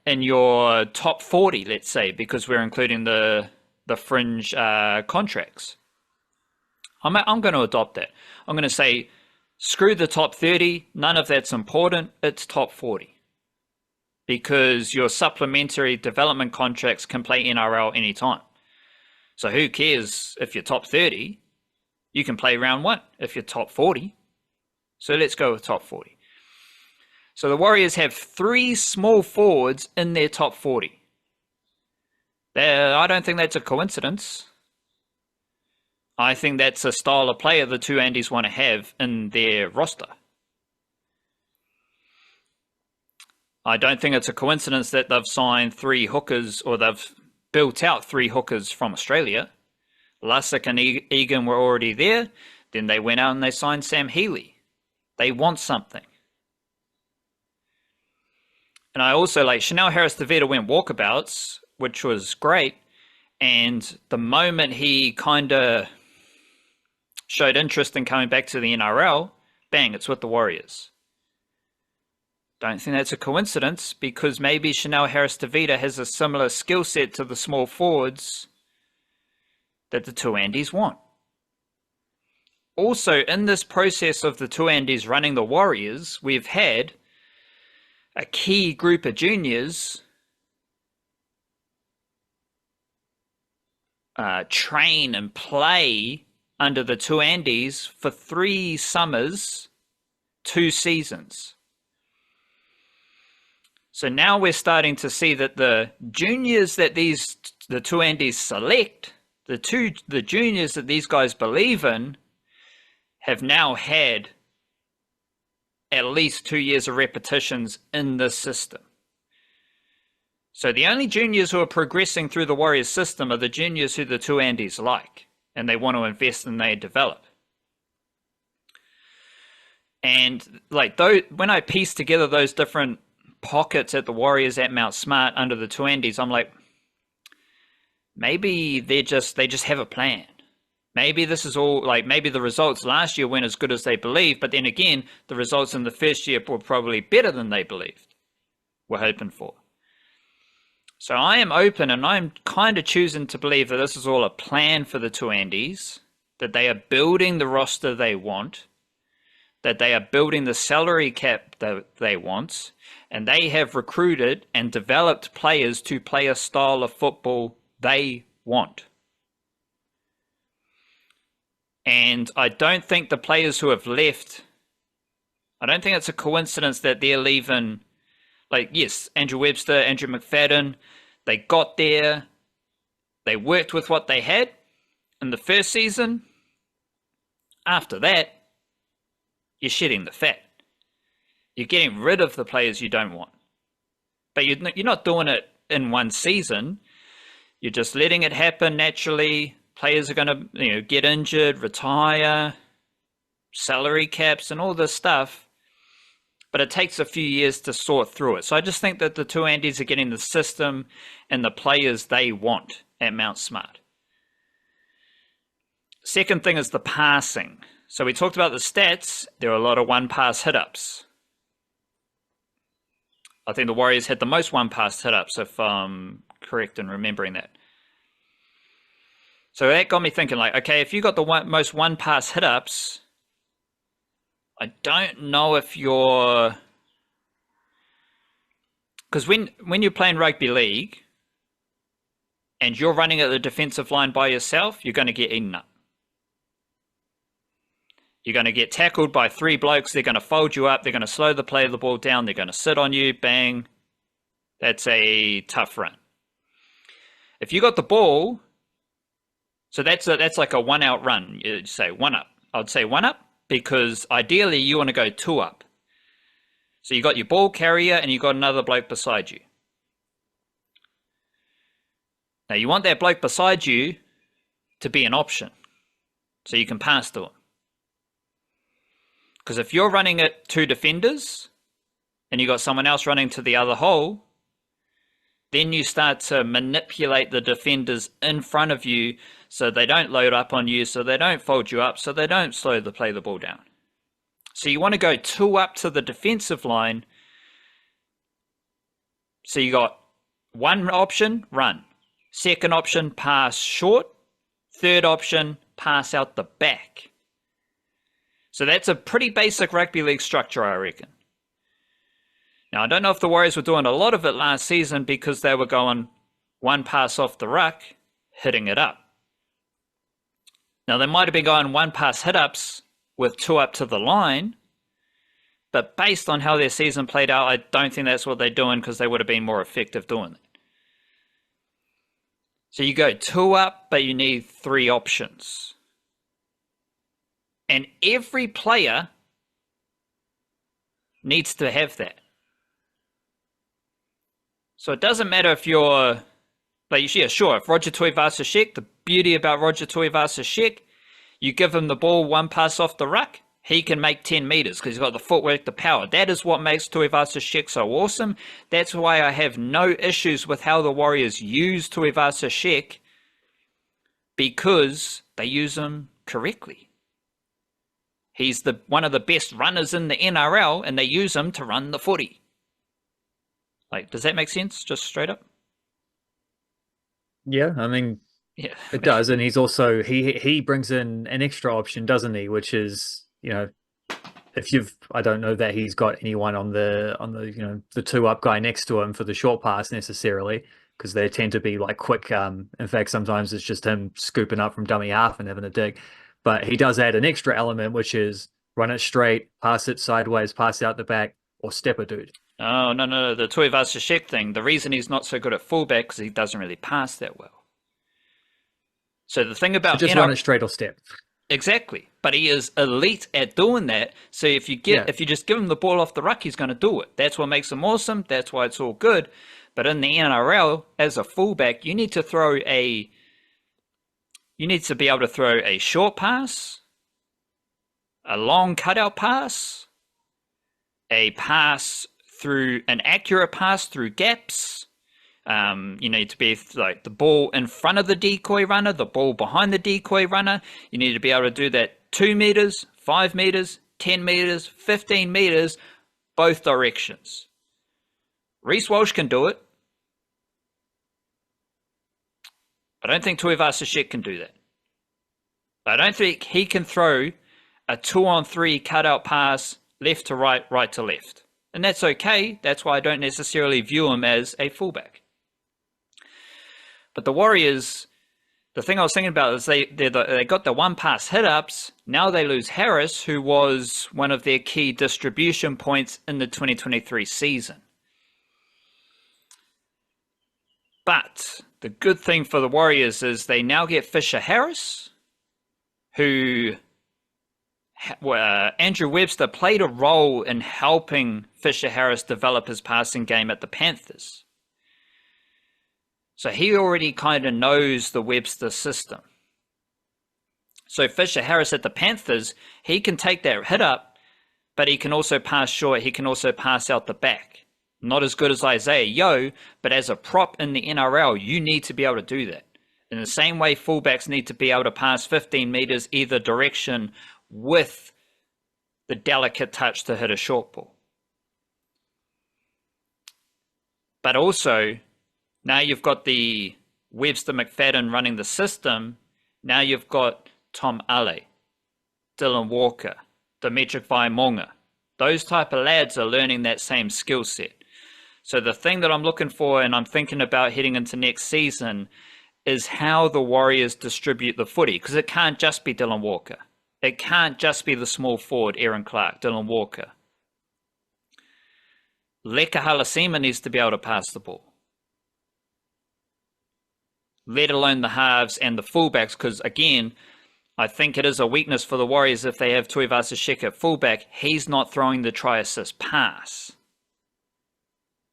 in your top 40, let's say, because we're including the fringe contracts. I'm going to adopt that. I'm going to say, screw the top 30. None of that's important. It's top 40. Because your supplementary development contracts can play NRL anytime. So who cares if you're top 30? You can play round one if you're top 40. So let's go with top 40. So the Warriors have three small forwards in their top 40. I don't think that's a coincidence. I think that's a style of player the two Andes want to have in their roster. I don't think it's a coincidence that they've signed three hookers, or they've built out three hookers from Australia. Lussick and Egan were already there. Then they went out and they signed Sam Healy. They want something. And I also like Chanel Harris-Tavita went walkabouts, which was great. And the moment he kind of showed interest in coming back to the NRL, bang, it's with the Warriors. Don't think that's a coincidence, because maybe Chanel Harris-Tavita has a similar skill set to the small forwards that the two Andes want. Also, in this process of the two Andes running the Warriors, we've had a key group of juniors train and play under the two Andes for 3 summers, 2 seasons. So now we're starting to see that the juniors that the two Andes select, the juniors that these guys believe in, have now had at least 2 years of repetitions in this system. So the only juniors who are progressing through the Warriors system are the juniors who the two Andes like, and they want to invest and they develop. And like when I piece together those different pockets at the Warriors at Mount Smart under the two Andes, I'm like, maybe they just have a plan. Maybe this is all like, maybe the results last year weren't as good as they believed, but then again, the results in the first year were probably better than they believed, were hoping for. So I am open, and I'm kind of choosing to believe that this is all a plan for the two Andes, that they are building the roster they want, that they are building the salary cap that they want, and they have recruited and developed players to play a style of football they want. And I don't think the players who have left, I don't think it's a coincidence that they're leaving. Like, yes, Andrew Webster, Andrew McFadden, they got there, they worked with what they had in the first season. After that, you're shedding the fat. You're getting rid of the players you don't want. But you're not doing it in one season. You're just letting it happen naturally. Players are going to, get injured, retire, salary caps, and all this stuff. But it takes a few years to sort through it. So I just think that the two Andes are getting the system and the players they want at Mount Smart. Second thing is the passing. So we talked about the stats. There are a lot of one-pass hit-ups. I think the Warriors had the most one-pass hit-ups, if I'm correct in remembering that. So that got me thinking, like, okay, if you got the most one-pass hit-ups, I don't know if you're... Because when you're playing rugby league and you're running at the defensive line by yourself, you're going to get eaten up. You're going to get tackled by three blokes. They're going to fold you up. They're going to slow the play of the ball down. They're going to sit on you. Bang. That's a tough run. If you got the ball, so that's like a one-out run. You say one up. I'd say one up because ideally you want to go two up. So you got your ball carrier and you got another bloke beside you. Now you want that bloke beside you to be an option so you can pass to him. Because if you're running at two defenders and you got someone else running to the other hole, then you start to manipulate the defenders in front of you so they don't load up on you, so they don't fold you up, so they don't slow the play the ball down. So you want to go two up to the defensive line. So you got one option, run. Second option, pass short. Third option, pass out the back. So that's a pretty basic rugby league structure, I reckon. Now, I don't know if the Warriors were doing a lot of it last season because they were going one pass off the ruck, hitting it up. Now, they might have been going one pass hit-ups with two up to the line, but based on how their season played out, I don't think that's what they're doing because they would have been more effective doing it. So you go two up, but you need three options. And every player needs to have that. So it doesn't matter if you're, like, yeah, sure, if Roger Tuivasa-Sheck, the beauty about Roger Tuivasa-Sheck, you give him the ball one pass off the ruck, he can make 10 meters because he's got the footwork, the power. That is what makes Tuivasa-Sheck so awesome. That's why I have no issues with how the Warriors use Tuivasa-Sheck, because they use him correctly. He's one of the best runners in the NRL, and they use him to run the footy. Like, does that make sense? Just straight up? Yeah, I mean, yeah, it does. And he's also, he brings in an extra option, doesn't he? Which is, I don't know that he's got anyone on the the two up guy next to him for the short pass necessarily, because they tend to be like quick. In fact, sometimes it's just him scooping up from dummy half and having a dig. But he does add an extra element, which is run it straight, pass it sideways, pass out the back, or step a dude. Oh, no. The Tuivasa-Sheck thing, the reason he's not so good at fullback is he doesn't really pass that well. So the thing about... So just run it straight or step. Exactly. But he is elite at doing that. So if you just give him the ball off the ruck, he's going to do it. That's what makes him awesome. That's why it's all good. But in the NRL, as a fullback, you need to be able to throw a short pass, a long cutout pass, an accurate pass through gaps, You need to be like the ball in front of the decoy runner, the ball behind the decoy runner. You need to be able to do that 2 meters, 5 meters, 10 meters, 15 meters, both directions. Reece Walsh can do it. I don't think Tohu Harris can do that. I don't think he can throw a 2-on-3 cutout pass left to right, right to left. And that's okay. That's why I don't necessarily view him as a fullback. But the Warriors, the thing I was thinking about is they got the one pass hit-ups. Now they lose Harris, who was one of their key distribution points in the 2023 season. But the good thing for the Warriors is they now get Fisher Harris, who Andrew Webster played a role in helping Fisher Harris develop his passing game at the Panthers. So he already kind of knows the Webster system. So Fisher Harris at the Panthers, he can take that hit up, but he can also pass short. He can also pass out the back. Not as good as Isaiah Yeo, but as a prop in the NRL, you need to be able to do that. In the same way fullbacks need to be able to pass 15 meters either direction with the delicate touch to hit a short ball. But also, now you've got the Webster McFadden running the system. Now you've got Tom Ale, Dylan Walker, Dimitri Vaimonga. Those type of lads are learning that same skill set. So the thing that I'm looking for and I'm thinking about heading into next season is how the Warriors distribute the footy, because it can't just be Dylan Walker. It can't just be the small forward, Aaron Clark, Dylan Walker. Leka Halasima needs to be able to pass the ball, let alone the halves and the fullbacks, because again, I think it is a weakness for the Warriors if they have Tohu Harris at fullback. He's not throwing the try-assist pass.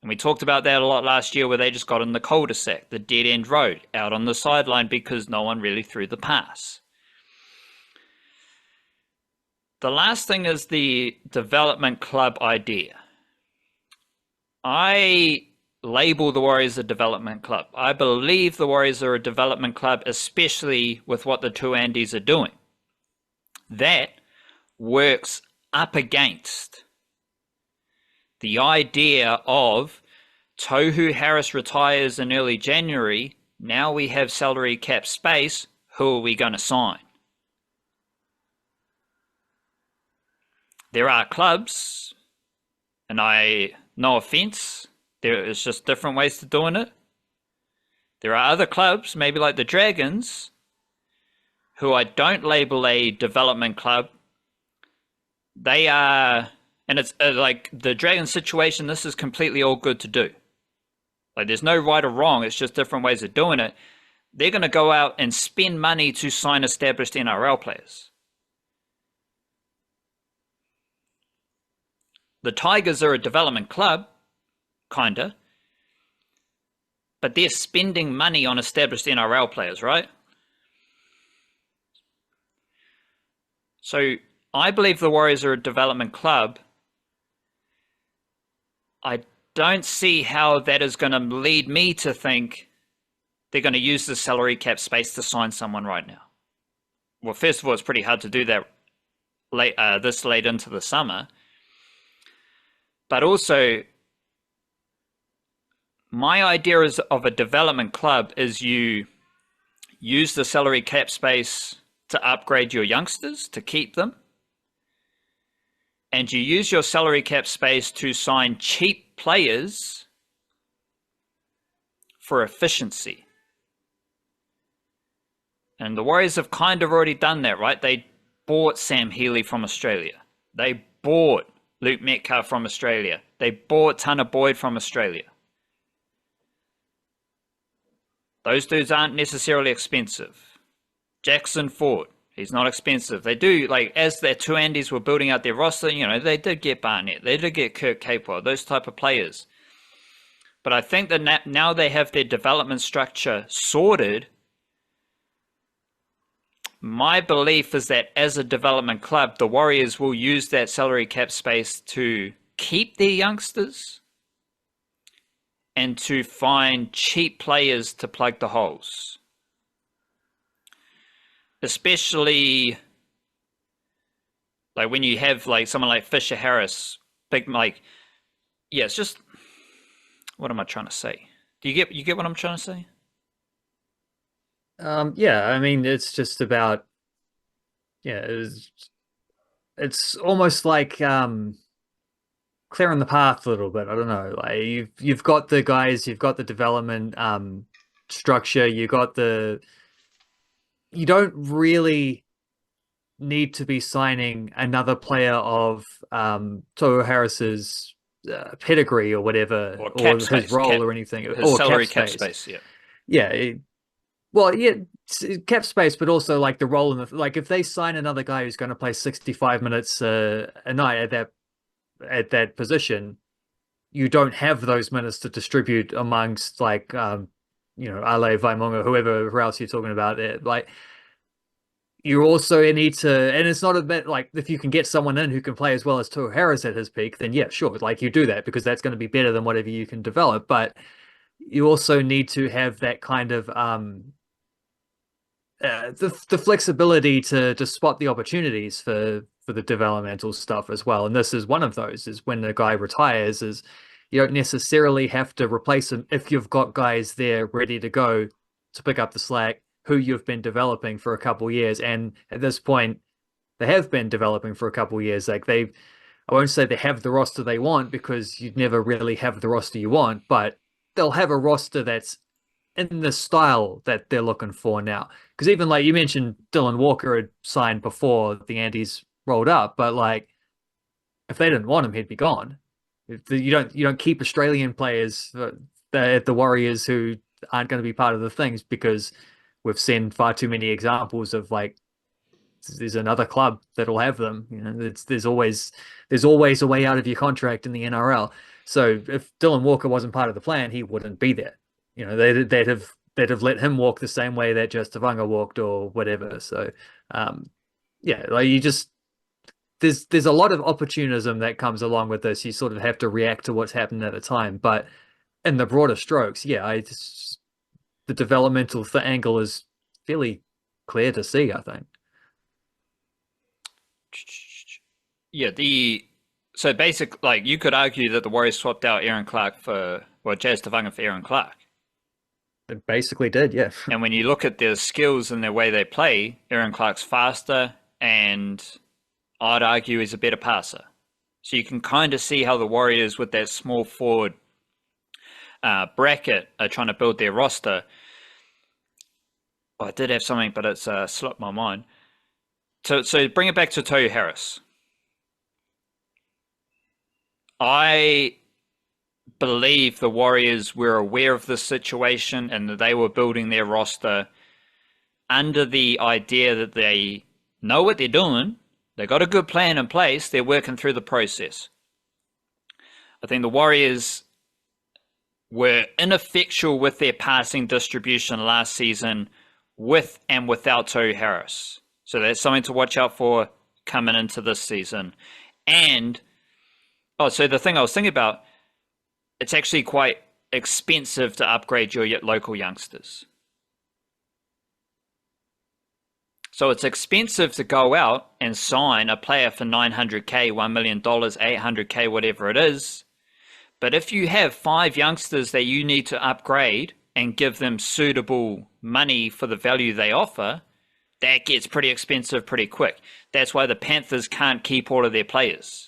And we talked about that a lot last year where they just got in the cul-de-sac, the dead-end road, out on the sideline because no one really threw the pass. The last thing is the development club idea. I label the Warriors a development club. I believe the Warriors are a development club, especially with what the two Andes are doing. That works up against the idea of Tohu Harris retires in early January. Now we have salary cap space. Who are we going to sign? There are clubs, and no offense, there is just different ways to doing it. There are other clubs, maybe like the Dragons, who I don't label a development club. They are, and it's like the Dragons situation, this is completely all good to do. Like there's no right or wrong, it's just different ways of doing it. They're going to go out and spend money to sign established NRL players. The Tigers are a development club, kinda, but they're spending money on established NRL players, right? So I believe the Warriors are a development club. I don't see how that is going to lead me to think they're going to use the salary cap space to sign someone right now. Well, first of all, it's pretty hard to do that this late into the summer. But also, my idea of a development club is you use the salary cap space to upgrade your youngsters, to keep them. And you use your salary cap space to sign cheap players for efficiency. And the Warriors have kind of already done that, right? They bought Sam Healey from Australia. They bought Luke Metcalf from Australia. They bought Tanner Boyd from Australia. Those dudes aren't necessarily expensive. Jackson Ford, he's not expensive. They do, like, as their two Andes were building out their roster, you know, they did get Barnett. They did get Kirk Capewell, those type of players. But I think that now they have their development structure sorted. My belief is that as a development club, the Warriors will use that salary cap space to keep their youngsters and to find cheap players to plug the holes. Especially like when you have like someone like Fisher Harris, big like, yeah, it's just, what am I trying to say? Do you get what I'm trying to say? Yeah, I mean, it's just about, yeah, it's almost like clearing the path a little bit. I don't know. Like you've got the guys, you've got the development structure, you don't really need to be signing another player of Tohu Harris's pedigree or whatever, Or or cap his space, role or anything, his or salary cap space, yeah. Yeah, well, yeah, cap space, but also like the role in the like if they sign another guy who's going to play 65 minutes a night at that position, you don't have those minutes to distribute amongst like Ale, Vaimonga, whoever else you're talking about. Like you also need to, and it's not a bit like if you can get someone in who can play as well as Tohu Harris at his peak, then yeah, sure, like you do that because that's going to be better than whatever you can develop. But you also need to have that kind of the flexibility to spot the opportunities for the developmental stuff as well. And this is one of those, is when the guy retires, is you don't necessarily have to replace him if you've got guys there ready to go to pick up the slack who you've been developing for a couple of years. And at this point, they have been developing for a couple of years. Like I won't say they have the roster they want because you'd never really have the roster you want, but they'll have a roster that's in the style that they're looking for now. Because even like you mentioned, Dylan Walker had signed before the Andes rolled up, but like if they didn't want him, he'd be gone. You don't keep Australian players at the Warriors who aren't going to be part of the things, because we've seen far too many examples of like there's another club that'll have them. You know, there's always a way out of your contract in the NRL. So if Dylan Walker wasn't part of the plan, he wouldn't be there. You know, they'd have let him walk the same way that Jess Kerr walked or whatever. So yeah, like you just there's a lot of opportunism that comes along with this. You sort of have to react to what's happening at the time. But in the broader strokes, yeah, the developmental angle is fairly clear to see, I think. Yeah, so basically, like you could argue that the Warriors swapped out Aaron Clark Jazz Tavanga for Aaron Clark. It basically did, yeah. And when you look at their skills and their way they play, Aaron Clark's faster, and I'd argue he's a better passer. So you can kind of see how the Warriors, with that small forward bracket, are trying to build their roster. Oh, I did have something, but it's slipped my mind. So bring it back to Tohu Harris. I believe the Warriors were aware of this situation and that they were building their roster under the idea that they know what they're doing. They got a good plan in place. They're working through the process. I think the Warriors were ineffectual with their passing distribution last season with and without Tohu Harris. So that's something to watch out for coming into this season. And, so the thing I was thinking about, it's actually quite expensive to upgrade your local youngsters. So it's expensive to go out and sign a player for $900K, $1 million, $800K, whatever it is. But if you have 5 youngsters that you need to upgrade and give them suitable money for the value they offer, that gets pretty expensive pretty quick. That's why the Panthers can't keep all of their players.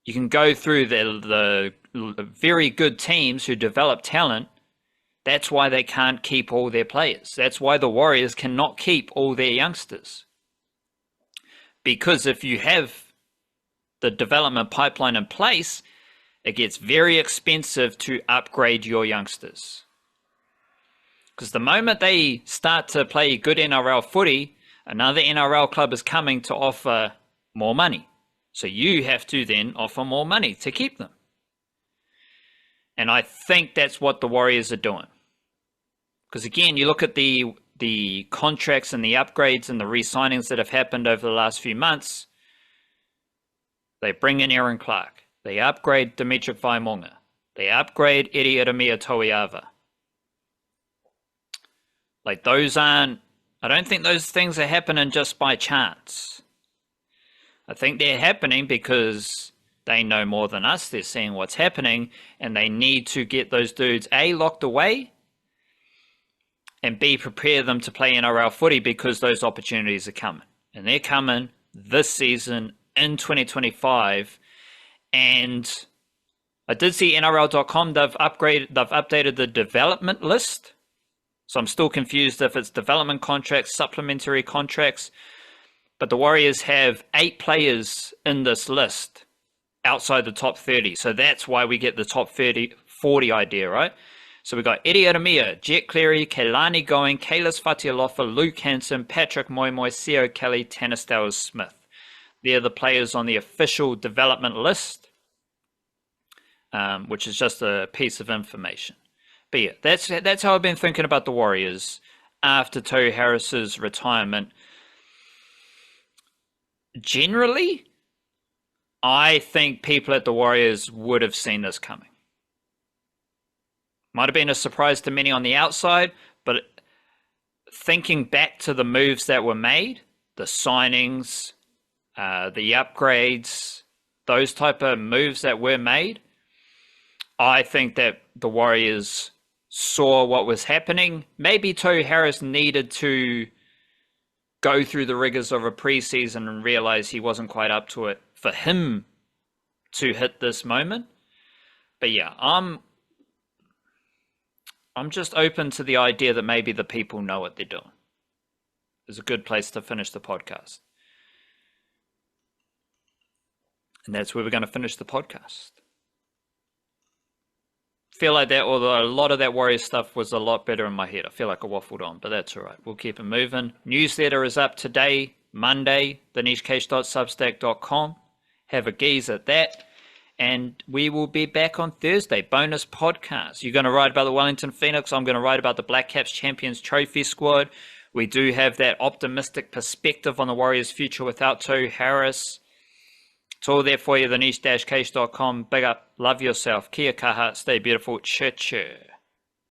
You can go through the very good teams who develop talent. That's why they can't keep all their players. That's why the Warriors cannot keep all their youngsters. Because if you have the development pipeline in place, it gets very expensive to upgrade your youngsters. Because the moment they start to play good NRL footy, another NRL club is coming to offer more money. So you have to then offer more money to keep them. And I think that's what the Warriors are doing. Because again, you look at the contracts and the upgrades and the re-signings that have happened over the last few months. They bring in Aaron Clark. They upgrade Dimitri Vaimonga. They upgrade Eri Iramia Toiava. Like, those aren't, I don't think those things are happening just by chance. I think they're happening because they know more than us. They're seeing what's happening, and they need to get those dudes, A, locked away, and B, prepare them to play NRL footy, because those opportunities are coming. And they're coming this season in 2025. And I did see NRL.com, they've updated the development list. So I'm still confused if it's development contracts, supplementary contracts. But the Warriors have 8 players in this list outside the top 30. So that's why we get the top 40 idea, right? So we got Eddie Aramia, Jet Cleary, Keilani Going, Kalis Fatialofa, Luke Hanson, Patrick Moimoy, Seo Kelly, Tanner Smith. They're the players on the official development list, which is just a piece of information. But yeah, that's how I've been thinking about the Warriors after Tohu Harris's retirement. Generally, I think people at the Warriors would have seen this coming. Might have been a surprise to many on the outside, but thinking back to the moves that were made, the signings, the upgrades, those type of moves that were made, I think that the Warriors saw what was happening. Maybe Tohu Harris needed to go through the rigors of a preseason and realize he wasn't quite up to it for him to hit this moment. But yeah, I'm just open to the idea that maybe the people know what they're doing. It's a good place to finish the podcast. And that's where we're going to finish the podcast. Feel like that, although a lot of that Warriors stuff was a lot better in my head. I feel like I waffled on, but that's all right. We'll keep it moving. Newsletter is up today, Monday, thenishcase.substack.com. Have a gaze at that. And we will be back on Thursday. Bonus podcast. You're going to write about the Wellington Phoenix. I'm going to write about the Blackcaps Champions Trophy squad. We do have that optimistic perspective on the Warriors' future without Tohu Harris. It's all there for you, theniche-case.com. Big up. Love yourself. Kia kaha. Stay beautiful. Chur.